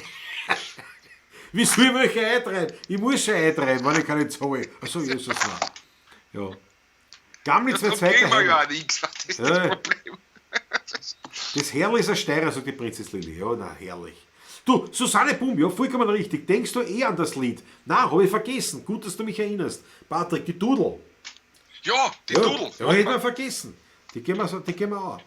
Wie soll ich mich eintreiben? Ich muss schon eintreiben, wenn ich keine zahle. Achso, Jesus, nein. Ja. Gamlitz wird zweiter Heimat. Ja nichts, das ist das Problem. Das Herrl ist ein Steirer, sagt die Prinzess Lilly. Ja, na, herrlich. Du, Susanne Bum, ja, vollkommen richtig. Denkst du an das Lied? Na, habe ich vergessen. Gut, dass du mich erinnerst. Patrick, die Dudel. Ja, die Dudel. Ja, hätten wir vergessen. Die gehen wir auch.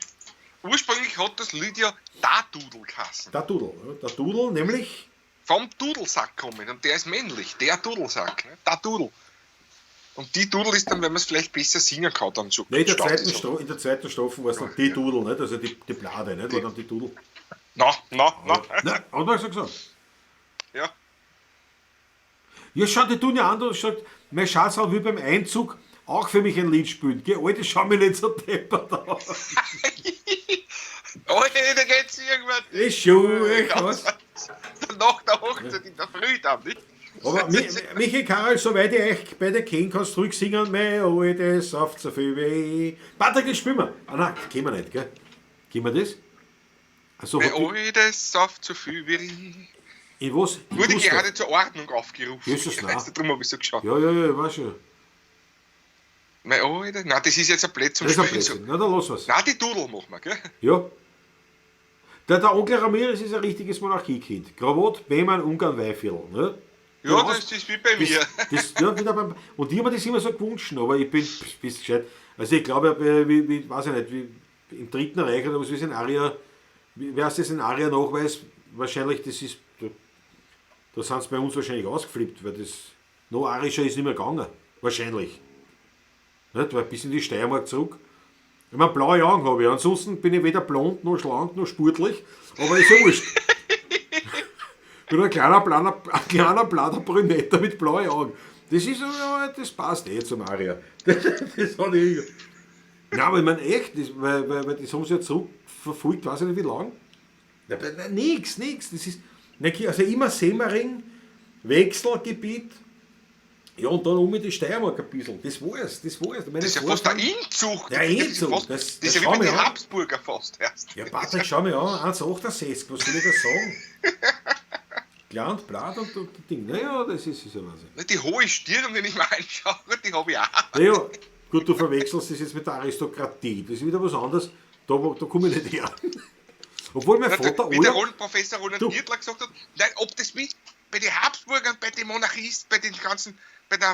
Ursprünglich hat das Lied ja Der Dudel geheißen. Der Dudel. Ja, der Dudel, nämlich... Vom Dudelsack kommen. Und der ist männlich. Der Dudelsack. Ne? Der Dudel. Und die Dudel ist dann, wenn man es vielleicht besser singen kann, dann so. Nein, in der zweiten Strophe war es dann die Dudel, nicht? Also die Blade, nicht? War dann die Dudel. Na. Nein, anders gesagt. Ja. Ja, schau, die tun ja anders. Mein Schatzal will beim Einzug auch für mich ein Lied spielen. Geh, Alter, schau mich nicht so deppert aus. Oh, da geht's irgendwas. Die Schuhe, was? Nach der Hochzeit in der Früh dann, nicht? Aber Michi Karl, soweit ich euch beide kennen, kannst du zurücksingen. Mein altes Saft so viel weh. Patrick, das spielen wir. Ah nein, können wir nicht, gell? Können wir das? Also, mein altes Saft so viel weh. In was? Wurde gerade zur Ordnung aufgerufen. Jesus, nein. Darum habe ich so geschaut. Ja, ich weiß schon. Mein altes... Nein, das ist jetzt ein Blöd zum Das ist ein Spielen. Blödsinn. Na, dann lass was. Nein, die Dudel machen wir, gell? Ja. Der Onkel Ramirez ist ein richtiges Monarchiekind. Krawat, Behmann, Ungarn, Weihviertel. Ne? Ja, das ist wie bei mir. Ja, wieder und ich habe mir das immer so gewünscht, aber ich bin gescheit. Also ich glaube, weiß ich nicht, wie im Dritten Reich oder was ist ein Aria, wer ist das ein Aria-Nachweis? Wahrscheinlich, das ist, da sind sie bei uns wahrscheinlich ausgeflippt, weil das noch arischer ist nicht mehr gegangen. Wahrscheinlich. Nicht? Weil bis in die Steiermark zurück. Ich meine, blaue Augen habe ich. Ansonsten bin ich weder blond, noch schlank, noch sportlich. Aber ist ja wurscht. Ich bin ein kleiner blatter Brünetter mit blauen Augen. Das passt zum Aria. Das hat ich. Ja, aber ich meine echt, weil das haben sie ja zurückverfolgt, weiß ich nicht wie lange. Nix. Das ist, also immer Semmering, Wechselgebiet, Ja, und dann um die Steiermark ein bisschen. Das war's. Das ist ja fast eine Inzucht. Ja, Inzucht. Das ist ja wie bei den Habsburger fast erst. Ja, Patrick, schau mir an. 1,68. Was soll ich da sagen? Klein und blatt und Ding. Naja, das ist ja Wahnsinn. Die hohe Stirn, wenn ich mir anschaue, die habe ich auch. Naja, gut, du verwechselst das jetzt mit der Aristokratie. Das ist wieder was anderes. Da komme ich nicht her. Obwohl mein Vater... Wie der Professor Roland Hirtler gesagt hat, nein, ob das wie bei den Habsburgern, bei den Monarchisten, bei den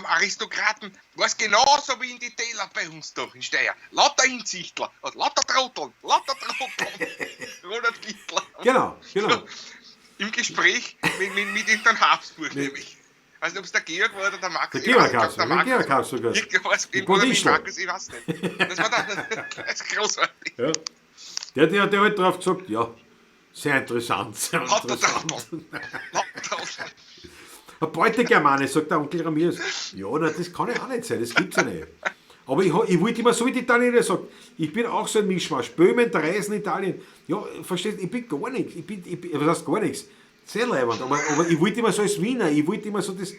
Aristokraten, war es genauso wie in die Täler bei uns da in Steyr. Lauter Insichtler und lauter Trotteln. Roland Hirtler. Genau. Im Gespräch mit irgendeinem Habsburg nämlich. Also ob es der Georg war oder der Markus. Der Georg Habsburg sogar. Ich weiß nicht. Das war das ist großartig. Ja. Der hat halt drauf gesagt, ja, sehr interessant. Ein Beutegermane, sagt der Onkel Ramirez. Ja, na, das kann ja auch nicht sein, das gibt's ja nicht. Aber ich wollte immer so wie die Italiener sagen, ich bin auch so ein Mischmasch. Böhmen, Dreisen, Italien. Ja, verstehst du, ich bin gar nichts. Was heißt gar nichts? Sehr leibend. Aber ich wollte immer so als Wiener, ich wollte immer so das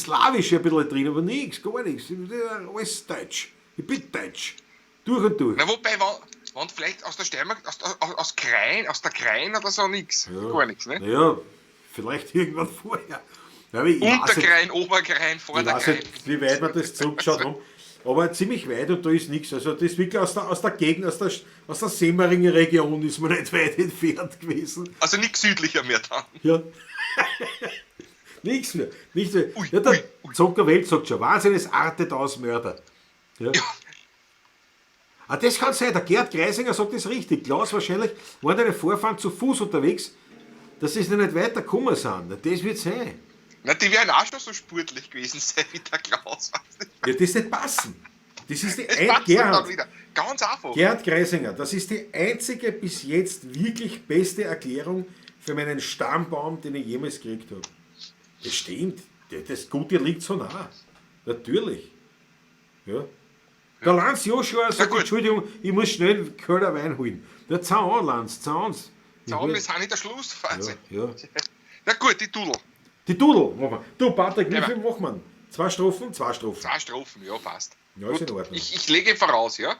Slawische ein bisschen drin, aber nichts, gar nichts. Alles Deutsch. Ich bin Deutsch. Durch und durch. Na, wobei, wenn vielleicht aus der Steiermark, aus der Krein oder so nichts. Ja. Gar nichts, ne? Naja, vielleicht irgendwann vorher. Ja, Unterkrein, Oberkrein, Vorderkrein. Ich weiß nicht, wie weit wir das zurückgeschaut haben. Aber ziemlich weit und da ist nichts. Also das ist wirklich aus der Gegend, aus der Semmeringer Region ist man nicht weit entfernt gewesen. Also nichts südlicher mehr dann. Ja. Nichts mehr. Ja, der Zucker Welt sagt schon, wahnsinnig artet aus Mörder. Ja. Ah, das kann sein, der Gerd Greisinger sagt das richtig. Klaus, wahrscheinlich waren deine Vorfahren zu Fuß unterwegs, dass sie nicht weiter gekommen sind. Das wird sein. Na, die werden auch schon so sportlich gewesen sein wie der Klaus. Ja, das nicht passen. Das ist die Gerhard. Wieder. Ganz einfach. Gerd Greisinger, das ist die einzige bis jetzt wirklich beste Erklärung für meinen Stammbaum, den ich jemals gekriegt habe. Das stimmt. Das Gute liegt so nah. Natürlich. Ja. Der Lanz Joshua sagt, Entschuldigung, ich muss schnell Kölner Wein holen. Der Zaun, Lanz, Zauns. Zaun, wir sind in der Schlussphase. Ja. Na gut, die Dudel. Die Dudel, machen wir. Du, Patrick, wie viel machen wir? 2 Strophen? 2 Strophen. 2 Strophen, ja, passt. Ja, ist in Ordnung. Ich lege voraus, ja?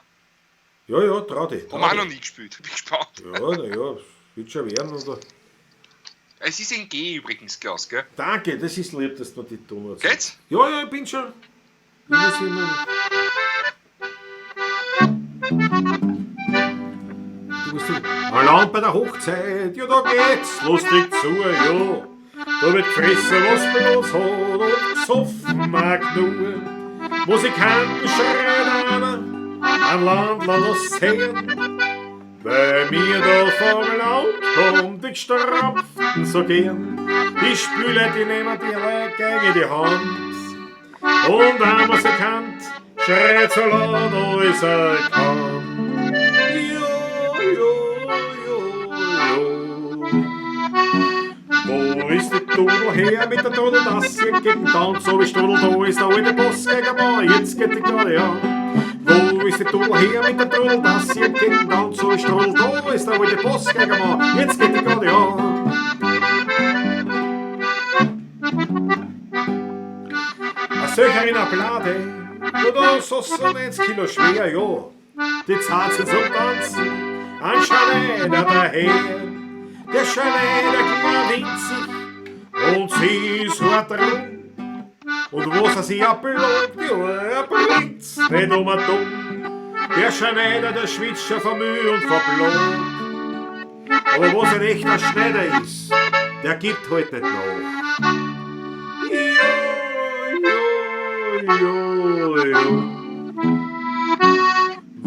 Ja, trau dich. Haben wir auch noch nie gespielt, bin gespannt. Ja, wird schon werden, oder? Es ist in G übrigens, Klaus, gell? Danke, das ist lieb, dass du die Donut Geht's? Ja, ich bin schon. Ich muss immer... Allein bei der Hochzeit, ja da geht's lustig zu, ja. Da wird gefressen, was bei uns hat und gesoffen mag nur. Musikanten schreien an Landler los sehen. Bei mir da vorm Laut kommt die Gestrampften so gern. Die Spüle, die nehmen die Geige in die Hand. Und ein Musikant schreit so laut, als er kann. Wo ist die Dudel her mit der Dudel, dass sie gegen Tanz, so wie Strudel, da ist der alte Boss gegen Mann, jetzt geht die gerade an. Wo ist die Dudel her mit der Dudel, dass sie gegen Tanz, so wie Strudel, da ist der alte Boss gegen Mann, jetzt geht die gerade an. Ein Söcher in der Blade, oder so 1 Kilo schwer, ja. Die Zart sind zum Tanzen, ein Schneider daher. Der Schneider war winzig und sie ist hart rum. Und was er sich abbelohnt, ja, er bringt's nicht um und dumm. Der Schneider, der schwitzt schon vor Mühe und vor Blut. Aber was ein echter Schneider ist, der gibt halt nicht nach.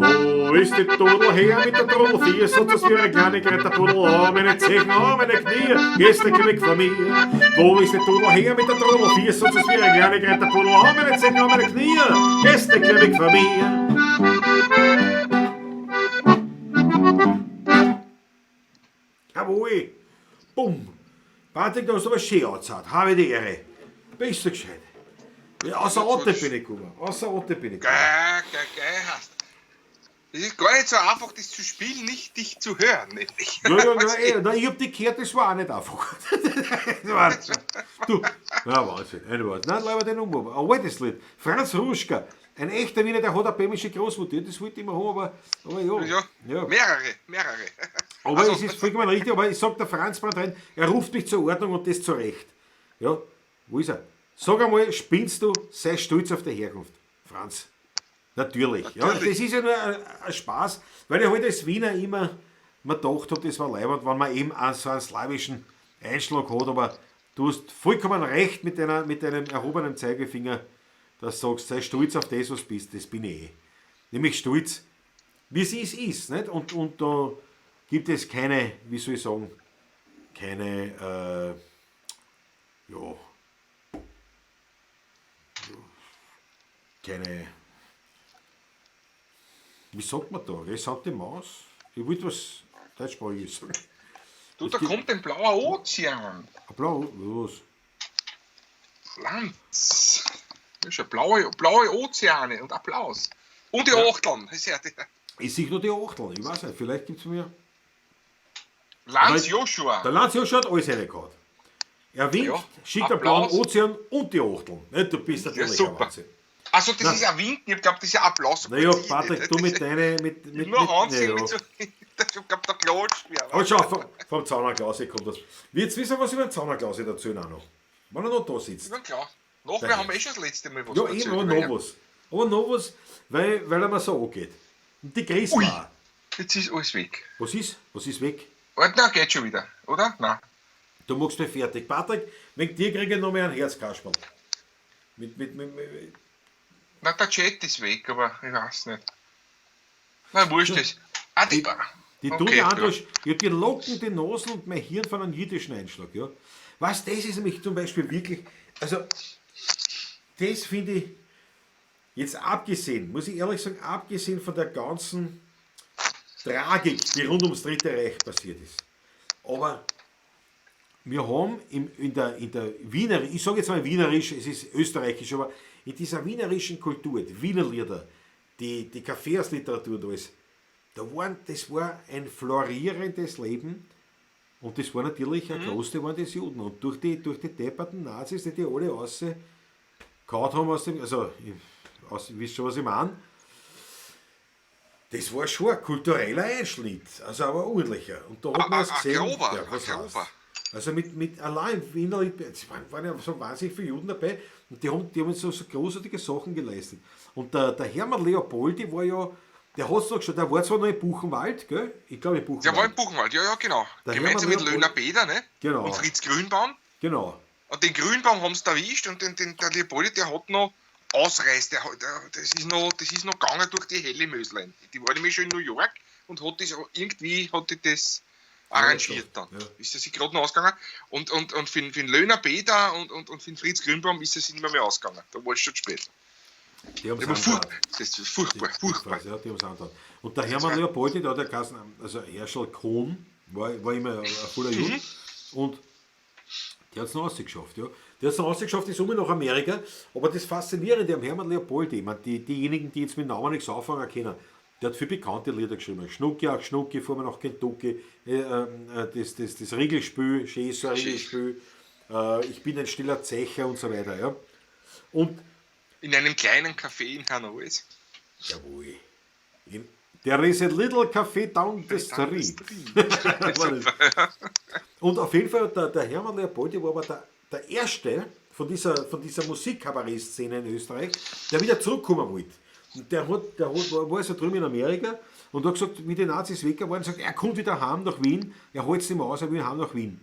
Wo ist die Dudel her mit der Trudel? 4 sonst das wie eine kleine Gretterpudel. Oh, meine Zechen, oh, meine Knie, gehst du weg von mir. Wo ist die Dudel her mit der Trudel? 4 sonst das wie eine kleine Gretterpudel. Oh, meine Zechen, oh, meine Knie, gehst du weg von mir. Jawohl. Bumm. Patrick, da hast du aber schön angezahlt. Habe die Ehre. Bist du gescheit. Ja, außer Otte bin ich gekommen. Außer Otte bin ich gekommen. Geil, hast. Es ist gar nicht so einfach, das zu spielen, nicht dich zu hören. Nämlich. Ja, ich hab die gehört, das war auch nicht einfach. Du, na Wahnsinn, ein Wahnsinn. Nein, leider den Umwurf. Ein altes Lied. Franz Ruschka, ein echter Wiener, der hat eine böhmische Großmutter. Das wollte ich immer haben, aber ja. Mehrere. Aber also, es ist vollkommen richtig, aber ich sag der Franz Brandrein, er ruft mich zur Ordnung und das zurecht. Ja, wo ist er? Sag einmal, spinnst du, sei stolz auf die Herkunft. Franz. Natürlich. Ja, das ist ja nur ein Spaß, weil ich halt als Wiener immer mir gedacht habe, das war leibend, wenn man eben so einen slawischen Einschlag hat, aber du hast vollkommen recht mit deinem erhobenen Zeigefinger, dass du sagst, sei stolz auf das, was du bist. Das bin ich eh. Nämlich stolz, wie es ist. Nicht? Und da gibt es keine, wie soll ich sagen, keine, keine, wie sagt man da? Resante Maus? Ich wollte was Deutschsprachiges sagen. Du, da kommt ein blauer Ozean. Ein blau, was? Lanz. Das ist ja blaue Ozeane und Applaus. Und die Achteln. Ich sehe nur die Achteln. Ich weiß nicht, vielleicht gibt es mir. Lanz Joshua. Der Lanz Joshua hat alles reingehauen. Er winkt, schickt einen blauen Ozean und die Achteln. Du bist natürlich ein Wahnsinn. Also das ist ein Winken, ich glaube, das ist ein Applaus. Naja, Patrick, du mit deinen... Nur Handsinn mit so... Ich glaube, da klatscht mir. Aber schau, vom Zaunerklause kommt das. Willst du wissen, was über den Zaunerklause dazu auch noch? Wenn er noch da sitzt. Ja, klar. Nachher haben wir schon das letzte Mal was ja, eben, aber noch was. Aber noch was, weil er mir so angeht. Und die Chris war. Jetzt ist alles weg. Was ist weg? Warte, na, geht schon wieder, oder? Nein. Du machst mich fertig. Patrick, wegen dir kriege ich noch mehr ein Herzkasperl. Na, der Chat ist weg, aber ich weiß nicht. Na, wurscht ist. Die tun ja anders. Ich habe die Locken, die Nasen und mein Hirn von einem jüdischen Einschlag. Ja. Was, das ist nämlich zum Beispiel wirklich, also, das finde ich, jetzt abgesehen, muss ich ehrlich sagen, abgesehen von der ganzen Tragik, die rund ums Dritte Reich passiert ist. Aber wir haben in der Wiener, ich sage jetzt mal wienerisch, es ist österreichisch, aber in dieser wienerischen Kultur, die Wiener Lieder, die Kaffeesliteratur und alles, das war ein florierendes Leben und das war natürlich ein Großteil waren das Juden. Und durch die depperten Nazis, die alle rausgehauen haben aus dem, also, wisst ihr, was ich meine? Das war schon ein kultureller Einschnitt, also aber ordentlicher. Und da hat man es gesehen. Also mit allein Wiener, es waren ja so wahnsinnig viele Juden dabei und die haben so großartige Sachen geleistet. Und der Hermann Leopoldi war ja, der hat es doch schon, der war zwar noch in Buchenwald, gell? Ich glaube in Buchenwald. Der war in Buchenwald, ja, genau. Der gemeinsam mit Löhner Beder, ne? Genau. Und Fritz Grünbaum. Genau. Und den Grünbaum haben sie da erwischt und der Leopoldi, der hat noch ausreißt, das ist noch gegangen durch die helle Möslein. Die war nämlich schon in New York und hat das arrangiert dann. Ja. Ist das sich gerade noch ausgegangen. Und für den Löhner Beder und für den Fritz Grünbaum ist es nicht mehr ausgegangen. Da war es schon spät. Das ist furchtbar. Ja, die haben es angetan. Und der Hermann Leopoldi, der hat ja geheißen, also Herschel Kohn, war immer ein voller Jude. Und der hat es noch rausgeschafft. Ja. Der hat es noch rausgeschafft, ist nach Amerika. Aber das Faszinierende am Hermann Leopoldi, ich meine, diejenigen, die jetzt mit Namen nichts anfangen können, der hat viele bekannte Lieder geschrieben. Schnucki, auch Schnucki, fuhr man nach Kentucky, das Riegelspiel, Schäßer Riegelspiel, ich bin ein stiller Zecher und so weiter. Ja. Und in einem kleinen Café in Hannover. Jawohl. There is a little café down the street. Und auf jeden Fall, der Hermann Leopoldi war aber der Erste von dieser Musikkabarett-Szene in Österreich, der wieder zurückkommen wollte. Und der war also drüben in Amerika und hat gesagt, wie die Nazis weg waren, sagt, er kommt wieder heim nach Wien, er hält es nicht mehr aus, er will heim nach Wien.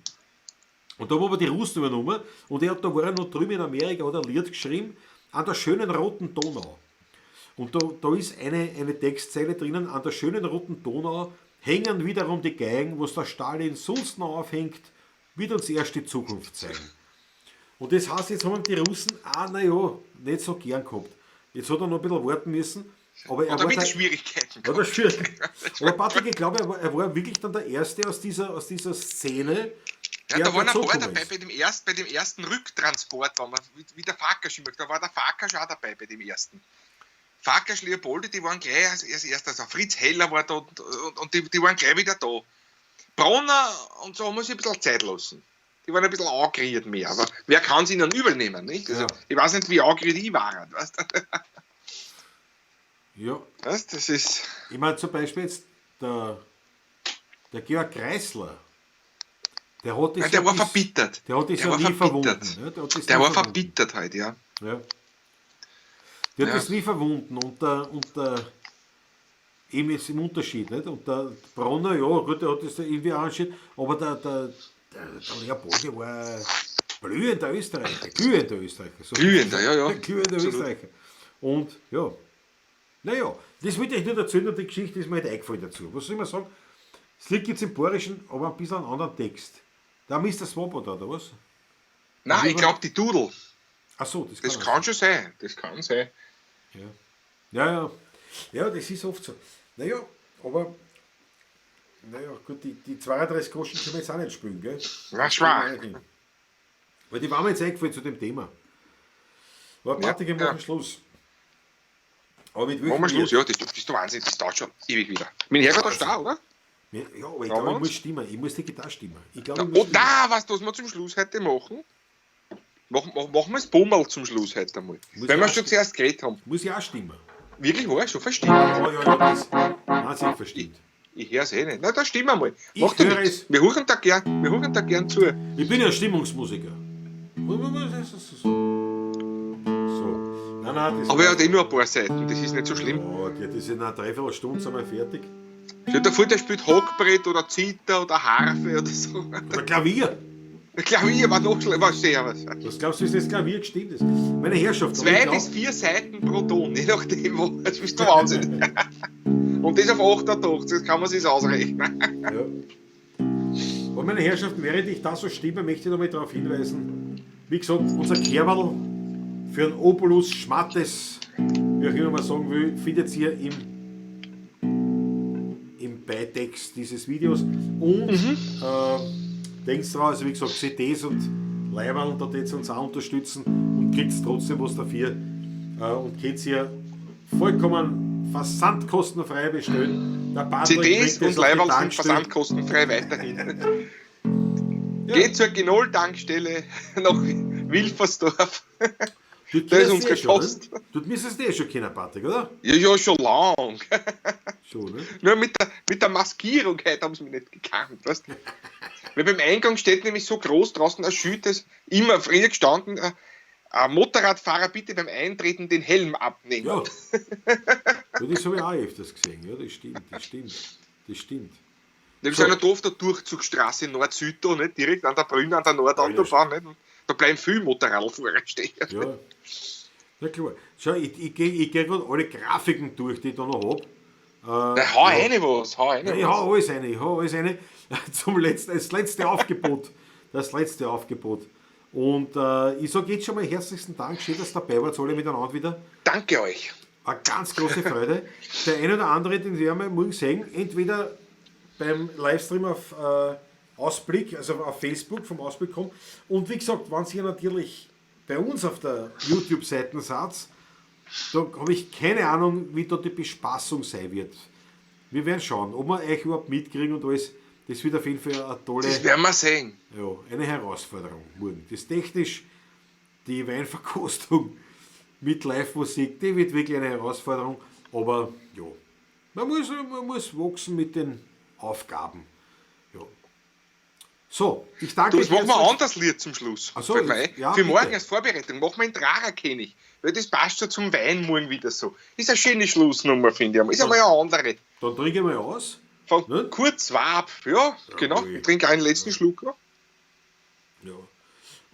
Und da haben aber die Russen übernommen und da war er noch drüben in Amerika, hat ein Lied geschrieben, an der schönen roten Donau. Und da ist eine Textzeile drinnen, an der schönen roten Donau hängen wiederum die Geigen, was der Stalin sonst noch aufhängt, wird uns erst die Zukunft zeigen. Und das heißt, jetzt haben die Russen nicht so gern gehabt. Jetzt hat er noch ein bisschen warten müssen. Aber er war Schwierigkeiten. Aber Patrick, ich glaube, er war wirklich dann der Erste aus dieser Szene. Ja, da waren ein paar dabei bei dem ersten Rücktransport, wie der Farkas immer, da war der Farkas auch dabei bei dem ersten. Farkas, Leopoldi, die waren gleich als erstes. Also Fritz Heller war da und die waren gleich wieder da. Bronner und so haben wir sich ein bisschen Zeit lassen. Die waren ein bisschen angeriert mehr, aber wer kann es ihnen übel nehmen, nicht? Also, ich weiß nicht, wie angeriert ich war. Weißt du? Ja. Das ist... Ich meine zum Beispiel jetzt der Georg Kreisler, der hat das der war verbittert. Der hat das ja nie verwunden. Ja, der war verbittert halt, ja. Der hat das nie verwunden und eben jetzt im Unterschied. Nicht? Und der Bronner, ja gut, der hat das da irgendwie arrangiert, aber der Leopoldi war glühender Österreicher. So. Glühender, ja. Glühender Österreicher. Und ja, naja, das wollte ich nur erzählen und die Geschichte ist mir nicht eingefallen dazu. Was soll ich mal sagen? Es liegt jetzt im Bayerischen, aber ein bisschen einen anderen Text. Da Mr. Swoboda, oder was? Nein, ich glaube die Dudel. Ach so, das kann schon sein. Das kann sein. Ja, das ist oft so. Naja, aber gut, die 32 Groschen können wir jetzt auch nicht spielen, gell? Na, schwach. Weil die waren mir jetzt eingefallen zu dem Thema. Aber Patrick, wir machen Schluss. Aber mit machen wir Schluss, ja, das ist der Wahnsinn, das dauert schon ewig wieder. Mein Herr da da, oder? Ja, aber ich glaube, ich muss stimmen. Ich muss die Gitarre stimmen. Was wir zum Schluss heute machen? Machen wir das Bummel zum Schluss heute einmal. Wenn wir schon zuerst geredet haben. Muss ich auch stimmen. Wirklich, war schon verstimmt? Ja, das wahnsinnig verstimmt. Ich höre es eh nicht. Na, dann stimmen wir mal. Mach höre es. Wir hören da gern zu. Ich bin ja Stimmungsmusiker. So. Nein, das aber er hat eh nur ein paar Seiten, das ist nicht so schlimm. Ja, das sind eine Dreiviertelstunde, sind wir fertig. Stell dir vor, der spielt Hockbrett oder Zither oder Harfe oder so. Oder Klavier. Klavier war noch schlimmer. Was glaubst du, ist das Klavier gestimmt ist? Meine Herrschaft. 2 bis 4 Seiten pro Ton, je nachdem, wo. Das bist du Wahnsinn. Und das auf 88, das kann man sich ausrechnen. Ja. Und meine Herrschaften, während ich da so stimme, möchte ich noch mal darauf hinweisen, wie gesagt, unser Kerberl für ein Opulus Schmattes, wie auch immer man sagen will, findet ihr im Beitext dieses Videos. Und denkt dran, also wie gesagt, CDs und Leiberl, da tät uns auch unterstützen und kriegt trotzdem was dafür. Und könnt ihr vollkommen versandkostenfrei bestellen. Der CDs und Leiberl sind versandkostenfrei weiterhin. Ja. Geht zur Genol-Tankstelle nach Wilfersdorf. Da ist unsere Post. Du müsstest schon kennen, Patrick, oder? Ja, schon lang. Schon, ne? Nur mit der Maskierung heute haben sie mich nicht gekannt, weißt du? Weil beim Eingang steht nämlich so groß draußen ein Schild, das immer früher gestanden, Motorradfahrer bitte beim Eintreten den Helm abnehmen. Ja, das habe ich auch öfters gesehen, ja, das stimmt. Wir sind ja da auf der Durchzugsstraße Nord-Süd da, nicht direkt an der Brünn, an der Nordautobahn, nicht? Da bleiben viele Motorradfahrer stehen. Ja, na klar. Schau, ich gehe gerade alle Grafiken durch, die ich da noch habe. Hau eine was. Ich hau alles rein. Das letzte Aufgebot. Und ich sage jetzt schon mal herzlichsten Dank, schön, dass ihr dabei wart, alle miteinander wieder. Danke euch. Eine ganz große Freude. Der eine oder andere, den werden wir morgen sehen, entweder beim Livestream auf Ausblick, also auf Facebook vom Ausblick kommen. Und wie gesagt, wenn ihr natürlich bei uns auf der YouTube-Seite seid, da habe ich keine Ahnung, wie da die Bespaßung sein wird. Wir werden schauen, ob wir euch überhaupt mitkriegen und alles. Das wird auf jeden Fall eine tolle... Das werden wir sehen. Ja, eine Herausforderung morgen. Das technisch, die Weinverkostung mit Live-Musik, die wird wirklich eine Herausforderung. Aber ja, man muss wachsen mit den Aufgaben. Ja. So, ich danke euch. Machen wir ein anderes Lied zum Schluss. So, ja, für morgen als Vorbereitung machen wir einen Dragerkönig. Weil das passt ja zum Wein morgen wieder so. Ist eine schöne Schlussnummer, finde ich. Ist einmal eine andere. Dann trinke ich mal aus. Von Kurt Swab. Ja, genau. Ich trinke einen letzten Schluck noch. Ja.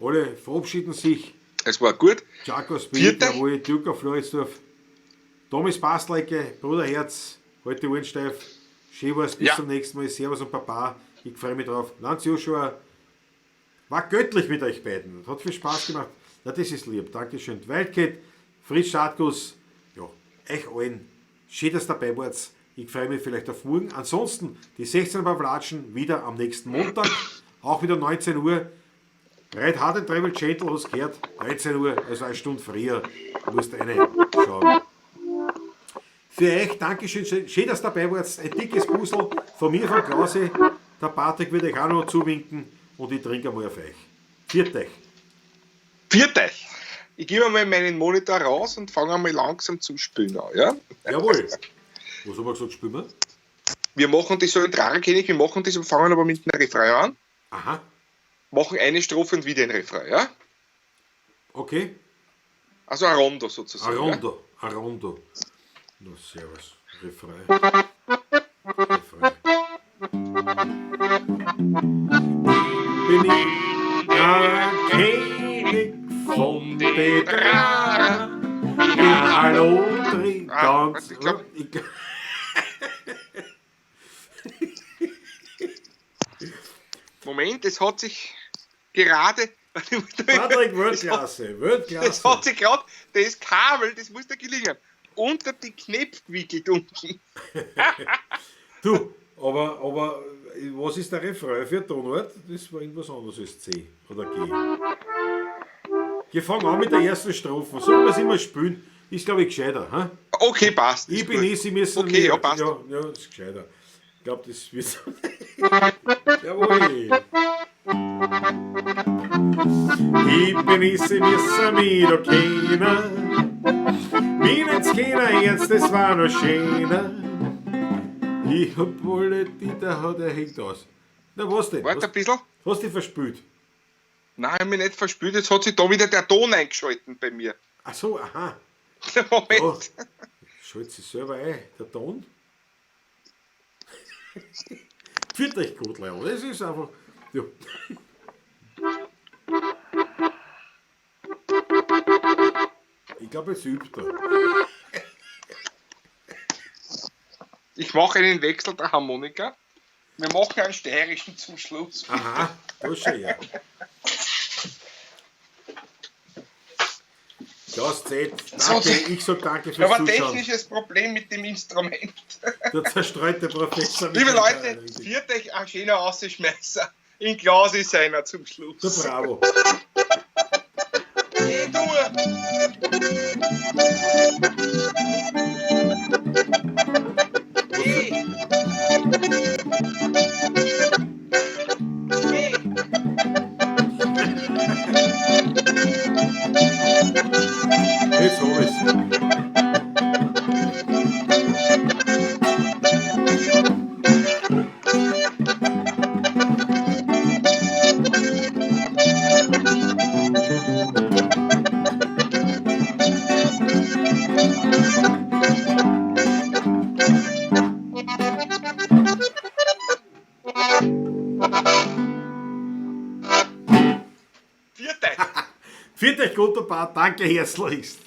Alle verabschieden sich. Es war gut. Jaco Speed, jawohl, Duke Floridsdorf. Thomas Bastlecke, Bruderherz, heute Ohren steif. Schön war's, bis zum nächsten Mal. Servus und Papa. Ich freue mich drauf. Lanz Joshua, war göttlich mit euch beiden. Hat viel Spaß gemacht. Na, das ist lieb. Dankeschön. Wildcat, Fritz Schadkus, ja, euch allen. Schön, dass ihr dabei wart. Ich freue mich vielleicht auf morgen. Ansonsten, die 16 Pavlatschen wieder am nächsten Montag. Auch wieder 19 Uhr. Ride Hard and Travel Gentle, hast gehört. 19 Uhr, also eine Stunde früher. Du musst eine schauen. Für euch, Dankeschön, schön, dass ihr dabei wart. Ein dickes Puzzle von mir, von Klause. Der Patrick wird euch auch noch zuwinken und ich trinke einmal auf euch. Viert euch. Ich gebe mal meinen Monitor raus und fange einmal langsam zum Spielen an. Ja? Jawohl. Was haben wir gesagt, spielen wir? Wir machen das so in Trara-König, wir machen das und fangen aber mit einem Refrain an. Aha. Machen eine Strophe und wieder ein Refrain, ja? Okay. Also ein Rondo sozusagen. Ein Rondo. Na, servus. Refrain. Bin ich der König von den Trara. Ja, hallo, ganz. Moment, es hat sich gerade. Patrick, Weltklasse. Das hat sich gerade, das Kabel, das muss da gelingen, unter die Knöpfe gewickelt unten. Du, aber was ist der Refrain für Tonart? Das war irgendwas anderes als C oder G. Wir fangen an mit der ersten Strophe. Sollen wir es immer spielen? Ist, glaube ich, gescheiter. Hm? Okay, passt. Ich bin sie müssen. Okay, ja, passt. Ja, ist gescheiter. Ich glaube, das wird so. Jawohl. Ich bin sie müssen mir doch kennen. Bin jetzt keiner jetzt, das war noch schöner. Ich hab alle die, da hat er hängt aus. Na, was denn? Warte ein bisschen. Hast du dich verspült? Nein, ich habe mich nicht verspült. Jetzt hat sich da wieder der Ton eingeschalten bei mir. Ach so, aha. Moment. Ja. Schalt sich selber ein, der Ton. Fühlt euch gut, Leon. Das ist einfach. Ja. Ich glaube, es übt er. Ich mache einen Wechsel der Harmonika. Wir machen einen steirischen zum Schluss. Aha, das ist schon ja. Das zählt. Danke, ich sag danke fürs Aber Zuschauen. technisches Problem mit dem Instrument. Der zerstreute Professor. Liebe Leute, viert euch ein schöner Rausschmeißer. In Glas ist einer zum Schluss. Der Bravo. Hey, du! Hey! Hey! Jetzt hab ich's. Viert euch! Viert euch gut, Danke herzlichst.